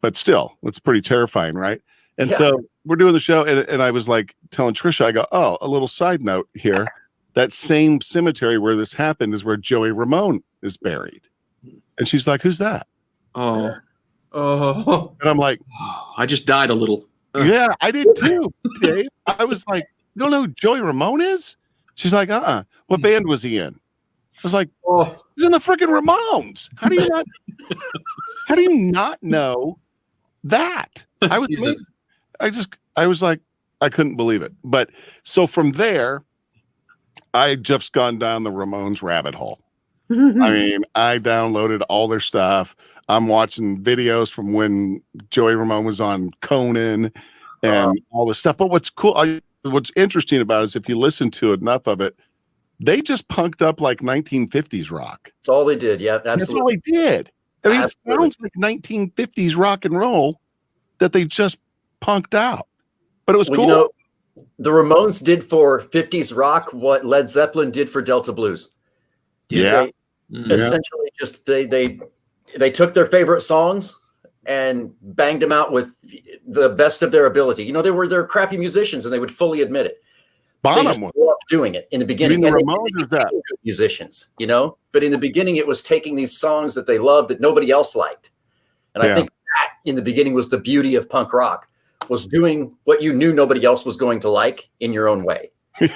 but still, it's pretty terrifying, right? And so we're doing the show, and I was like telling Trisha, I go, oh, a little side note here. That same cemetery where this happened is where Joey Ramone is buried. And she's like, who's that? Oh, And I'm like, I just died a little. yeah, I did too, Dave. I was like, you don't know who Joey Ramone is? She's like, what band was he in? I was like, he's in the freaking Ramones. How do you not know that? I was like, I couldn't believe it. But so from there, I just gone down the Ramones rabbit hole. I mean, I downloaded all their stuff. I'm watching videos from when Joey Ramone was on Conan and all this stuff. But what's interesting about it is if you listen to enough of it, they just punked up like 1950s rock. That's all they did. Yeah, absolutely. That's all they did. I mean, It sounds like 1950s rock and roll that they just punked out. But it was cool. You know, the Ramones did for 50s rock what Led Zeppelin did for Delta Blues. Yeah. Essentially, just they took their favorite songs and banged them out with the best of their ability. You know, they're crappy musicians, and they would fully admit it. They just grew up doing it in the beginning. You mean the And Ramones or that? good musicians, you know, but in the beginning, it was taking these songs that they loved that nobody else liked, and I think that in the beginning was the beauty of punk rock, was doing what you knew nobody else was going to like in your own way. Hey,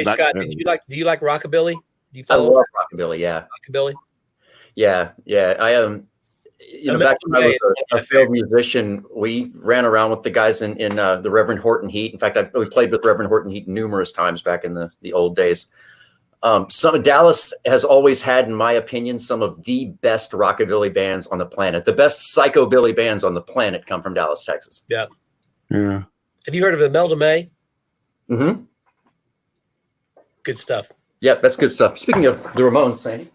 Scott, do you like rockabilly? Do you I love rockabilly. Yeah. rockabilly? Yeah. I am. Back when I was a failed musician, we ran around with the guys in the Reverend Horton Heat. In fact, we played with Reverend Horton Heat numerous times back in the old days. Dallas has always had, in my opinion, some of the best rockabilly bands on the planet. The best psychobilly bands on the planet come from Dallas, Texas. Yeah. Yeah. Have you heard of Imelda May? Mm-hmm. Good stuff. Yeah, that's good stuff. Speaking of the Ramones, Sandy.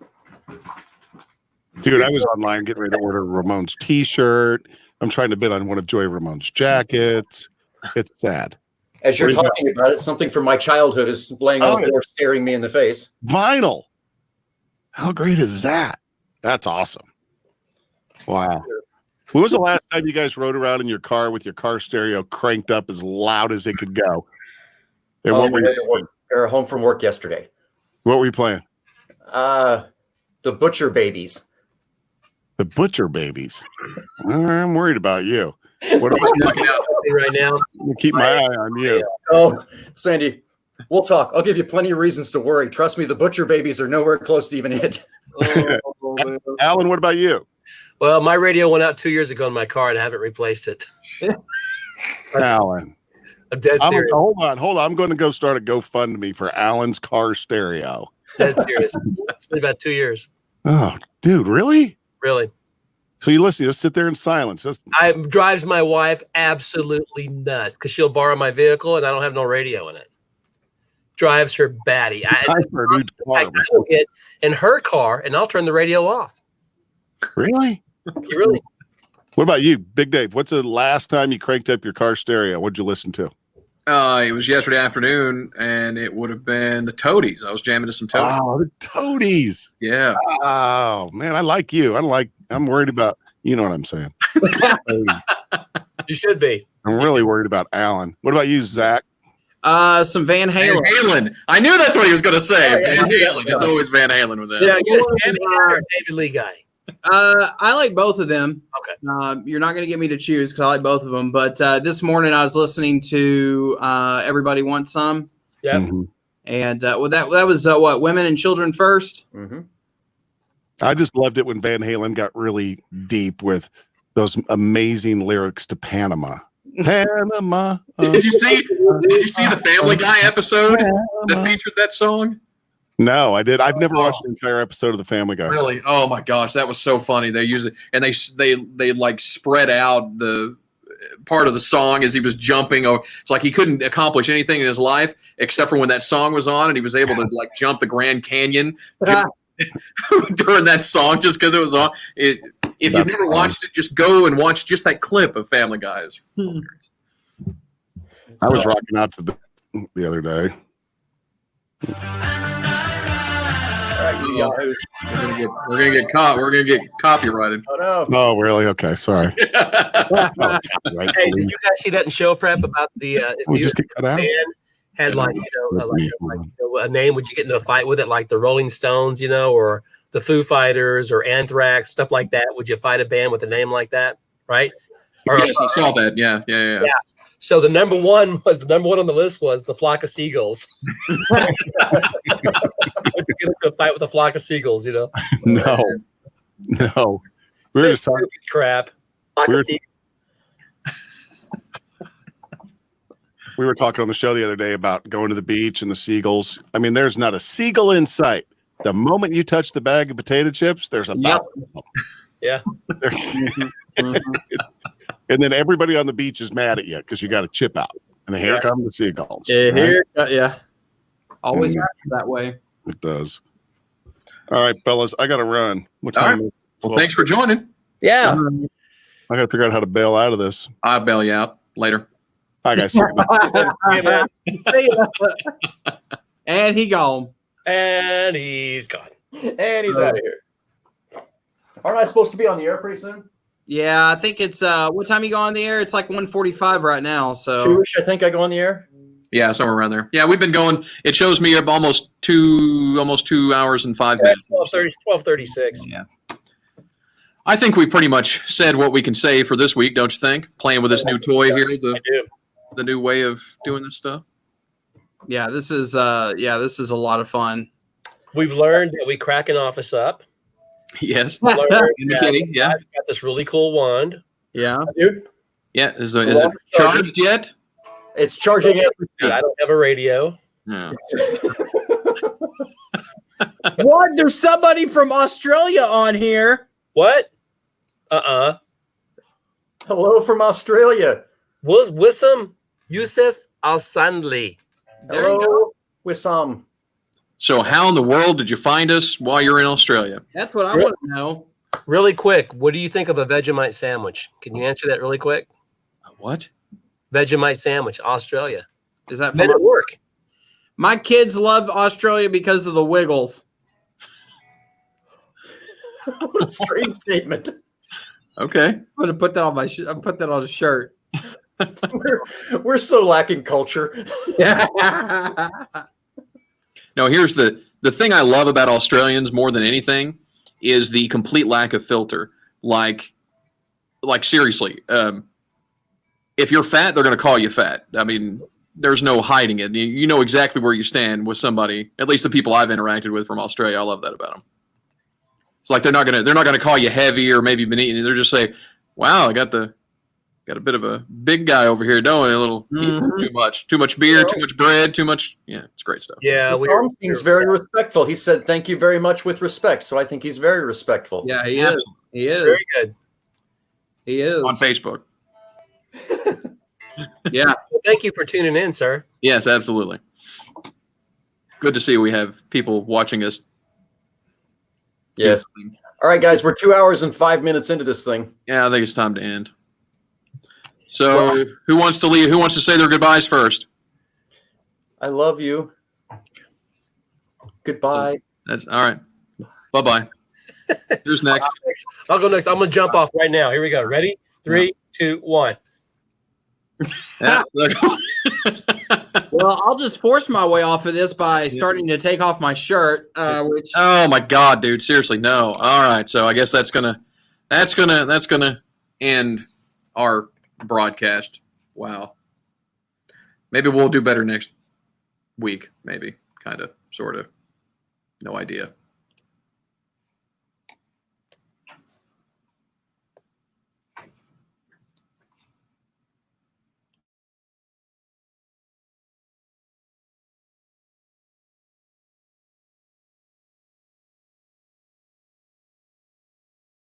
Dude, I was online getting ready to order a Ramones t-shirt. I'm trying to bid on one of Joey Ramone's jackets. It's sad. As you're What do you talking about it, something from my childhood is laying on the floor, staring me in the face. Vinyl. How great is that? That's awesome. Wow. When was the last time you guys rode around in your car with your car stereo cranked up as loud as it could go? And what were you Or home from work yesterday. What were you playing? The Butcher Babies. The Butcher Babies. I'm worried about you. What What's looking out? right now. Keep my eye on you. Oh, Sandy, we'll talk. I'll give you plenty of reasons to worry. Trust me, the Butcher Babies are nowhere close to even it. Alan, what about you? Well, my radio went out 2 years ago in my car, and I haven't replaced it. Alan. I'm dead serious. Hold on. I'm going to go start a GoFundMe for Alan's car stereo. Dead serious. It's been about 2 years. Oh, dude, really? Really. So you listen, you just sit there in silence. Just Drives my wife absolutely nuts because she'll borrow my vehicle and I don't have no radio in it. Drives her batty. I will get in her car and I'll turn the radio off. Really? Really? What about you, Big Dave? What's the last time you cranked up your car stereo? What'd you listen to? It was yesterday afternoon, and it would have been the Toadies. I was jamming to some Toadies. Oh, the Toadies. Yeah. Oh, man, I like you. I'm worried about, you know what I'm saying. You should be. I'm really worried about Alan. What about you, Zach? Some Van Halen. Van Halen. I knew that's what he was going to say. Yeah, Van Halen. It's always Van Halen with that. Yeah, you're a David Lee guy. I like both of them. Okay. You're not going to get me to choose because I like both of them. But this morning I was listening to Everybody Wants Some. Yeah. Mm-hmm. And that was what, Women and Children First? Mm-hmm. I just loved it when Van Halen got really deep with those amazing lyrics to Panama. Panama. Did you see the Family Guy episode that featured that song? No, I did. I've never watched an entire episode of The Family Guy. Really? Oh my gosh, that was so funny. They use it, and they like spread out the part of the song as he was jumping. Oh, it's like he couldn't accomplish anything in his life except for when that song was on, and he was able to like jump the Grand Canyon during that song just because it was on. If you've never watched it, just go and watch just that clip of Family Guy. I was rocking out to the other day. We're gonna get caught. We're gonna get copyrighted. Oh no! Oh, really? Okay, sorry. Hey, did you guys see that in show prep about the We just get cut out. had like a name? Would you get into a fight with it, like the Rolling Stones, or the Foo Fighters or Anthrax, stuff like that? Would you fight a band with a name like that? Right? Yes, I saw that. Yeah. So the number one on the list was the Flock of Seagulls. Would you get into a fight with a flock of seagulls? No. We were just talking crap. We were talking on the show the other day about going to the beach and the seagulls. I mean, there's not a seagull in sight. The moment you touch the bag of potato chips, there's about Yeah. And then everybody on the beach is mad at you because you got a chip out. And here come the seagulls. Yeah. Always happens that way. It does. All right, fellas, I got to run. What time is it? Well, thanks for joining. Yeah. I got to figure out how to bail out of this. I'll bail you out later. Hi, guys. And he gone. And he's gone. And he's out of here. Aren't I supposed to be on the air pretty soon? Yeah, I think it's what time you go on the air? It's like 1:45 right now. So 2-ish, I think I go on the air. Yeah, somewhere around there. Yeah, we've been going. It shows me up almost 2 hours and 5 minutes. 12:36. Yeah. I think we pretty much said what we can say for this week, don't you think? Playing with this new toy here, the new way of doing this stuff. yeah, this is a lot of fun. We've learned that we crack an office up. Yes. Learned In the that kitty, yeah. I've got this really cool wand. Yeah. Dude, Yeah. Is it charged yet? it's charging it. I don't have a radio. No. What? There's somebody from Australia on here. What? Hello from Australia. Wissam Yusuf Al Sandli. There you Hello, Wissam. So how in the world did you find us while you're in Australia? That's what I want to know. Really quick, what do you think of a Vegemite sandwich? Can you answer that really quick? What? Vegemite sandwich, Australia. Is that Men at work? My kids love Australia because of the Wiggles. What a strange statement. Okay. I'm gonna put that on my. I put that on a shirt. We're so lacking culture. Yeah. No, here's the thing I love about Australians more than anything is the complete lack of filter. Like seriously, if you're fat, they're going to call you fat. I mean, there's no hiding it. You know exactly where you stand with somebody. At least the people I've interacted with from Australia, I love that about them. It's like they're not gonna call you heavy or maybe beneath you. They're just say, "Wow, I got a bit of a big guy over here, don't I? A little too much beer, too much bread, too much." Yeah, it's great stuff. Yeah, Tom seems very respectful. He said, "Thank you very much," with respect. So I think he's very respectful. Yeah, he is. He is. Very good. He is. On Facebook. Yeah. Well, thank you for tuning in, sir. Yes, absolutely. Good to see we have people watching us. Yes. All right, guys, we're 2 hours and 5 minutes into this thing. Yeah, I think it's time to end. So, who wants to leave? Who wants to say their goodbyes first? I love you. Goodbye. That's all right. Bye-bye. Who's next? I'll go next. I'm going to jump off right now. Here we go. Ready? 3, 2, 1. Yeah. Well, I'll just force my way off of this by starting to take off my shirt. Which Oh my God, dude! Seriously, no. All right, so I guess that's gonna end our broadcast. Wow. Maybe we'll do better next week. Maybe, kind of, sort of. No idea.